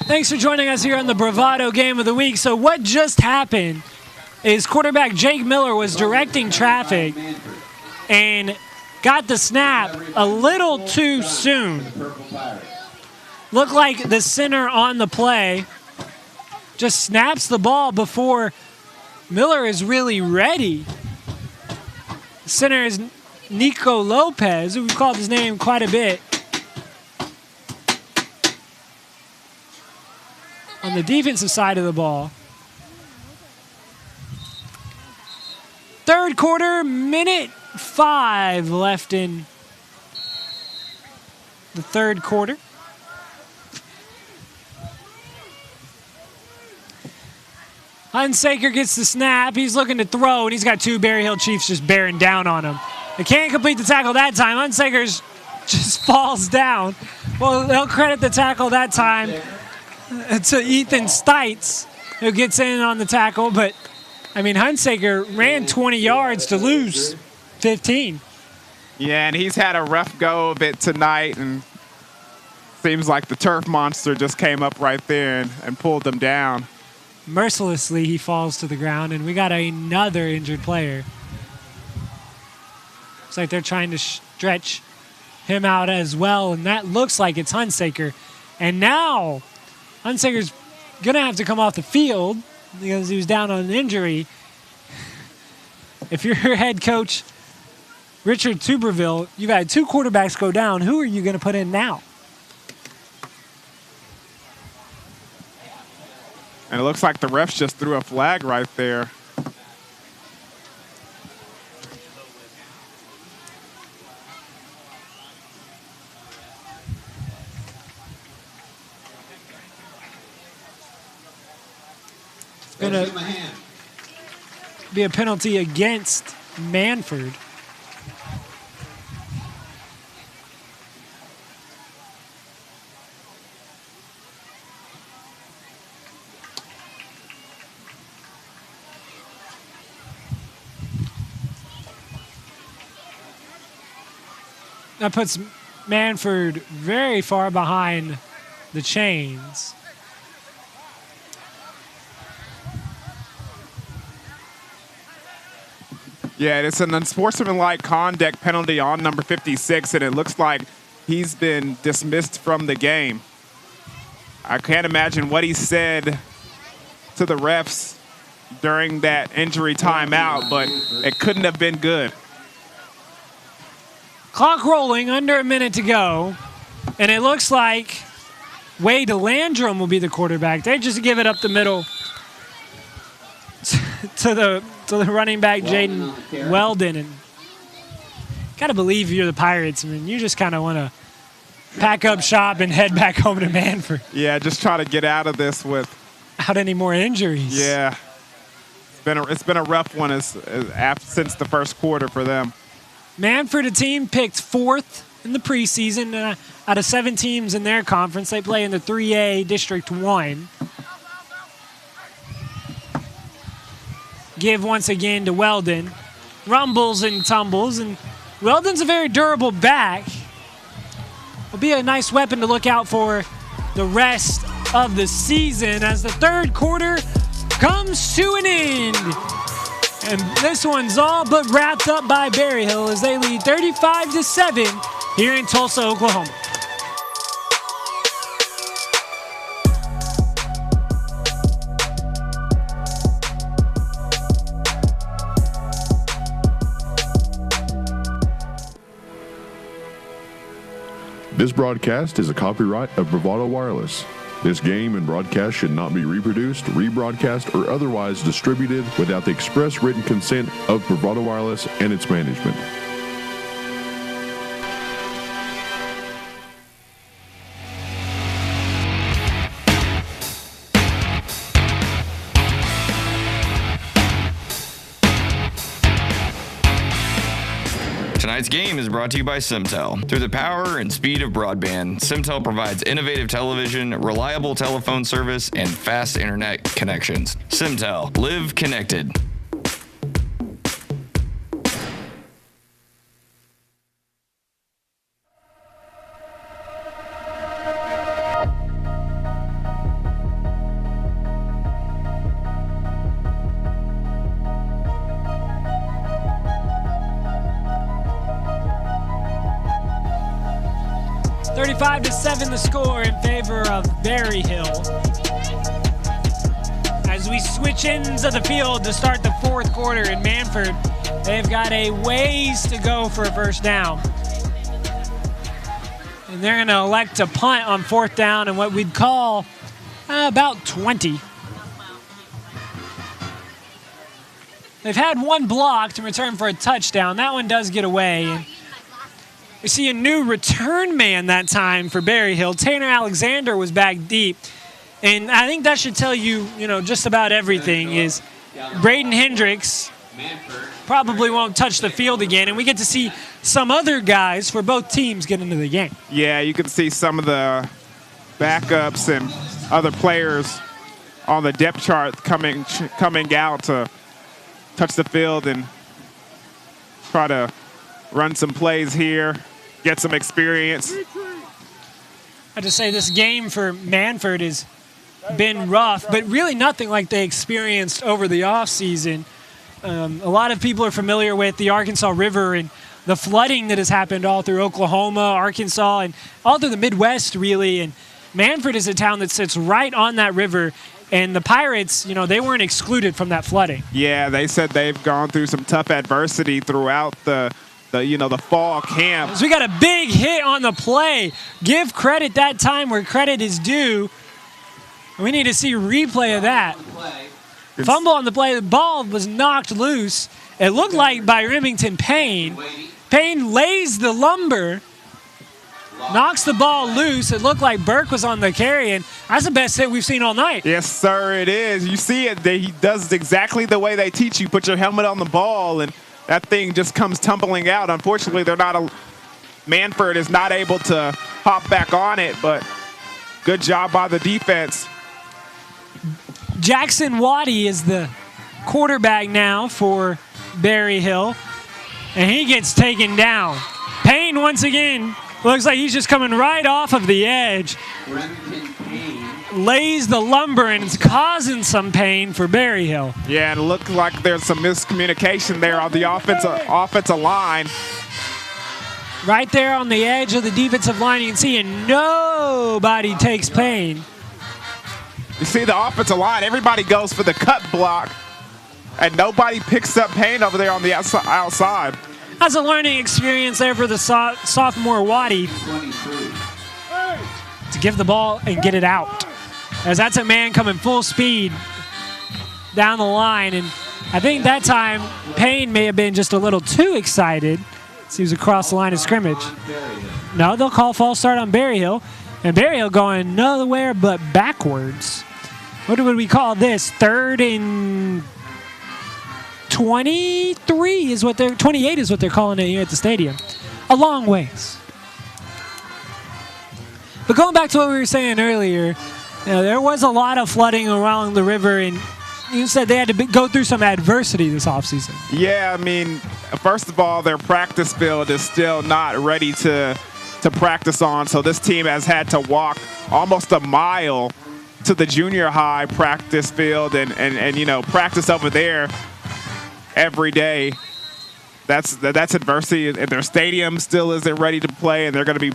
Thanks for joining us here on the Bravado Game of the Week. So what just happened is quarterback Jake Miller was directing traffic and got the snap a little too soon. Looked like the center on the play just snaps the ball before Miller is really ready. The center is Nico Lopez, who we've called his name quite a bit. On the defensive side of the ball. Third quarter, minute 5 left in the third quarter. Hunsaker gets the snap. He's looking to throw, and he's got two Berryhill Chiefs just bearing down on him. They can't complete the tackle that time. Hunsaker just falls down. Well, they'll credit the tackle that time to Ethan Stites, who gets in on the tackle. But, I mean, Hunsaker ran 20 yards to lose 15. Yeah, and he's had a rough go of it tonight, and seems like the turf monster just came up right there and pulled them down. Mercilessly, he falls to the ground, and we got another injured player. Looks like they're trying to stretch him out as well, and that looks like it's Hunsaker. And now Hunsaker's going to have to come off the field because he was down on an injury. If you're head coach Richard Tuberville, you've had 2 quarterbacks go down. Who are you going to put in now? And it looks like the refs just threw a flag right there. It's going to be a penalty against Mannford. That puts Mannford very far behind the chains. Yeah, it's an unsportsmanlike conduct penalty on number 56, and it looks like he's been dismissed from the game. I can't imagine what he said to the refs during that injury timeout, but it couldn't have been good. Clock rolling, under a minute to go, and it looks like Wade Landrum will be the quarterback. They just give it up the middle to the running back, Jaden Weldon. And gotta believe you're the Pirates. I mean, you just kind of want to pack up shop and head back home to Mannford. Yeah, just try to get out of this without any more injuries. Yeah, it's been a rough one since the first quarter for them. Mannford, a team picked 4th in the preseason out of 7 teams in their conference. They play in the 3A District 1. Give once again to Weldon. Rumbles and tumbles, and Weldon's a very durable back. Will be a nice weapon to look out for the rest of the season as the 3rd quarter comes to an end. And this one's all but wrapped up by Berryhill as they lead 35-7 here in Tulsa, Oklahoma. This broadcast is a copyright of Bravado Wireless. This game and broadcast should not be reproduced, rebroadcast, or otherwise distributed without the express written consent of Bravado Wireless and its management. Tonight's game is brought to you by Simtel. Through the power and speed of broadband, Simtel provides innovative television, reliable telephone service, and fast internet connections. Simtel. Live connected. It's 35-7 the score in favor of Berryhill. As we switch ends of the field to start the 4th quarter in Mannford, they've got a ways to go for a first down. And they're going to elect to punt on 4th down and what we'd call about 20. They've had one blocked in return for a touchdown. That one does get away. And we see a new return man that time for Berryhill. Tanner Alexander was back deep. And I think that should tell you, just about everything is Braden Hendricks probably won't touch the field again. And we get to see some other guys for both teams get into the game. Yeah, you can see some of the backups and other players on the depth chart coming out to touch the field and try to run some plays here, get some experience. I have to say this game for Mannford has been rough, but really nothing like they experienced over the offseason. A lot of people are familiar with the Arkansas River and the flooding that has happened all through Oklahoma, Arkansas, and all through the Midwest, really. And Mannford is a town that sits right on that river. And the Pirates, they weren't excluded from that flooding. Yeah, they said they've gone through some tough adversity throughout the the fall camp. So we got a big hit on the play. Give credit that time where credit is due. We need to see a replay of that. Fumble on the play. The ball was knocked loose. It looked like by Remington Payne. Payne lays the lumber, knocks the ball loose. It looked like Burke was on the carry, and that's the best hit we've seen all night. Yes, sir, it is. You see it. He does exactly the way they teach you. Put your helmet on the ball, and that thing just comes tumbling out. Unfortunately, Mannford is not able to hop back on it, but good job by the defense. Jackson Waddy is the quarterback now for Berryhill, and he gets taken down. Payne, once again, looks like he's just coming right off of the edge. Lays the lumber, and it's causing some pain for Berryhill. Yeah, and it looked like there's some miscommunication there on the offensive line. Right there on the edge of the defensive line, you can see, and nobody takes Payne. You see the offensive line, everybody goes for the cut block, and nobody picks up Payne over there on the outside. That's a learning experience there for the sophomore Waddy to give the ball and get it out. As that's a man coming full speed down the line, and I think that time Payne may have been just a little too excited as he was across the line of scrimmage. No, they'll call false start on Berryhill, and Berryhill going nowhere but backwards. What would we call this? 3rd and 28 is what they're calling it here at the stadium. A long ways. But going back to what we were saying earlier, there was a lot of flooding along the river, and you said they had to go through some adversity this offseason. Yeah, I mean, first of all, their practice field is still not ready to practice on, so this team has had to walk almost a mile to the junior high practice field and practice over there every day. That's adversity, and their stadium still isn't ready to play, and they're going to be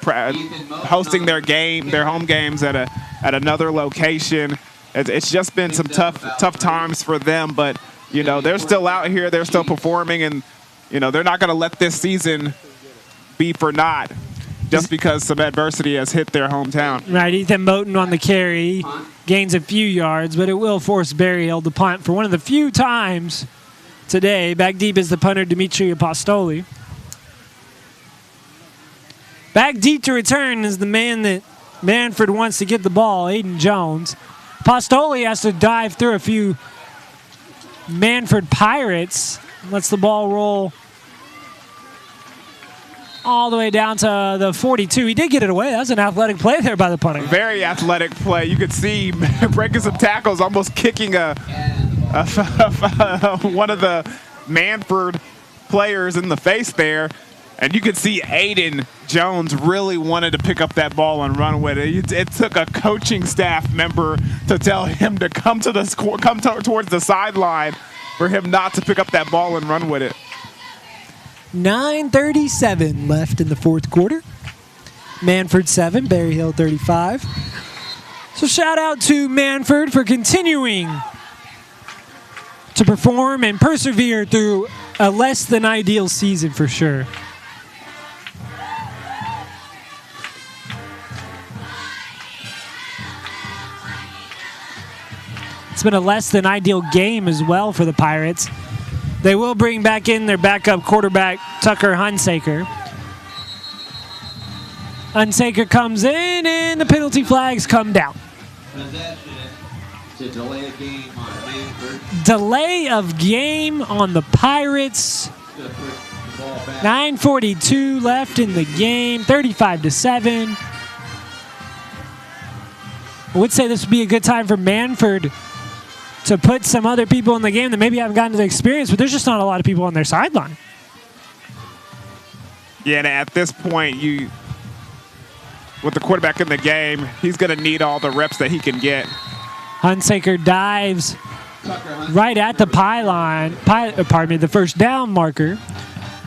hosting their home games at another location. It's just been some tough times for them, but they're still out here, they're still performing, and they're not going to let this season be for naught just because some adversity has hit their hometown. Right, Ethan Moten on the carry, gains a few yards, but it will force Berryhill to punt for one of the few times today. Back deep is the punter, Dimitri Apostoli. Back deep to return is the man that Mannford wants to get the ball, Aiden Jones. Apostoli has to dive through a few Mannford Pirates. Lets the ball roll all the way down to the 42. He did get it away. That was an athletic play there by the punter. Very athletic play. You could see breaking some tackles, almost kicking one of the Mannford players in the face there. And you could see Aiden Jones really wanted to pick up that ball and run with it. It took a coaching staff member to tell him to come towards the sideline for him not to pick up that ball and run with it. 9:37 left in the fourth quarter. Mannford 7, Berryhill 35. So shout out to Mannford for continuing to perform and persevere through a less than ideal season for sure. It's been a less than ideal game as well for the Pirates. They will bring back in their backup quarterback, Tucker Hunsaker. Hunsaker comes in, and the penalty flags come down. To delay a game on Mannford. Delay of game on the Pirates. 9:42 left in the game, 35-7. I would say this would be a good time for Mannford to put some other people in the game that maybe haven't gotten to the experience, but there's just not a lot of people on their sideline. Yeah, and at this point, with the quarterback in the game, he's going to need all the reps that he can get. Hunsaker dives right at the the first down marker.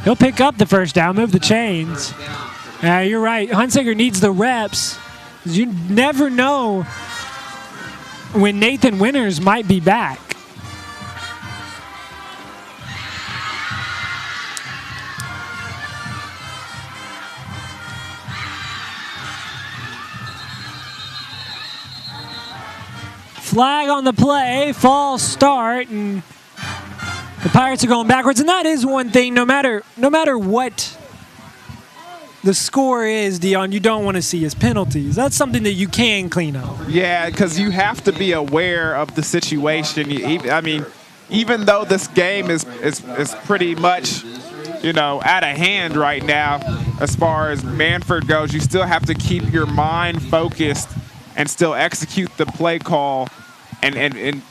He'll pick up the first down, move the chains. You're right. Hunsaker needs the reps. You never know when Nathan Winters might be back. Flag on the play, false start, and the Pirates are going backwards. And that is one thing, no matter what the score is, Dion, you don't want to see is penalties. That's something that you can clean up. Yeah, because you have to be aware of the situation. I mean, even though this game is pretty much, out of hand right now as far as Mannford goes, you still have to keep your mind focused and still execute the play call and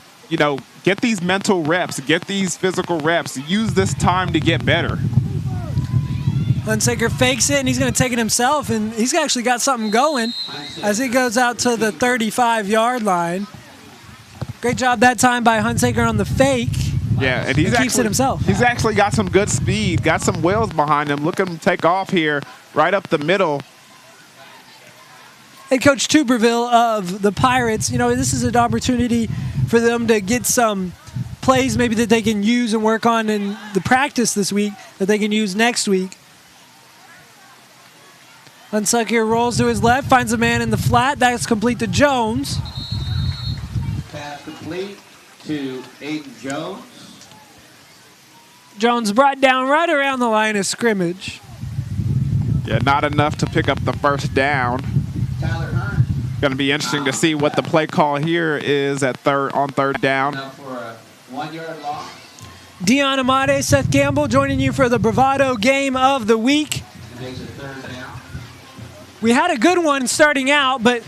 get these mental reps, get these physical reps, use this time to get better. Hunsaker fakes it, and he's going to take it himself, and he's actually got something going as he goes out to the 35-yard line. Great job that time by Hunsaker on the fake. Yeah, and he keeps it himself. He's actually got some good speed, got some wheels behind him. Look at him take off here, right up the middle. Head coach Tuberville of the Pirates, this is an opportunity for them to get some plays maybe that they can use and work on in the practice this week that they can use next week. Hunsaker rolls to his left, finds a man in the flat. That's complete to Jones. Pass complete to Aiden Jones. Jones brought down right around the line of scrimmage. Yeah, not enough to pick up the first down. Tyler Hearn. Going to be interesting to see what the play call here is on third down. Now for a 1-yard loss. Dion Amade, Seth Campbell joining you for the Bravado game of the week. It makes it third down. We had a good one starting out, but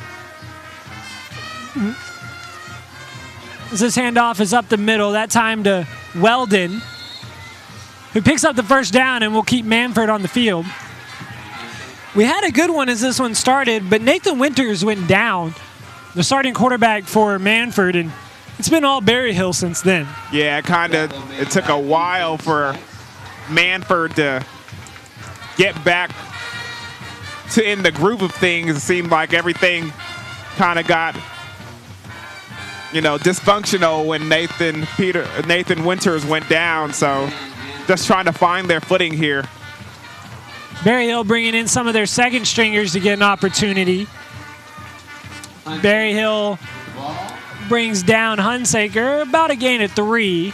as this handoff is up the middle, that time to Weldon, who picks up the first down and will keep Mannford on the field. We had a good one as this one started, but Nathan Winters went down, the starting quarterback for Mannford, and it's been all Berryhill since then. Yeah, it took a while for Mannford to get back in the groove of things. It seemed like everything kind of got, dysfunctional when Nathan Winters went down. So just trying to find their footing here. Berryhill bringing in some of their second stringers to get an opportunity. Berryhill brings down Hunsaker, about a gain of 3.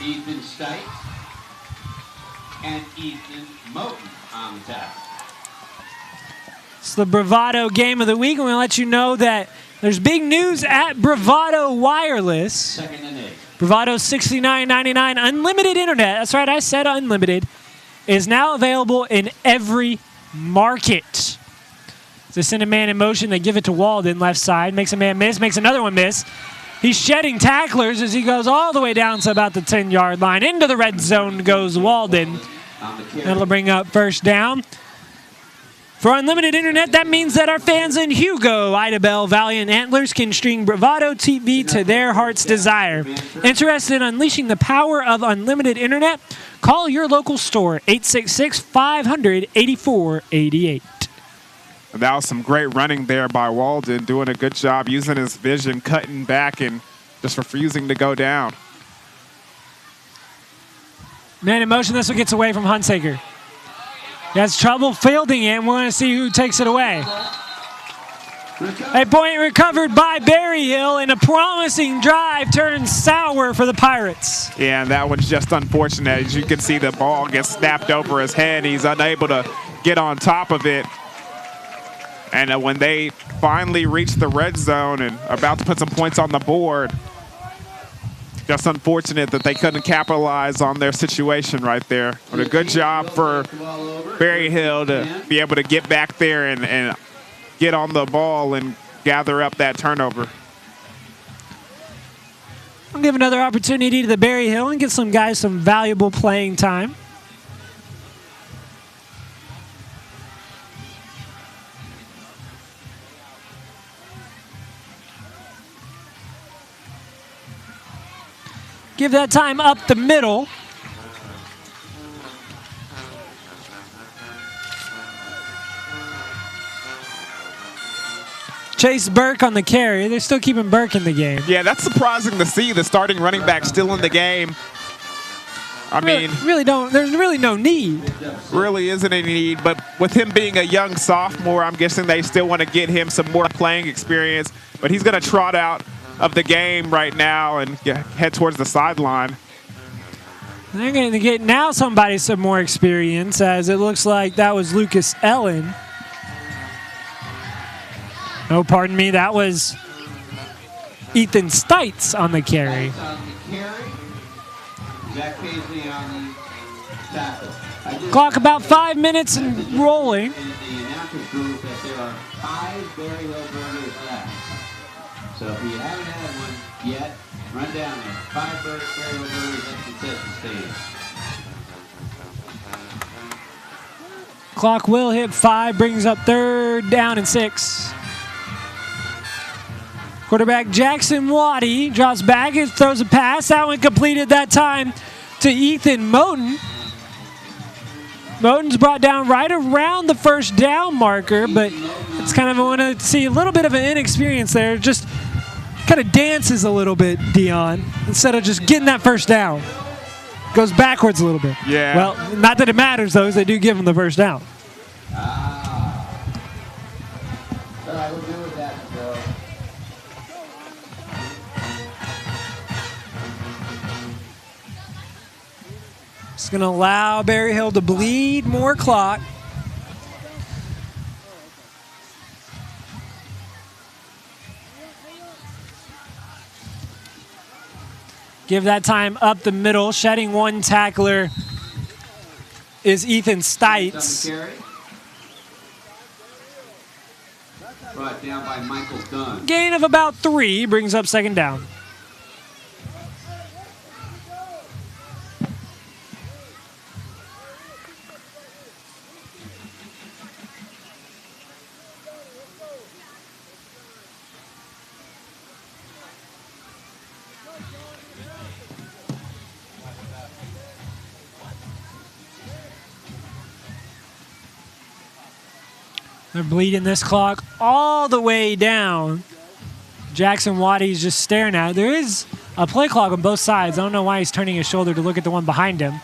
Ethan Stites and Ethan Moten on the tackle. It's the Bravado game of the week, and we'll let you know that there's big news at Bravado Wireless. Second and 8. Bravado $69.99 unlimited internet. That's right, I said unlimited. Is now available in every market. They send a man in motion, they give it to Walden, left side, makes a man miss, makes another one miss. He's shedding tacklers as he goes all the way down to about the 10-yard line. Into the red zone goes Walden. That'll bring up first down. For unlimited internet, that means that our fans in Hugo, Idabel, Valiant Antlers can string Bravado TV to their heart's desire. Interested in unleashing the power of unlimited internet? Call your local store, 866-500-8488. That was some great running there by Walden, doing a good job using his vision, cutting back and just refusing to go down. Man in motion, this one gets away from Hunsaker. He has trouble fielding it, and we're going to see who takes it away. A point recovered by Berryhill, and a promising drive turns sour for the Pirates. Yeah, and that one's just unfortunate. As you can see, the ball gets snapped over his head. He's unable to get on top of it. And when they finally reach the red zone and are about to put some points on the board, just unfortunate that they couldn't capitalize on their situation right there. But a good job for Berryhill to be able to get back there and get on the ball and gather up that turnover. I'll give another opportunity to the Berryhill and get some guys some valuable playing time. Give that time up the middle. Chase Burke on the carry. They're still keeping Burke in the game. Yeah, that's surprising to see the starting running back still in the game. I mean, there's really no need. Really isn't any need, but with him being a young sophomore, I'm guessing they still want to get him some more playing experience. But he's going to trot out of the game right now and head towards the sideline. They're going to get now somebody some more experience, as it looks like that was Lucas Ellen. Oh, pardon me, that was Ethan Stites on the carry. Clock about 5 minutes and rolling. In the announcers group that there are 5 Berryhill burgers left. So if you haven't had one yet, run down there. 5 Berryhill burgers at the concession stand. Clock will hit 5, brings up 3rd down and 6. Quarterback Jackson Waddy drops back and throws a pass. That one completed that time to Ethan Moten. Moten's brought down right around the 1st down marker, but it's kind of, I want to see a little bit of an inexperience there. Just kind of dances a little bit, Dion, instead of just getting that 1st down. Goes backwards a little bit. Yeah. Well, not that it matters, though, as they do give him the 1st down. All right, we'll do with that, Joe. It's going to allow Berryhill to bleed more clock. Give that time up the middle. Shedding one tackler is Ethan Stites. Brought down by Michael Dunn. Gain of about 3 brings up 2nd down. They're bleeding this clock all the way down. Jackson Waddy's just staring at it. There is a play clock on both sides. I don't know why he's turning his shoulder to look at the one behind him.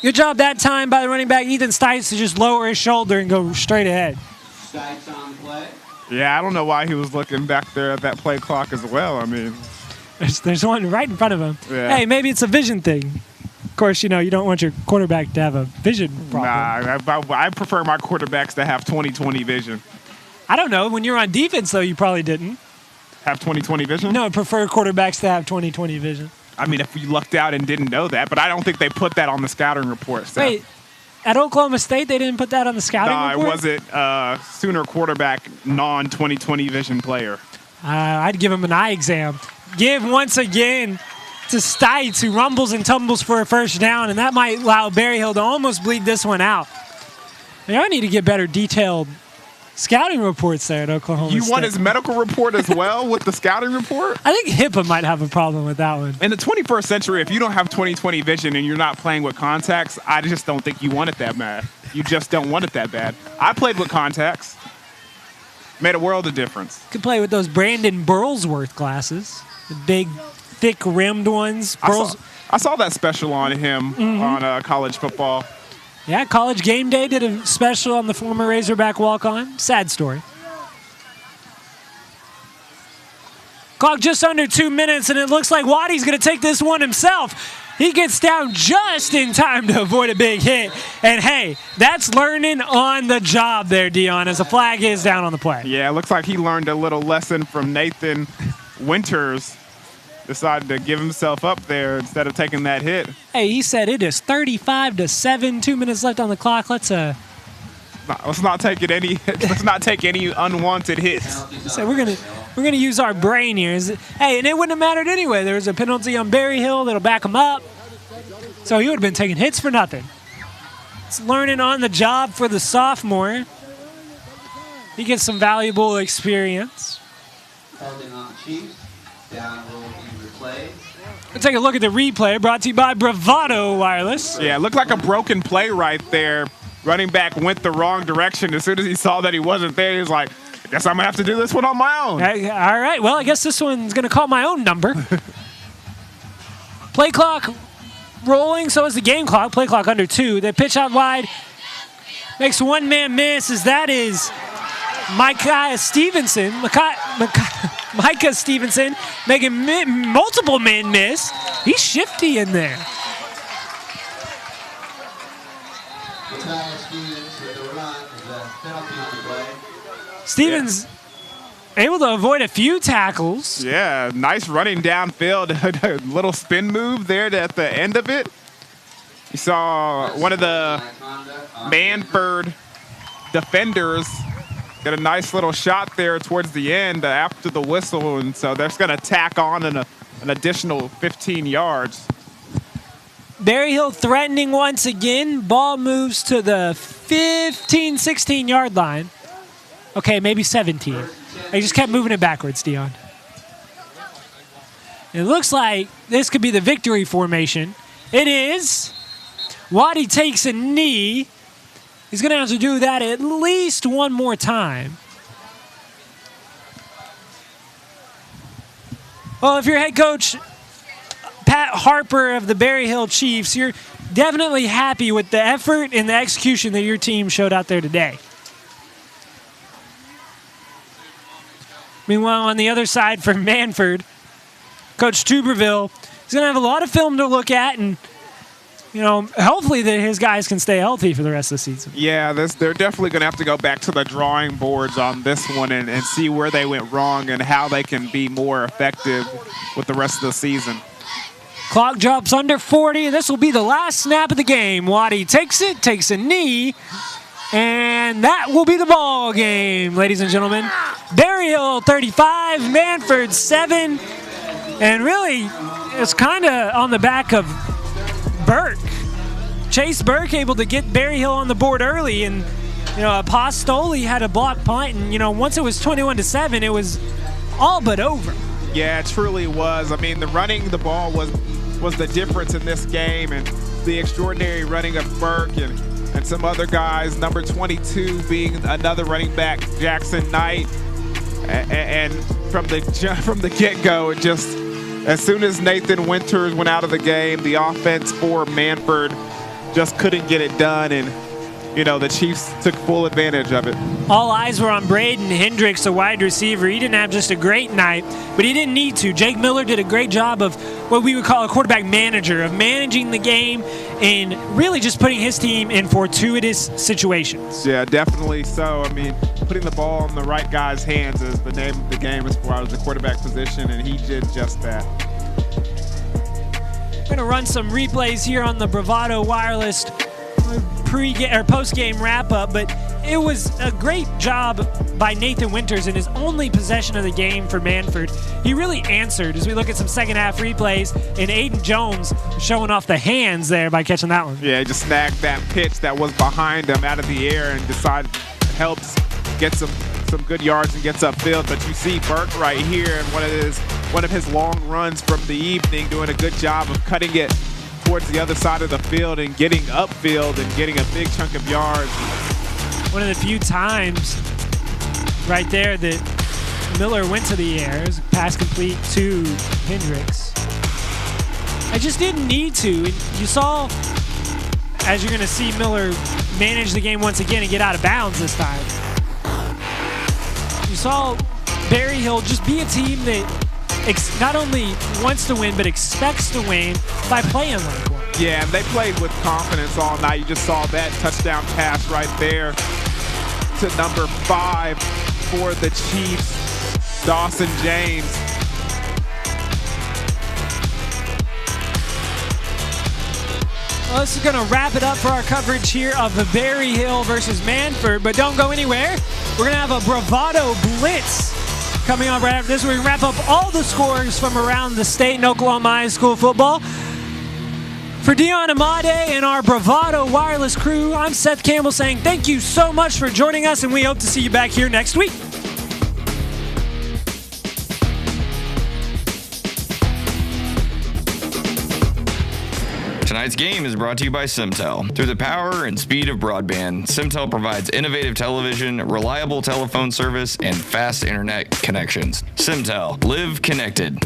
Good job that time by the running back, Ethan Stites, to just lower his shoulder and go straight ahead. Stites on play. Yeah, I don't know why he was looking back there at that play clock as well. I mean, there's one right in front of him. Yeah. Hey, maybe it's a vision thing. Of course, you know, you don't want your quarterback to have a vision problem. Nah, I prefer my quarterbacks to have 20/20 vision. I don't know. When you're on defense, though, you probably didn't. Have 20/20 vision? No, I prefer quarterbacks to have 20/20 vision. I mean, if you lucked out and didn't know that, but I don't think they put that on the scouting report. So. Wait, at Oklahoma State, they didn't put that on the scouting report? No, it wasn't Sooner quarterback non-20/20 vision player. I'd give him an eye exam. Give once again to Stites, who rumbles and tumbles for a 1st down, and that might allow Berryhill to almost bleed this one out. I need to get better detailed scouting reports there at Oklahoma State. You want his medical report as well with the scouting report? I think HIPAA might have a problem with that one. In the 21st century, if you don't have 20/20 vision and you're not playing with contacts, I just don't think you want it that bad. You just don't want it that bad. I played with contacts. Made a world of difference. Could play with those Brandon Burlsworth glasses. The big, thick-rimmed ones. I saw that special on him on college football. Yeah, College Game Day did a special on the former Razorback walk-on. Sad story. Clock just under 2 minutes, and it looks like Waddy's going to take this one himself. He gets down just in time to avoid a big hit. And, hey, that's learning on the job there, Dion, as a flag is down on the play. Yeah, it looks like he learned a little lesson from Nathan Winters. Decided to give himself up there instead of taking that hit. Hey, he said it is 35-7, 2 minutes left on the clock. Let's not take it any. Let's not take any unwanted hits. So we're gonna use our brain here. Hey, and it wouldn't have mattered anyway. There was a penalty on Berryhill that'll back him up. So he would have been taking hits for nothing. It's learning on the job for the sophomore. He gets some valuable experience. Holding on Chiefs. Down roll in replay. Let's take a look at the replay brought to you by Bravado Wireless. Yeah, it looked like a broken play right there. Running back went the wrong direction. As soon as he saw that he wasn't there, he was like, I guess I'm going to have to do this one on my own. All right, well, I guess this one's going to call my own number. Play clock rolling. So is the game clock. Play clock under 2. They pitch out wide. Makes one man miss, as that is Micah Stevenson. Micah Stevenson making multiple men miss. He's shifty in there. Stevens able to avoid a few tackles. Yeah, nice running downfield. A little spin move there at the end of it. You saw one of the Mannford defenders get a nice little shot there towards the end after the whistle, and so that's going to tack on an additional 15 yards. Berryhill threatening once again. Ball moves to the 15, 16-yard line. Okay, maybe 17. They just kept moving it backwards, Dion. It looks like this could be the victory formation. It is. Waddy takes a knee. He's going to have to do that at least one more time. Well, if you're head coach Pat Harper of the Berryhill Chiefs, you're definitely happy with the effort and the execution that your team showed out there today. Meanwhile, on the other side for Mannford, Coach Tuberville is going to have a lot of film to look at, and hopefully that his guys can stay healthy for the rest of the season. Yeah, they're definitely going to have to go back to the drawing boards on this one and see where they went wrong and how they can be more effective with the rest of the season. Clock drops under 40, and this will be the last snap of the game. Waddy takes it, takes a knee, and that will be the ball game, ladies and gentlemen. Berryhill 35, Mannford 7, and really it's kind of on the back of Burke. Chase Burke able to get Berryhill on the board early, and Apostoli had a block punt, and once it was 21-7, it was all but over. Yeah, it truly was. I mean, the running the ball was the difference in this game, and the extraordinary running of Burke and some other guys, number 22 being another running back, Jackson Knight, and from the get-go, it just, as soon as Nathan Winters went out of the game, the offense for Mannford just couldn't get it done, and the Chiefs took full advantage of it. All eyes were on Braden Hendricks, the wide receiver. He didn't have just a great night, but he didn't need to. Jake Miller did a great job of what we would call a quarterback manager, of managing the game and really just putting his team in fortuitous situations. Yeah, definitely so. I mean, putting the ball in the right guy's hands is the name of the game as far as the quarterback position, and he did just that. We're going to run some replays here on the Bravado Wireless post-game wrap-up, but it was a great job by Nathan Winters in his only possession of the game for Mannford. He really answered as we look at some second-half replays, and Aiden Jones showing off the hands there by catching that one. Yeah, he just snagged that pitch that was behind him out of the air and decided it helps get some good yards and gets upfield. But you see Burke right here in one of his long runs from the evening, doing a good job of cutting it towards the other side of the field and getting upfield and getting a big chunk of yards. One of the few times right there that Miller went to the air. It was a pass complete to Hendricks. I just didn't need to. You saw, as you're going to see, Miller manage the game once again and get out of bounds this time. You saw Berryhill just be a team that not only wants to win, but expects to win by playing like one. Yeah, and they played with confidence all night. You just saw that touchdown pass right there to number 5 for the Chiefs, Dawson James. Well, this is going to wrap it up for our coverage here of the Berryhill versus Mannford, but don't go anywhere. We're going to have a Bravado Blitz coming up right after this. We're going to wrap up all the scores from around the state in Oklahoma high school football. For Dion Amade and our Bravado Wireless crew, I'm Seth Campbell saying thank you so much for joining us, and we hope to see you back here next week. Tonight's game is brought to you by Simtel. Through the power and speed of broadband, Simtel provides innovative television, reliable telephone service, and fast internet connections. Simtel. Live connected.